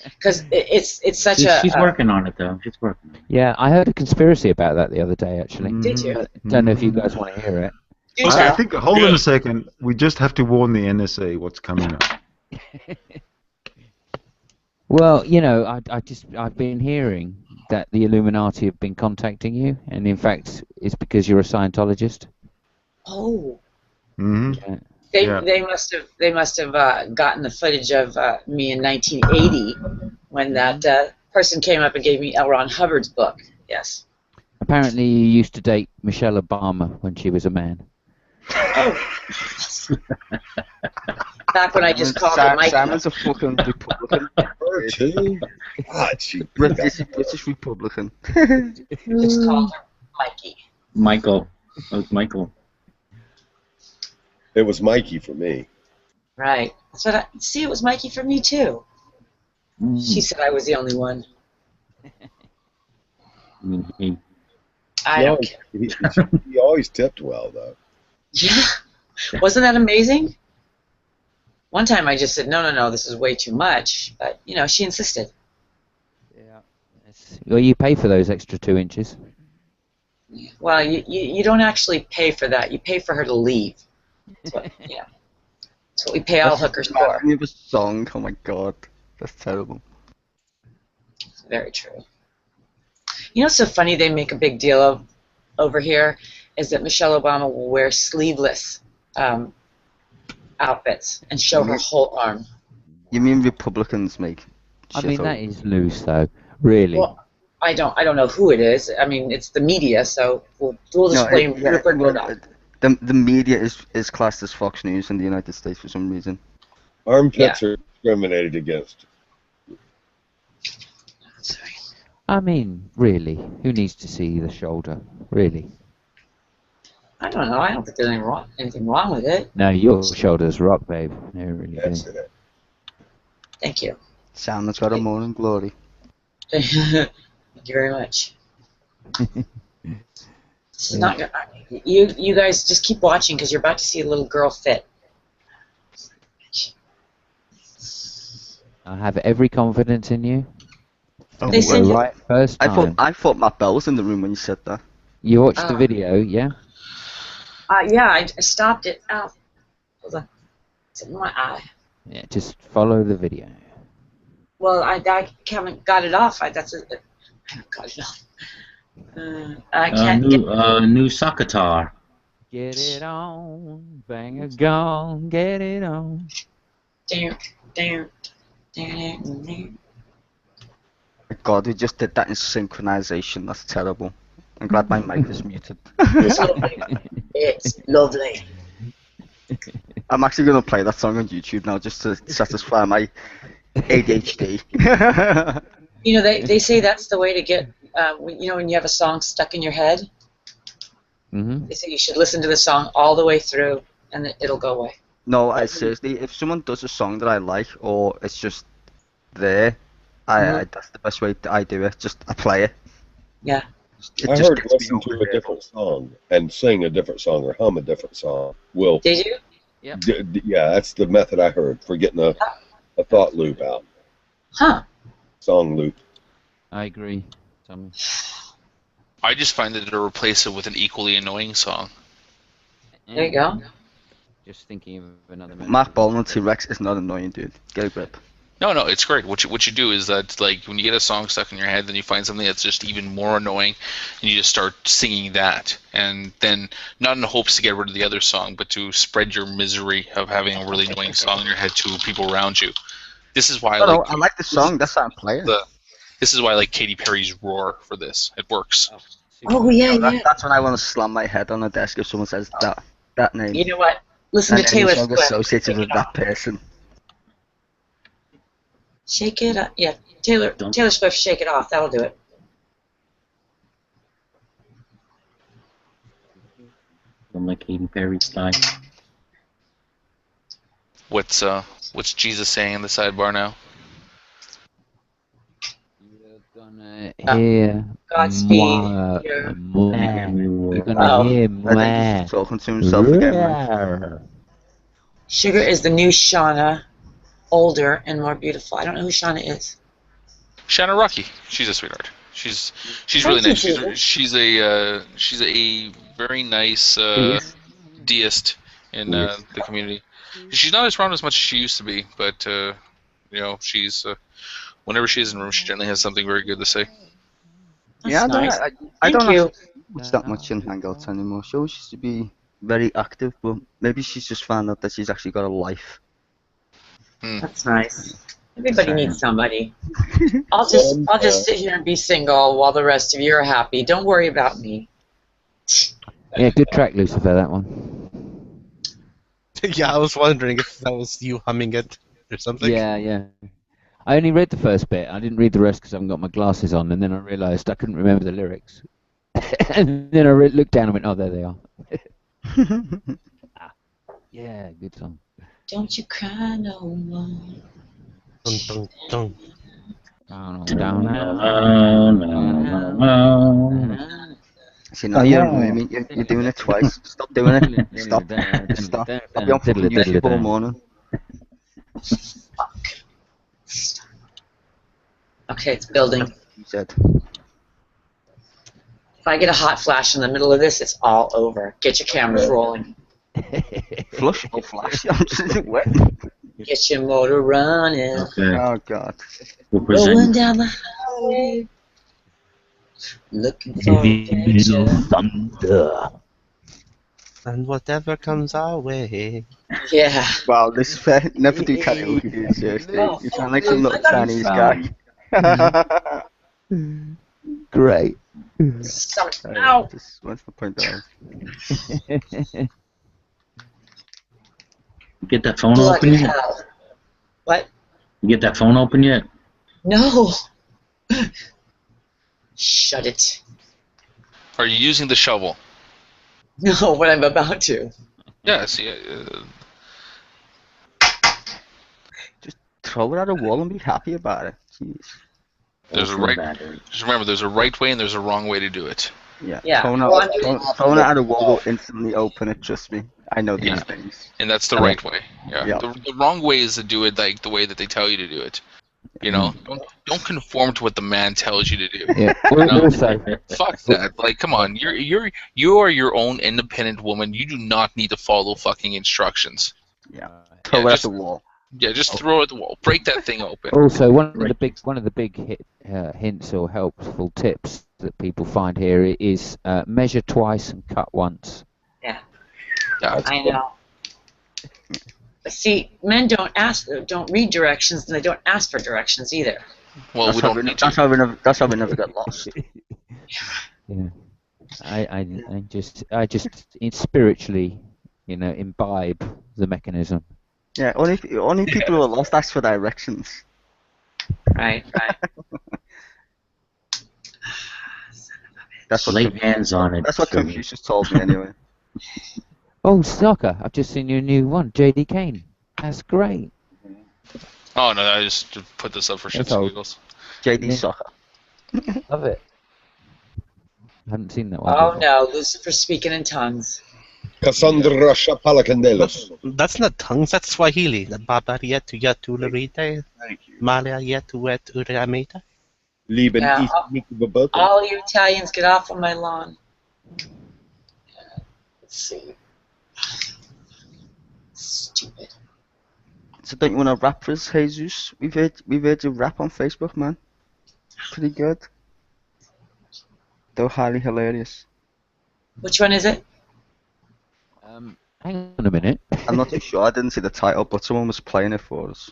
Because it's such She's working on it, though. She's working on it. Yeah, I heard a conspiracy about that the other day, actually. Did you? I don't know if you guys want to hear it. I think, hold on a second, we just have to warn the NSA what's coming up. Well, you know, I've been hearing that the Illuminati have been contacting you, and in fact, it's because you're a Scientologist. Oh. Mm-hmm. They must have gotten the footage of me in 1980 when that person came up and gave me L. Ron Hubbard's book. Yes. Apparently, you used to date Michelle Obama when she was a man. Back when I just called her Mikey. Simon's a fucking Republican. Her too? God, she British Republican. Just called her Mikey. Michael. That was Michael. It was Mikey for me. Right. That's what see, it was Mikey for me too. She said I was the only one. I don't care. He always tipped well, though. Yeah. Wasn't that amazing? One time I just said, no, this is way too much. But, she insisted. Well, you pay for those extra 2 inches. Well, you don't actually pay for that. You pay for her to leave. That's what, that's what we pay all hookers for. I have a song. Oh, my God. That's terrible. It's very true. You know what's so funny they make a big deal of over here is that Michelle Obama will wear sleeveless outfits and show her whole arm. You mean Republicans make I shit mean, out? that is loose, though. Really. Well, I don't know who it is. I mean, it's the media, so we'll just blame Rupert Murdoch. The media is classed as Fox News in the United States for some reason. Armpits are discriminated against. I mean, really, who needs to see the shoulder? Really? I don't know. I don't think there's anything wrong with it. No, your shoulders rock, babe. They really do. Thank you. Simon's got a morning glory. Thank you very much. This is not gonna, you guys just keep watching because you're about to see a little girl fit. I have every confidence in you. They said you- right first time. I thought Matt Bell was in the room when you said that. You watched the video, yeah? Yeah, I stopped it. Ow. Hold on. It's in my eye. Yeah, just follow the video. Well, I haven't got it off. That's it. I haven't got it off. I can't get. New Sakatar. Get it on, bang a gong, get it on. God, we just did that in synchronization. That's terrible. I'm glad my mic is muted. It's lovely. It's lovely. I'm actually going to play that song on YouTube now just to satisfy my ADHD. They say that's the way to get, when you have a song stuck in your head, they say you should listen to the song all the way through and it'll go away. No, I seriously, if someone does a song that I like or it's just there, that's the best way I do it. I play it. Yeah. I heard listen to a different song and sing a different song or hum a different song. Will. Did you? Yeah. Yeah, that's the method I heard for getting a thought loop out. Huh. Song loop. I agree, Tommy. I just find that it'll replace it with an equally annoying song. There you go. Just thinking of another minute. Mark Ballman T-Rex is not annoying, dude. Get a grip. No, it's great. What you do is that, like, when you get a song stuck in your head, then you find something that's just even more annoying, and you just start singing that, and then not in the hopes to get rid of the other song, but to spread your misery of having a really annoying song in your head to people around you. This is why I like the song. That's how I'm playing. This is why I like Katy Perry's Roar for this. It works. Oh yeah, yeah. That's when I want to slam my head on the desk if someone says that name. You know what? Listen to Taylor Swift. Associated with that person. Shake it up. Yeah, Taylor Swift, Shake It Off. That'll do it. From like Katy Perry style. What's Jesus saying in the sidebar now? Hear Godspeed. You're gonna hear more. Talking to himself again. Sugar is the new Shauna, older and more beautiful. I don't know who Shauna is. Shanna Rocky. She's a sweetheart. She's really nice. She's a very nice deist in the community. She's not as around as much as she used to be, but she's whenever she is in the room, she generally has something very good to say. Yeah, nice. I don't Thank you. watch that much in Hangouts anymore. She always used to be very active, but maybe she's just found out that she's actually got a life. That's nice. Everybody needs somebody. I'll just sit here and be single while the rest of you are happy. Don't worry about me. Yeah, good track, Lucifer, that one. Yeah, I was wondering if that was you humming it or something. Yeah. I only read the first bit. I didn't read the rest because I haven't got my glasses on, and then I realised I couldn't remember the lyrics. And then I looked down and went, oh, there they are. Yeah, good song. Don't you cry no more. Dun, dun, dun. See, now you're doing it twice. Stop doing it. Stop. Stop. I'll be on fucking YouTube all morning. Okay, it's building. You said. If I get a hot flash in the middle of this, it's all over. Get your cameras rolling. Flush or flash? I'm just wet. Get your motor running. Okay. Oh God. Rolling down the highway. Looking for adventure. Thunder. And whatever comes our way. Yeah. Wow, this fair. Never do karaoke, dude. Seriously, you sound like some little Chinese guy. Great. Ow. Just what's the point of? Get that phone Bloody open yet? hell. What? You get that phone open yet? No. Shut it. Are you using the shovel? No, but I'm about to. Yeah, see. Just throw it at a wall and be happy about it. Jeez. There's a right. Just remember, there's a right way and there's a wrong way to do it. Yeah. Throwing it at a wall will instantly open it. Trust me, I know these things. And that's the right way. Yeah. Yeah. The wrong way is to do it like the way that they tell you to do it. You know, don't conform to what the man tells you to do. Yeah. You know? Also, Fuck that. Like, come on, you are your own independent woman. You do not need to follow fucking instructions. Yeah. Throw it at the wall. Yeah, just throw it at the wall. Break that thing open. also, one of the big hints or helpful tips that people find here is measure twice and cut once. Yeah. Yeah. I know. See, men don't read directions, and they don't ask for directions either. Well, That's we don't need to. That's how we never get lost. Yeah. I just spiritually, imbibe the mechanism. Yeah, only people who are lost ask for directions. Right. That's what Lay hands on it. That's what Confucius told me anyway. Oh, Soccer! I've just seen your new one, J.D. Kane. That's great. Oh no, I just put this up for shits and giggles. JD Soccer. Love it. I haven't seen that one. Oh before. no, Lucifer speaking in tongues. Cassandra Shapalakandelos. That's not tongues, that's Swahili. Babariet yatu lerite. Malia yetu et uriameta. Lieben Yeah, ist nicht verboten. All you Italians, get off of my lawn. Let's see. Stupid. So don't you want to rap for us, Jesus? We've heard you rap on Facebook, man. Pretty good. Though highly hilarious. Which one is it? Hang on a minute. I'm not too sure. I didn't see the title, but someone was playing it for us.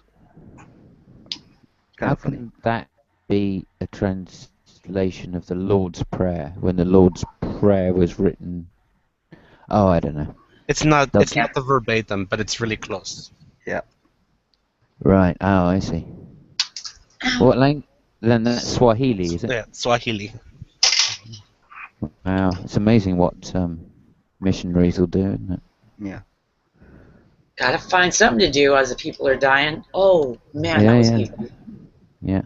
How can that be a translation of the Lord's Prayer when the Lord's Prayer was written? Oh, I don't know. It's not the verbatim, but it's really close. Yeah. Right. Oh, I see. What language? Then that's Swahili, is it? Yeah, Swahili. Wow, it's amazing what missionaries will do, isn't it? Yeah. Gotta find something to do as the people are dying. Oh man, that was evil. Yeah.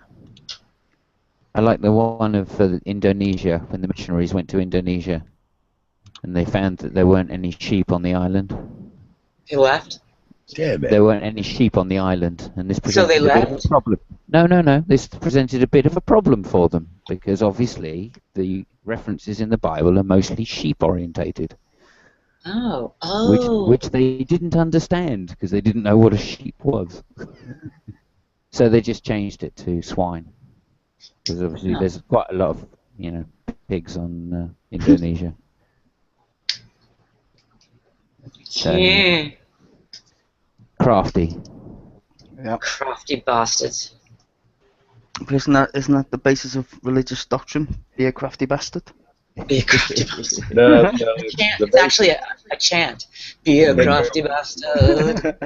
I like the one of Indonesia, when the missionaries went to Indonesia and they found that there weren't any sheep on the island. They left? Damn it. There weren't any sheep on the island, and this So they presented a bit of left? a problem. No. This presented a bit of a problem for them because obviously the references in the Bible are mostly sheep-orientated. Oh. Which they didn't understand because they didn't know what a sheep was. So they just changed it to swine. Because obviously there's quite a lot of, pigs on Indonesia. So, Yeah. crafty. Yeah. Crafty bastards. But isn't that the basis of religious doctrine? Be a crafty bastard. Be a crafty bastard. No, It's actually a chant. Be a crafty bastard.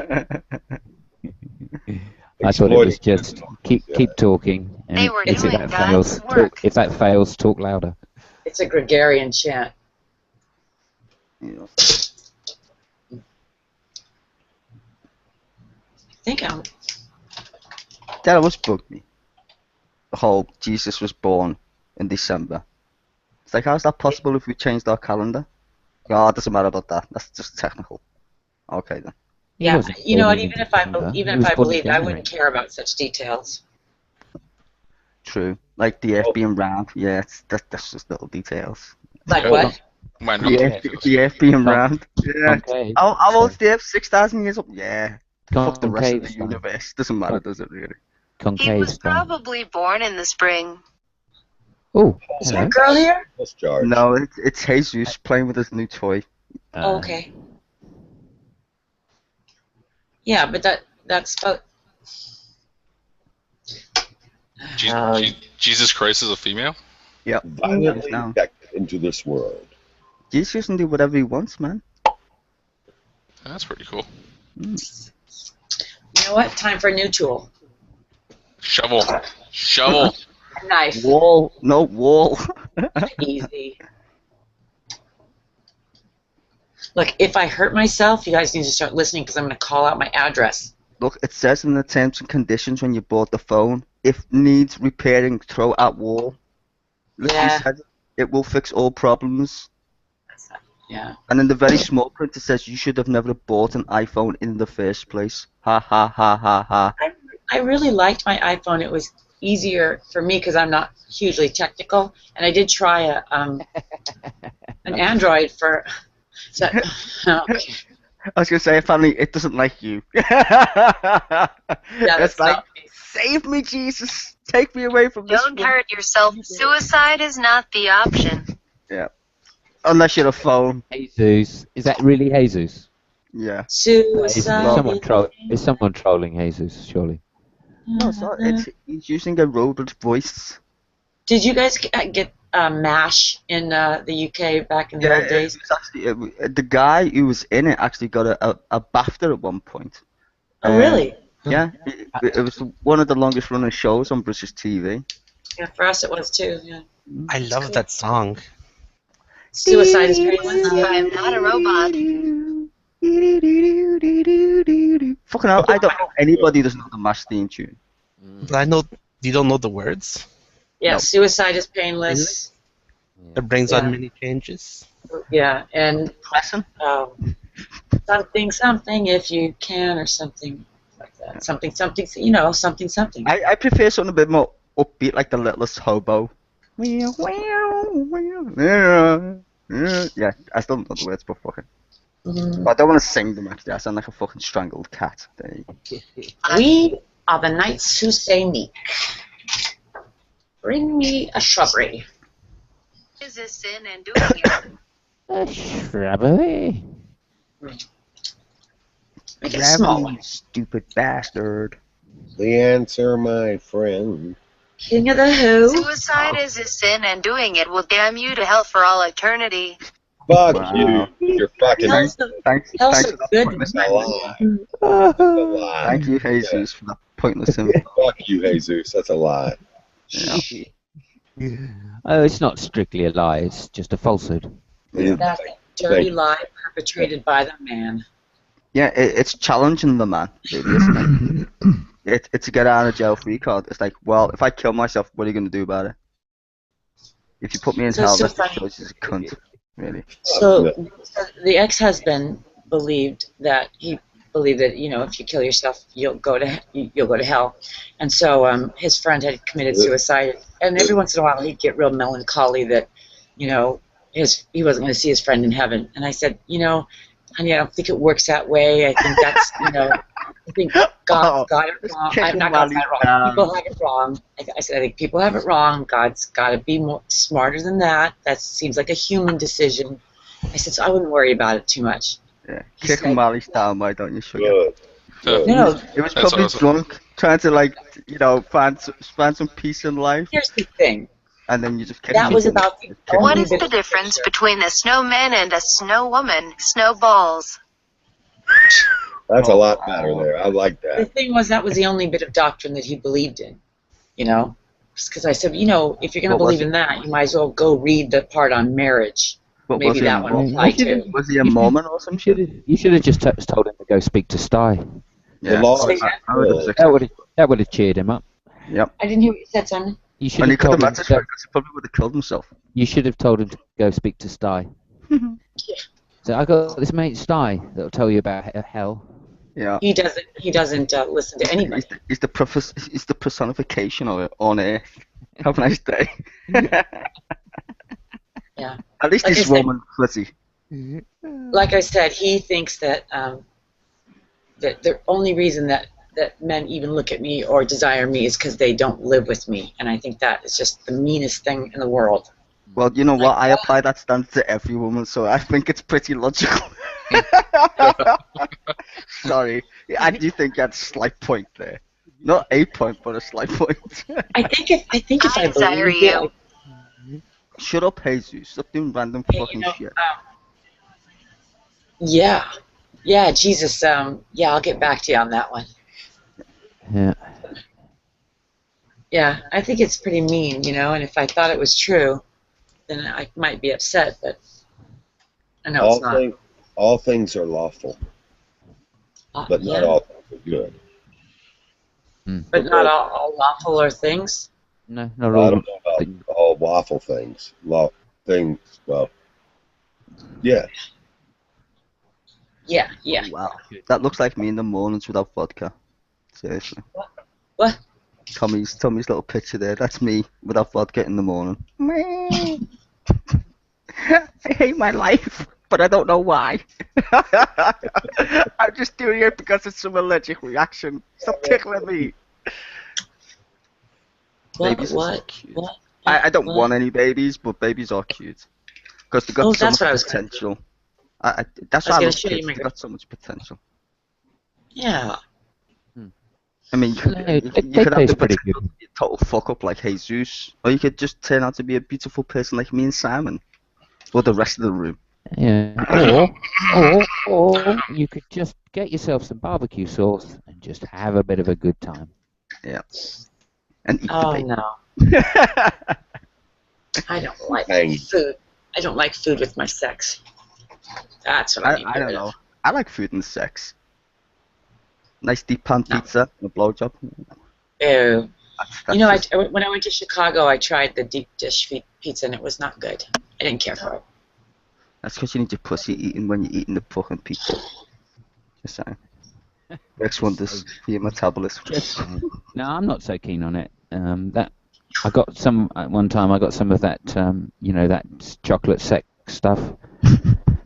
I thought it was just keep talking, and They were if doing that fails, God's work. if that fails, talk louder. It's a Gregorian chant. Yeah. I think I'm. That always bugged me. The whole Jesus was born in December. It's like, how's that possible if we changed our calendar? Oh, it doesn't matter about that. That's just technical. Okay then. Yeah, you know what? born Even in if I December. He even was if I born in believed, I January. wouldn't care about such details. True. Like the F being round. Yeah, that's just little details. Like what? The F being round. Yeah. Concave. How old's the F? 6,000 years old? Yeah. Fuck the rest of the Concave style. universe. Doesn't matter, does it really? He Concave was style. probably born in the spring. Oh, Is there a girl here? That's George. No, it's Jesus playing with his new toy. Oh, okay. Yeah, but that's Jesus Christ is a female? Yep. Violently No. infected into this world. Jesus can do whatever he wants, man. That's pretty cool. You know what? Time for a new tool. Shovel. Shovel. Knife. Wall. No, wall. Easy. Look, if I hurt myself, you guys need to start listening because I'm going to call out my address. Look, it says in the terms and conditions when you bought the phone, if needs repairing, throw at wall. Look, Yeah. he said it will fix all problems. Yeah. And in the very small print it says you should have never bought an iPhone in the first place. Ha ha ha ha ha. I really liked my iPhone. It was easier for me because I'm not hugely technical, and I did try an Android for. So, okay. I was gonna say, apparently it doesn't like you. Yeah, It's like, save me, Jesus! Take me away from this. Don't hurt yourself. Suicide is not the option. Yeah. Unless you're a phone. Jesus. Is that really Jesus? Yeah. Is someone trolling Jesus, surely? No, it's not. He's using a robot voice. Did you guys get MASH in the UK back in the old days? It was actually, the guy who was in it actually got a BAFTA at one point. Oh, really? Yeah. It was one of the longest running shows on British TV. Yeah, for us it was too. Yeah. I love that song. Suicide is painless. I am not a robot. Fucking hell, I don't know anybody who doesn't know the MASH theme tune. But I know you don't know the words. Yeah, No. suicide is painless. It brings Yeah. on many changes. Yeah, and Pressing? something if you can, or something like that. Something, you know, something. I prefer something a bit more upbeat, like the Littlest Hobo. Yeah, I still don't know the words, but fucking. But I don't want to sing them actually. I sound like a fucking strangled cat. There you go. We are the knights who say meek. Bring me a shrubbery. Is this sin and doing it? A shrubbery. Make it smaller. You stupid bastard. The answer, my friend. King of the Who. Suicide is a sin and doing it will damn you to hell for all eternity. Fuck Wow. you. You're fucking. Hell's Thanks hell's for a that good pointless That's a info. lie. That's a lie. Thank you, Jesus, for that pointless info. Fuck you, Jesus. That's a lie. Oh, it's not strictly a lie. It's just a falsehood. That's a dirty lie perpetrated by the man. Yeah, it's challenging the man, really, isn't it? It's a get out of jail free card. It's like, well, if I kill myself, what are you going to do about it? If you put me in So- hell, so that's the funny. choice as a cunt, really. So the ex-husband believed that you know if you kill yourself you'll go to hell, and so his friend had committed suicide, and every once in a while he'd get real melancholy that he wasn't going to see his friend in heaven. And I said, honey, I don't think it works that way. I think that's I think God got it wrong. I'm not got it wrong. People have it wrong. I said I think people have it wrong. God's got to be more smarter than that. That seems like a human decision. I said, so I wouldn't worry about it too much. Yeah, He kick said- him while he's down, why don't you, sugar? Good. No, It was That's probably awesome. drunk, trying to like, find some peace in life, here's the thing. and then you just kept That was kicking about the it, kicking What only is it. the difference between a snowman and a snow woman? Snowballs. That's a lot better there. I like The that. thing was that was the only bit of doctrine that he believed in, you know? Because I said, if you're going to What was believe in that, you might as well go read the part on marriage. What Maybe was he? that one will Yeah, apply you should- too. Was he a You should- Mormon or some shit? You should have just told him to go speak to Sty. The Yeah, law Say is that? I would have still, That would have cheered him up. Yep. I didn't hear what you said, Simon. You should And he have could have told him. matched it because he probably would have killed himself. You should have told him to go speak to Sty. So I got this mate Sty that'll tell you about hell. Yeah. He doesn't listen to anybody. He's the personification of it on Earth. Have a nice day. Yeah. At least Like he's I said- Roman fuzzy. Like I said, he thinks that that the only reason that men even look at me or desire me is because they don't live with me, and I think that is just the meanest thing in the world. Well, you know what? I apply that standard to every woman, so I think it's pretty logical. Sorry. I do think that's a slight point there. Not a point, but a slight point. I think if I desire believed you. it, Shut up, Jesus. Stop doing random fucking shit. yeah, Jesus, yeah, I'll get back to you on that one. Yeah. Yeah, I think it's pretty mean, and if I thought it was true, then I might be upset, but I know it's not. all things are lawful, but not Yeah. all things are good. But not all lawful or things. No, not I all. don't know about all waffle things. Well, yeah. Yeah. Wow. That looks like me in the mornings without vodka. Seriously. What? Tommy's little picture there. That's me without vodka in the morning. I hate my life, but I don't know why. I'm just doing it because it's some allergic reaction. Stop tickling me. Babies are so cute. I don't want any babies, but babies are cute. Because they got so that's what I much was gonna potential. That's I was why I gonna love show you kids. my They got so much potential. Yeah. I mean, you could, No, you they could have taste the pretty potential to be a total fuck up like Jesus, or you could just turn out to be a beautiful person like me and Simon, or the rest of the room. Yeah. Or you could just get yourself some barbecue sauce and just have a bit of a good time. Yeah. And eat Oh the bacon. no. I don't like Dang. food. I don't like food with my sex. That's what I need to I get don't rid know. of. I like food and sex. Nice deep pan pizza and a blowjob. Ew. That's just- when I went to Chicago, I tried the deep dish pizza, and it was not good. I didn't care for it. That's because you need your pussy eating when you're eating the fucking pizza. Just saying. Works wonders for your metabolism. No, I'm not so keen on it. That I got some at one time. I got some of that, that chocolate sex stuff.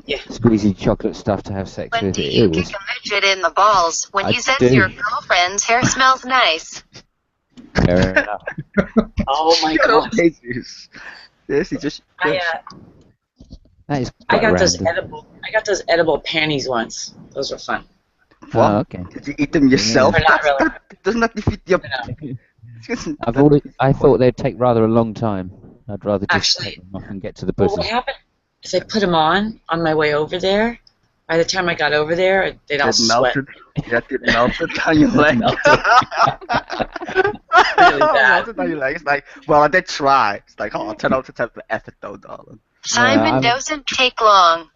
Yeah. Squeezy chocolate stuff to have sex When with. do It you was. kick a midget in the balls? When I he says do. your girlfriend's hair smells nice. Fair enough. Oh my Shut up, god! Jesus. Seriously, just. That is I quite got those random. edible panties once. Those were fun. Oh, okay. Did you eat them yourself? They're not really. Doesn't that defeat your? I thought they'd take rather a long time. I'd rather just Actually- take them off and get to the Well, pussy. what happened is I put them on my way over there. By the time I got over there, they'd all It sweat. melted. Yeah, it melted down your leg. Melted down your leg. It's like, well, I did try. It's like, oh, 10 out of 10 for effort though, darling. Simon doesn't take long.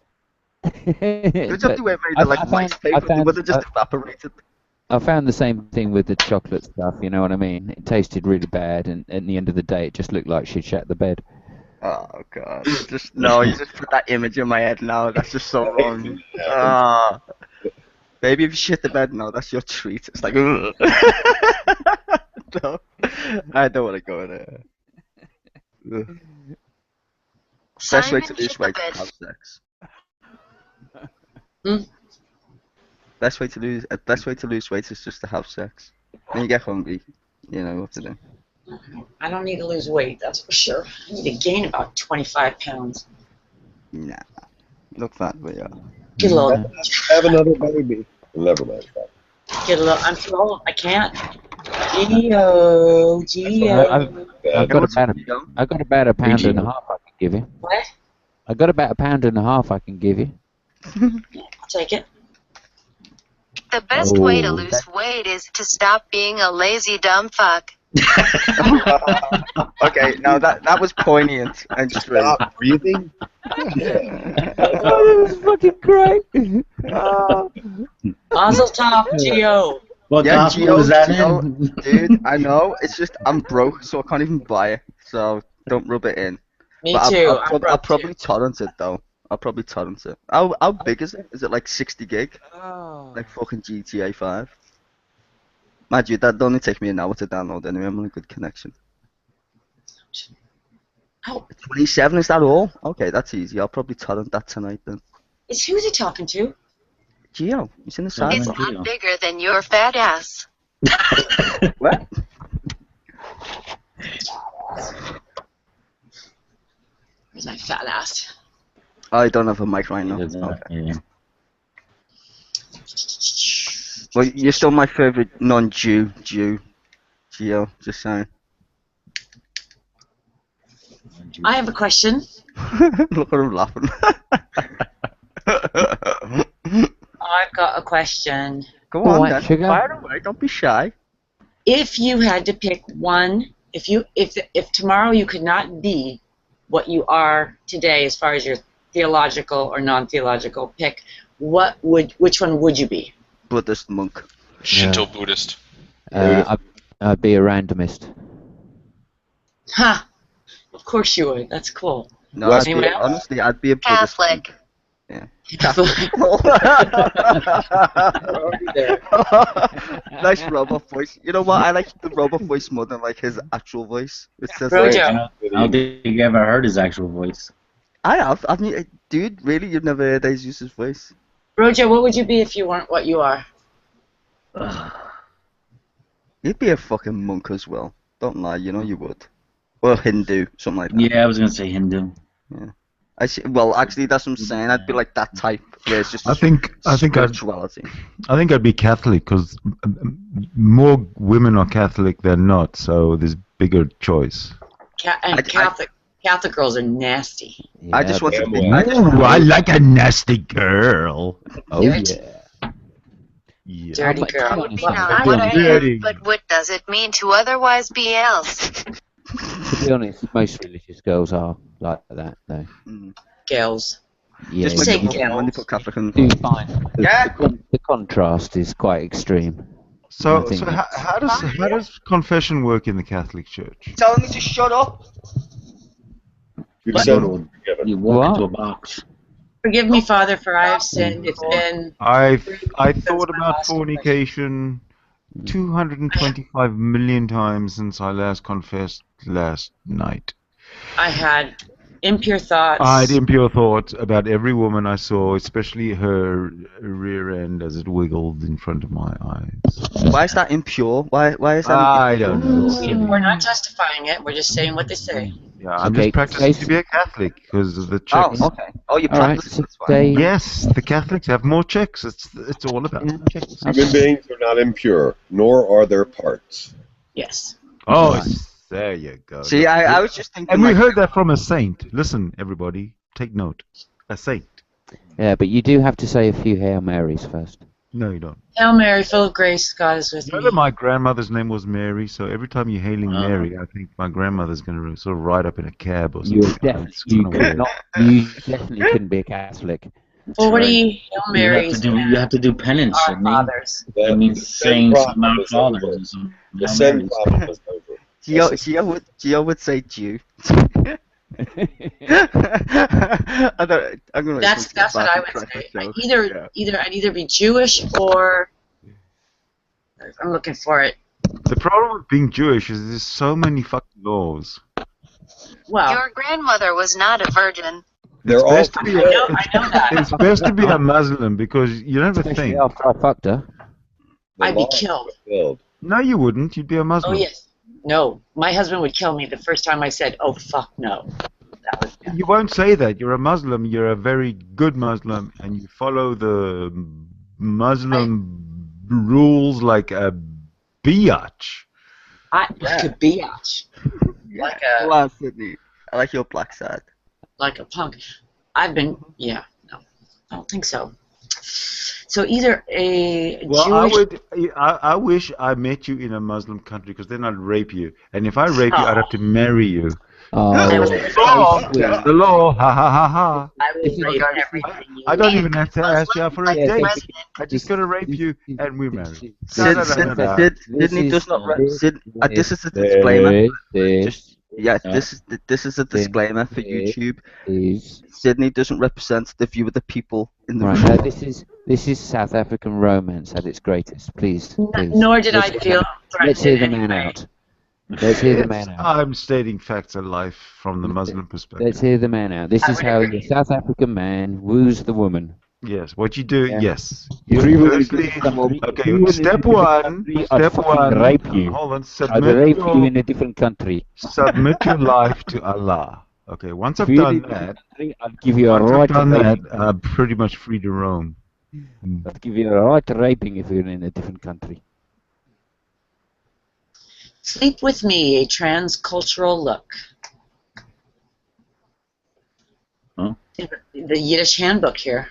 Good job you went made the like nice paper. They would have just evaporated. I found the same thing with the chocolate stuff, you know what I mean? It tasted really bad, and at the end of the day, it just looked like she'd shat the bed. Oh god. Just no, you just put that image in my head now. That's just so wrong. Baby, if you shit the bed, no, that's your treat. It's like, ugh. No, I don't want to go there. Ugh. Best way to Simon lose shit the weight bed. is to have sex. Hmm? Best way to lose weight is just to have sex. When you get hungry, you know what to do. I don't need to lose weight, that's for sure. I need to gain about 25 pounds. Nah, look that way. Get a little. Have another baby. Never mind. get a little. I'm too old. I can't. Geo. I've got about a pound and a half I can give you. What? I've got about a pound and a half I can give you. I'll take it. The best way to Oh, lose weight is to stop being a lazy dumb fuck. Okay, now that was poignant and true. Stop breathing. Oh, that was fucking great. Mazel tov, Geo. What Yeah, gospel Geo, is that Geo, in? dude, I know. It's just I'm broke, so I can't even buy it. So don't rub it in. Me But too. I'll probably torrent it though. I'll probably torrent it. How big is it? Is it like 60 gig? Like fucking GTA 5. Mind you, that only take me an hour to download anyway. I'm on a good connection. Oh. 27, is that all? Okay, that's easy. I'll probably torrent that tonight then. Who's he talking to? Geo, he's in the side. It's not bigger than your fat ass. What? Where's my fat ass? I don't have a mic right now. Okay. Yeah. Well, you're still my favorite non-Jew, Geo, just saying. I have a question. Look at him laughing. I've got a question. Go on, Alright, then. sugar. Fire away, don't be shy. If you had to pick one, if tomorrow you could not be what you are today as far as your theological or non-theological pick, which one would you be? Buddhist monk. Shinto Buddhist. I'd be a randomist. Ha! Of course you would. That's cool. No, Anyone else? honestly, I'd be a Buddhist Catholic. Yeah. Nice robot voice. You know what? I like the robot voice more than like his actual voice. It says like, Rojo. I don't think you ever heard his actual voice. I have. Dude, really? You've never heard Ace use his voice? Rojo, what would you be if you weren't what you are? You'd be a fucking monk as well. Don't lie, you know you would. Or Hindu, something like that. Yeah, I was gonna say Hindu. Yeah. I see. Well, actually, that's what I'm saying. I'd be like that type. Where it's just I think spirituality. I'd be Catholic because more women are Catholic than not, so there's bigger choice. Catholic girls are nasty. I just want to be. Ooh, I like a nasty girl. Oh Dirty. Yeah. Dirty girl. That would be not what I am, but what does it mean to otherwise be else? To be honest, most religious girls are like that, though. Girls. Yeah, Just Say when girls. you put Catholic in. do find Yeah. the contrast is quite extreme. So, I think how does confession work in the Catholic Church? Telling me to shut up. You've said forgiven. You walk What? into a box. Forgive me, Father, for I have sinned. It's been I thought about fornication 225 million times since I last confessed last night. I had impure thoughts. I had impure thoughts about every woman I saw, especially her rear end as it wiggled in front of my eyes. Why is that impure? Why is that? I don't know. We're not justifying it. We're just saying what they say. Yeah, I'm Okay, just practicing so- to be a Catholic because of the Oh, checks. okay. Oh, you All right, practice. so That's fine. they, Yes, the Catholics have more checks. It's all about checks. Human beings are not impure, nor are their parts. Yes. Oh, Right. there you go. See, I was just thinking. And we like, heard that from a saint. Listen, everybody, take note. A saint. yeah, but you do have to say a few Hail Marys first. No, you don't. Hail Mary, full of grace, God is with You know me. that my grandmother's name was Mary, so every time you're hailing Oh. Mary, I think my grandmother's going to sort of ride up in a cab or You something. It's kinda weird. you definitely couldn't be a Catholic. 40 Hail You have Marys. you have to do penance, Our shouldn't you? fathers. That means saying some Our Fathers and some The Hail sin Marys. problem is over. Geo would say Jew. I'm gonna That's what I would say. I'd either be Jewish or I'm looking for it. The problem with being Jewish is there's so many fucking laws. Well, Your grandmother was not a virgin. They're all Best to be I know that. It's best to be a Muslim because you don't have to Especially think. after I fucked her. the I'd be law killed. fulfilled. No, you wouldn't. You'd be a Oh Muslim. yes. No, my husband would kill me the first time I said, "Oh fuck no." That was You won't say that. You're a Muslim. You're a very good Muslim, and you follow the Muslim rules like a biatch. Like a biatch. Like a Come on, Sydney. I like your black side. like a punk. No, I don't think so. So either a Well, Jewish. I wish I met you in a Muslim country because then I'd rape you, and if I rape you, I'd have to marry you. Oh, The law, ha ha ha ha. I will rape everything you I don't eat. even have to ask you out for a Yeah, date. this- I just gotta rape you, and we're married. Sydney does not. This is a disclaimer. This is a disclaimer for YouTube. Sydney doesn't represent the view of the people in the Right, room. no, this is South African romance at its greatest. Please. Nor did I Let's- feel Let's hear the threatened in man any way. out. Let's hear the man out. I'm stating facts of life from the Muslim perspective. Let's hear the man out. This is how the South African man woos the woman. Yes, what you do, Yeah. yes. You You really firstly, someone- okay, you step in a one, different country, I'd step fucking one, rape you. hold on, I'd submit rape you your, in a different country. submit your life to Allah. Okay, once I've If you done live in a that, different country, I'd give you a once right I've to done that, rape. I'm pretty much free to roam. I'd give you a right to raping if you're in a different country. Sleep with me, a transcultural look. Huh? The Yiddish handbook here.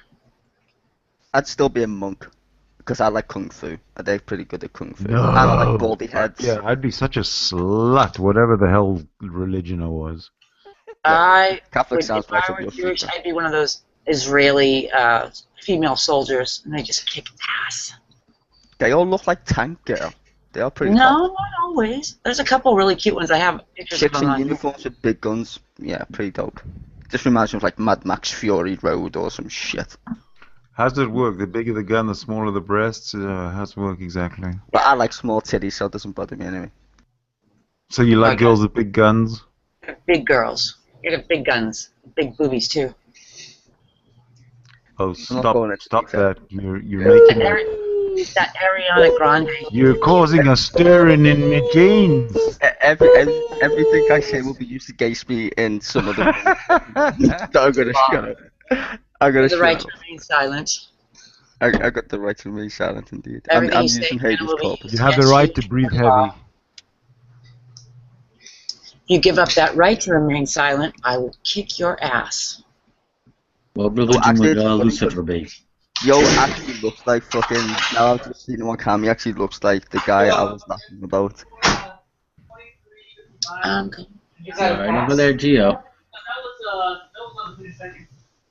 I'd still be a monk because I like kung fu. They're pretty good at kung fu. No. And I like baldy heads. Yeah, I'd be such a slut, whatever the hell religion I was. Catholic If sounds I like were a Jewish, I'd be one of those Israeli female soldiers, and they just kick ass. They all look like Tank Girl. They are pretty No, hot. not always. There's a couple really cute ones. I have pictures of Chicks them in on. uniforms with big guns. Yeah, pretty dope. Just reminds me of like Mad Max Fury Road or some shit. How does it work? The bigger the gun, the smaller the breasts? How's it work exactly? But I like small titties, so it doesn't bother me anyway. So you like girls with big guns? Big girls. You got big guns, big boobies too. Oh, going stop that. You're making... That Ariana Grande. You're causing a stirring in my jeans. Everything I say will be used against me in some other way. So I'm gonna shut up. I'm gonna The shut right up. to remain silent. I got the right to remain silent indeed. Everything I'm you say using can habeas will be corpus. You have the right to breathe heavy. You give up that right to remain silent, I will kick your ass. What religion actually, would Lucifer be? Yo actually looks like fucking. Now I've just seen him on cam. He actually looks like the guy I was laughing about. Right over there, Gio. What's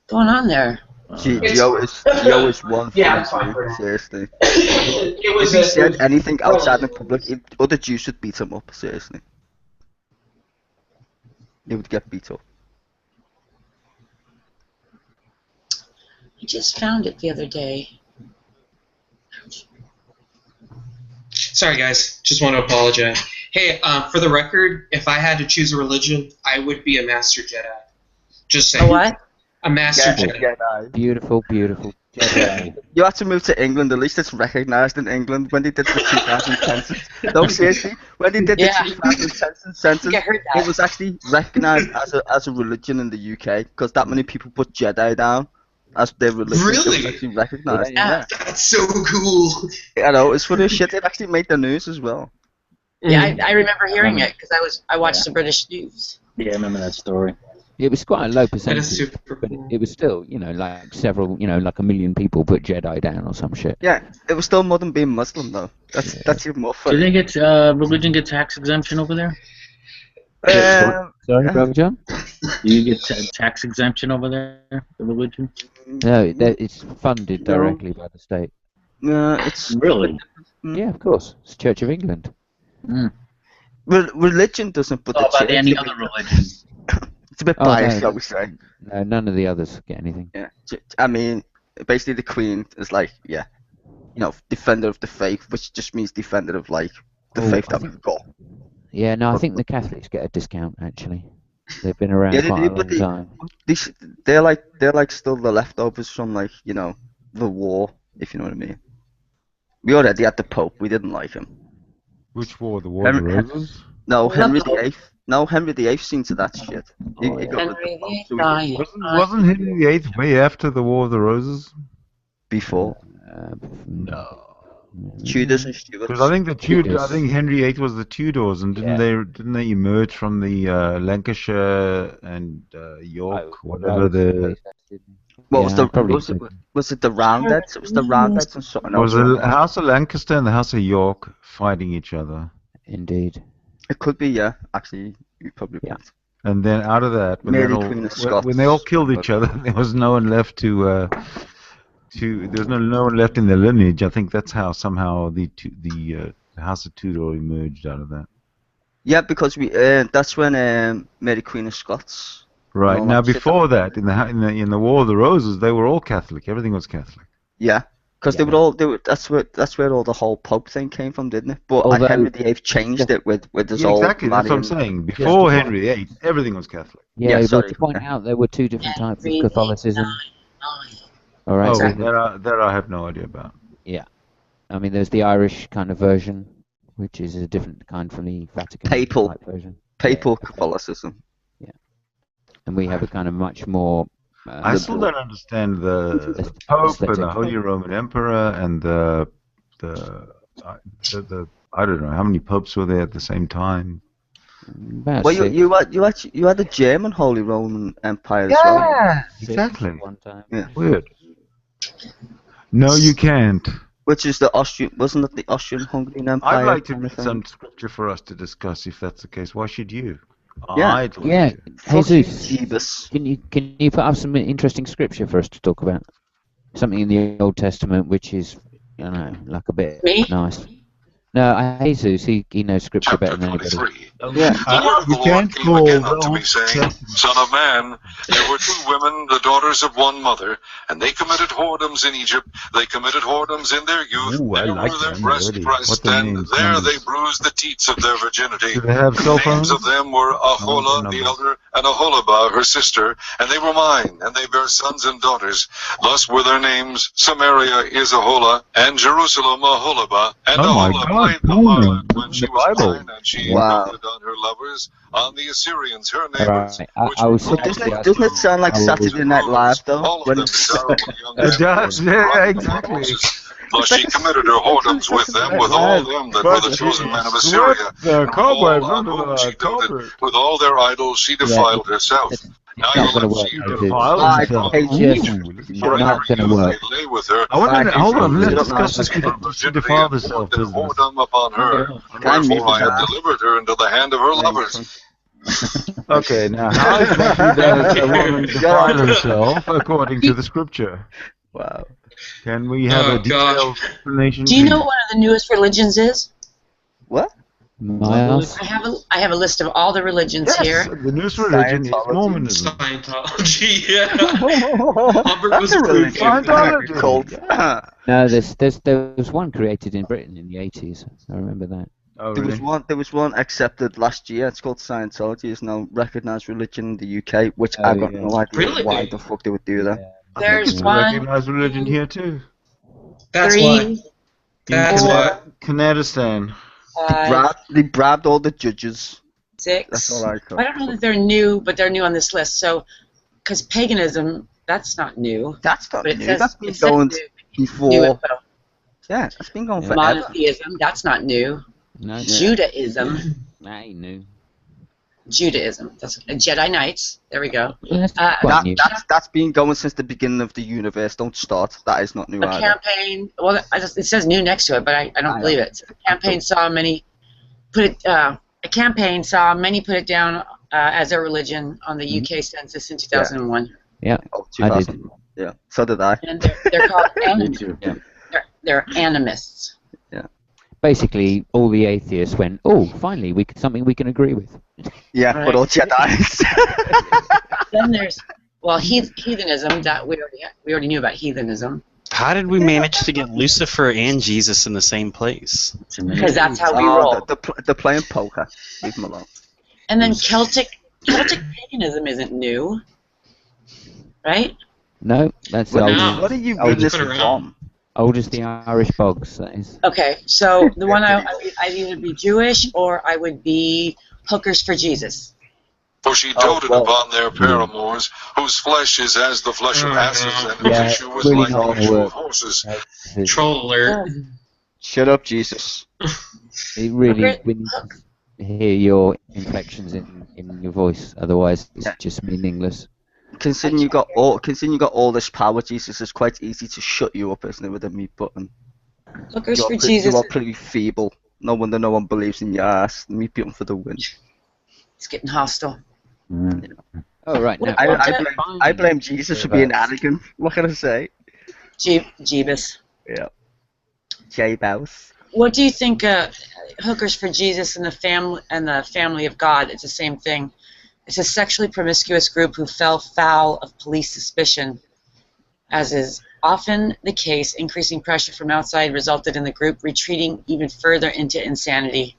going on there? Gio is one for seriously. If he said anything outside in public, other Jews would beat him up. Seriously, he would get beat up. I just found it the other day. Sorry, guys. Just want to apologize. Hey, for the record, if I had to choose a religion, I would be a Master Jedi. Just saying. A what? A Master Jedi. Beautiful, beautiful. Jedi. You have to move to England. At least it's recognised in England. When they did the 2010 census, no, seriously, when they did the 2010 census, it was actually recognised as a religion in the UK because that many people put Jedi down as their religion. It was actually recognised. Yeah. That's so cool. I know, it's funny as shit. It actually made the news as well. Yeah, I remember hearing it because I watched the British news. Yeah, I remember that story. It was quite a low percentage, super but it was still, like several, like 1 million people put Jedi down or some shit. Yeah, it was still more than being Muslim though. That's even more Do funny. they get religion get tax exemption over there? Sorry, Brother John? Do you get tax exemption over there, the religion? No, it's funded directly by the state. It's really. Yeah, of course. It's Church of England. Religion doesn't put the about church. any other religion? It's a bit Oh, biased, no, I would say. No, none of the others get anything. Yeah, I mean, basically the Queen is like, defender of the faith, which just means defender of like the faith that we've got. Yeah, no, I think the Catholics get a discount actually. They've been around quite a long time. They're like still the leftovers from like the war, if you know what I mean. We already had the Pope. We didn't like him. Which war? The War of the Roses? No, Henry VIII. No, Henry VIII seen to that shit. He got Henry the Wasn't Henry VIII way after the War of the Roses? Before. No. Tudors and Stuarts. Because I think I Tudors. think Henry VIII was the Tudors, and didn't they emerge from the Lancashire and York, whatever the What was the probably was it the Roundheads? It was the Roundheads and something else. was the House of Lancaster and the House of York fighting each other. Indeed. It could be, yeah. Actually, you probably right. And then out of that, Mary Queen of Scots. when they all killed each other, there was no one left there was no one left in the lineage. I think that's how somehow the House of Tudor emerged out of that. Yeah, because that's when Mary Queen of Scots. Right now, before that, in the War of the Roses, they were all Catholic. Everything was Catholic. Yeah, because that's where all the whole Pope thing came from, didn't it? But Although- Henry VIII changed it with his old. Exactly, that's what I'm saying. Before Henry VIII, everything was Catholic. Yeah, but sorry. to point out there were two different types of Catholicism. All right. Oh, so- that I have no idea about. Yeah. I mean, there's the Irish kind of version, which is a different kind from the Vatican Papal. type version. Papal Catholicism. And we have a kind of much more. I still don't understand the Pope and the Holy Roman Emperor and the I don't know how many popes were there at the same time. About Well, six. you had the German Holy Roman Empire as well. Yeah. Exactly. One time. Yeah. Weird. No, you can't. Which is the Austrian? Wasn't it the Austrian-Hungarian Empire? I'd like to kind read of thing? some scripture for us to discuss if that's the case. Why should you? Yeah. I'd like Yeah, to. Fuck you, Jesus, Jeebus. can you put up some interesting scripture for us to talk about? Something in the Old Testament which is, you know, like a bit Me? nice. No, Jesus, he knows scripture better than anybody. 23. Yeah. The word of the Lord came again unto me, saying, Son of man, there were two women, the daughters of one mother, and they committed whoredoms in Egypt. They committed whoredoms in their youth. Ooh, I there like were their them breasts already. pressed, What the and names? there Numbers. they bruised the teats of their virginity. Do they have cell The names phones? of them were Ahola, Numbers. the elder, and Aholibah, her sister, and they were mine, and they bare sons and daughters. Thus were their names: Samaria is Ahola, and Jerusalem Aholibah, and Oh my Ahola God, played the porn harlot when she in the was Bible. mine, and she Wow. doted on her lovers, on the Assyrians, her All neighbors. right, which I were was called Doesn't it sound like I will- Saturday Night Live though? all of When them it's desirable young It does, men, yeah, brought exactly. before Moses. Thus she committed her whoredoms with them, with all them that were the chosen men of Assyria. Swept the And with cobwebs all on under whom the she doted, carpet. with all their idols she defiled herself. Now It's you not going to let work, see She her Jesus. defiled I herself. hate you. Yes, Ooh, for in not her going to youth work. they lay with her. I want I to hate hold you. on. You Let's don't discuss this. know. She defiled herself Poured business. whoredom upon her. Can you Wherefore I have that? delivered her into the hand of her lovers. Okay, now how exactly does a woman defile herself according to the scripture? Wow. Can we have Oh, a detailed gosh. explanation? Do you know what one of the newest religions is? What? Miles? I have a list of all the religions Yes, here. the newest religion is Scientology. Mormonism. Scientology, yeah. Albert was That's a approved religion. for Scientology. that. Cult. No, there was one created in Britain in the 80s. I remember that. Oh, There really? was one accepted last year. It's called Scientology. It's now recognised religion in the UK, which Oh, I got yeah. no idea Really? why the fuck they would do that. There's It's a one, recognized religion here too. That's three, why. That's In why. Canadistan. They bribed all the judges. six. That's all I thought. I don't know that they're new, but they're new on this list. So, because paganism, that's not new. That's not But it new. says, That's been it says going new, before. new info. Yeah, that's been going Yeah. forever. Monotheism, that's not new. No, Judaism, nah, he knew. Judaism. That's Jedi Knights. There we go. That's quite new. That's been going since the beginning of the universe. Don't start. That is not new A either. campaign. Well, it says new next to it, but I don't believe it. So a campaign saw many put it. A campaign saw many put it down as their religion on the UK census in 2001. Yeah, Oh, I did. 2000. Yeah, so did I. And they're called animists. Yeah. They're animists. Basically, all the atheists went, "Oh, finally, something we can agree with." Yeah, Right. but all Jedi's. Then there's heathenism that we already knew about heathenism How did we manage to get Lucifer and Jesus in the same place? because that's how we Oh, roll. they're playing poker. Leave them alone. And then Celtic paganism isn't new, right? No, that's What, old. what are you old reading this Put it around. from? Old as the Irish bogs. That is. Okay, so the one I'd either be Jewish or I would be hookers for Jesus. For she Oh, doted well. upon their paramours, whose flesh is as the flesh of asses, and whose Yeah, issue was really like not the gonna issue work. of horses. Troll alert. Shut up, Jesus. It really, we need to hear your inflections in your voice. Otherwise, it's just meaningless. Considering you got all this power, Jesus, it's quite easy to shut you up, isn't it, with a mute button? Hookers for Jesus. You are pretty feeble. No wonder no one believes in your ass. Mute button for the win. It's getting hostile. Oh, right. No, I blame Jesus for being arrogant. What can I say? Jeebus. Yeah. J-Bouse. What do you think? Hookers for Jesus and the family of God. It's the same thing. It's a sexually promiscuous group who fell foul of police suspicion. As is often the case, increasing pressure from outside resulted in the group retreating even further into insanity.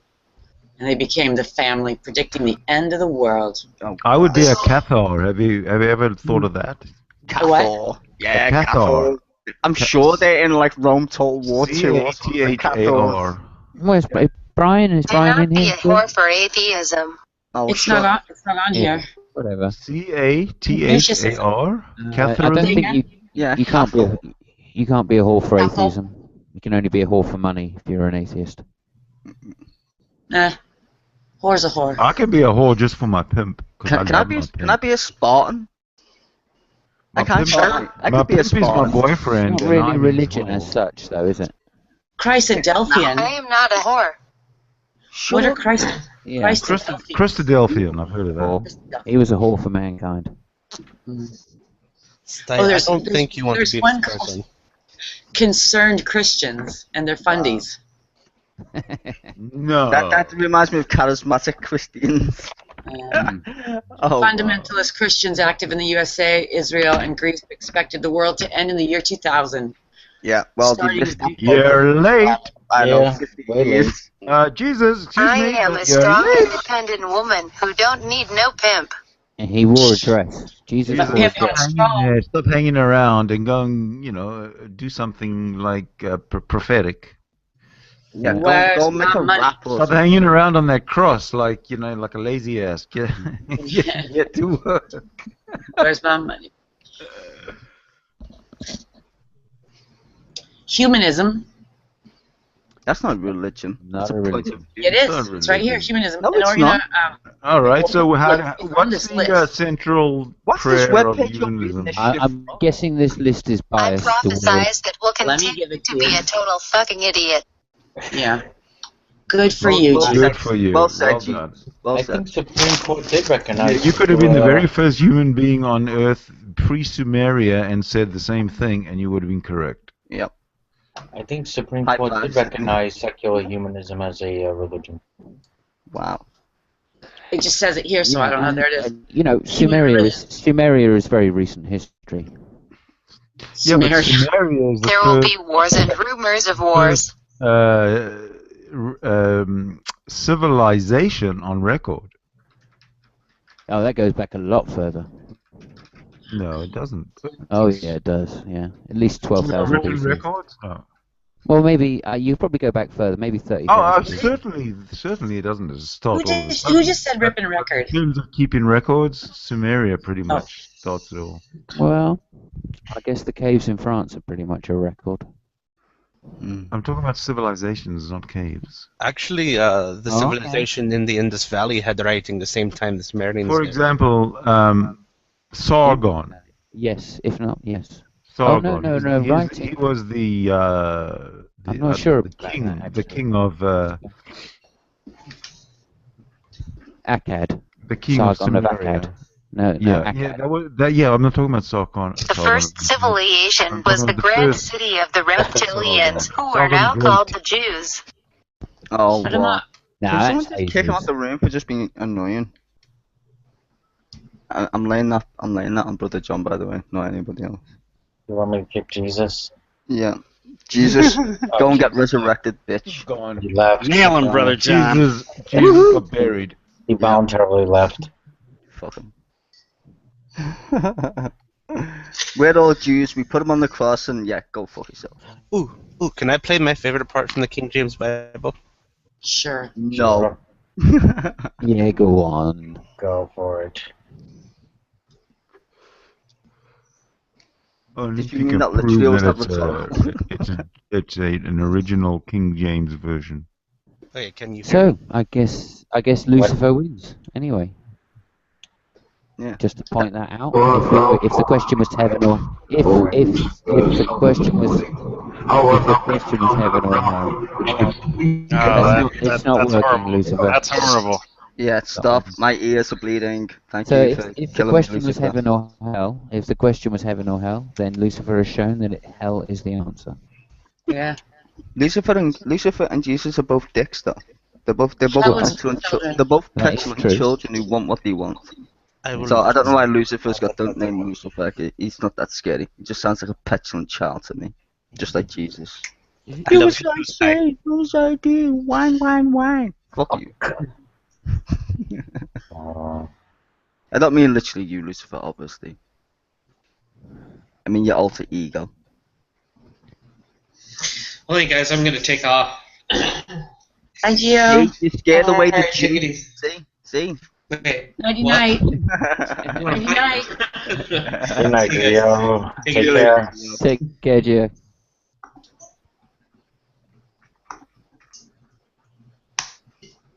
And they became the family, predicting the end of the world. I would be a Cathar. Have you ever thought of that? Cathar. Yeah, Cathar. I'm sure they're in like Rome Total War 2 or something. Cathar. Where's Brian? Is Do Brian not in be here? a whore for atheism. Oh, It's not on here. Whatever. Cathar. I don't think you can't be a whore for atheism. You can only be a whore for money if you're an atheist. Nah. Whore's a whore. I can be a whore just for my pimp. Can I be a Spartan? I could be a Pimp is my Spartan. boyfriend. It's not and really I'm religion his as whore. such, though, is it? Christadelphian. I am not a whore. What are Yeah. Christadelphians? Christadelphian, I've heard of that. He was a whore for mankind. I don't think you want to be one this person. Concerned Christians and their fundies. No. That reminds me of charismatic Christians. Oh, Fundamentalist Christians active in the USA, Israel, and Greece expected the world to end in the year 2000. Yeah, well, Starting missed with- You're late. I know, 50 years. Jesus, excuse I me. am but a you're strong, late. independent woman who don't need no pimp. And he wore a dress. Jesus wore a dress. Stop hanging around and go and, do something like prophetic. Yeah, Where's go make my a money? rap or Stop hanging around on that cross like like a lazy ass. Get to work. Where's my money? Humanism. That's not religion. Not That's a a point religion. of view. It is. It's right here. Humanism. No, In it's order not. to, All right. So Look, what's this the list. central What's this prayer of webpage you're reading humanism? this I'm guessing this list is I biased prophesize that will Let me continue give it to to be you. a total fucking idiot. Yeah. Good for you, well, Jesus. Good for you. Well said, Well G. done. Well I said. think Supreme Court did recognize. You could have been the very first human being on Earth pre-Sumeria and said the same thing, and you would have been correct. Yep. I think Supreme High Court five. did recognize secular humanism as a religion. Wow. It just says it here, so I don't know. There it is. Sumeria is very recent history. Yeah, but Sumeria. Sumeria is the There will first be wars and rumors of wars. civilization on record. Oh, that goes back a lot further. No, it doesn't. Oh, yeah, it does. Yeah, at least 12,000 Written BC. records? No. Well, maybe you probably go back further. Maybe 30,000. Oh, certainly it doesn't start all of a Who just said ripping record? In terms of keeping records, Sumeria pretty much starts it all. Well, I guess the caves in France are pretty much a record. I'm talking about civilizations, not caves. Actually, the civilization in the Indus Valley had writing the same time the Sumerians For did. example, Sargon. Yes, if not, yes. Sargon. Oh, no, writing. He was the I'm not sure the about king, that, the king of Akkad. the king Sargon of of Sumeria. Akkad. No, Akkad. Yeah, I'm not talking about Sargon. The first civilization was the grand city of the reptilians, who are now called the Jews. Oh, Shut him wow. up. Nah, Can someone that's just kick him ages. out the room for just being annoying? I'm laying that on Brother John, by the way, not anybody else. You want me to kick Jesus? Yeah. Jesus, go and get resurrected, bitch. Gone. He left. Nail him, Brother John. Jesus got buried. He voluntarily left. Fuck him. We're all Jews, we put them on the cross, and yeah, go fuck yourself. Ooh, can I play my favorite part from the King James Bible? Sure. No. Yeah, go on. Go for it. Only Did if you you mean can that prove literally was that that it's an original King James version. Okay, can you hear So me? I guess Lucifer wins anyway. Yeah. Just to point that out. If the question was heaven or if the question was heaven or hell, it's not that's working, horrible. Lucifer. That's horrible. Yeah, stop. My ears are bleeding. Thank So you if for the killing me, question was Lucifer. heaven or hell, then Lucifer has shown that hell is the answer. Yeah. Lucifer and Jesus are both dicks, though. They're both That was petulant. children. They're both That is petulant true. children who want what they want. I will So I don't know why Lucifer's got the name Lucifer. He's not that scary. He just sounds like a petulant child to me, just like Jesus. I love you, What was I do? Wine. Fuck you. I don't mean literally you, Lucifer, obviously. I mean your alter ego. Well, hey guys, I'm gonna take off. Thank you. See, you scared away the Alright, Jew. take it easy. See? Okay. Nighty What? night. Nighty night. Good night, Gio. Take Take it care. Take care, Gio.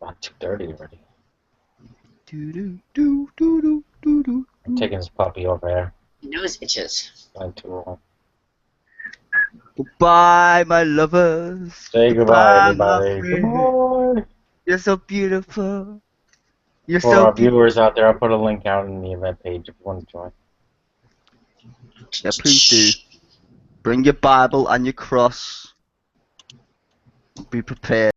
Oh, 2:30 already. Do. I'm taking this puppy over there. Nose itches. Going to Goodbye, my lovers. say goodbye, my everybody. friends. Goodbye. You're so beautiful. You're For so our viewers out there, I'll put a link out in the event page if you want to join. Yeah, please do. Bring your Bible and your cross. Be prepared.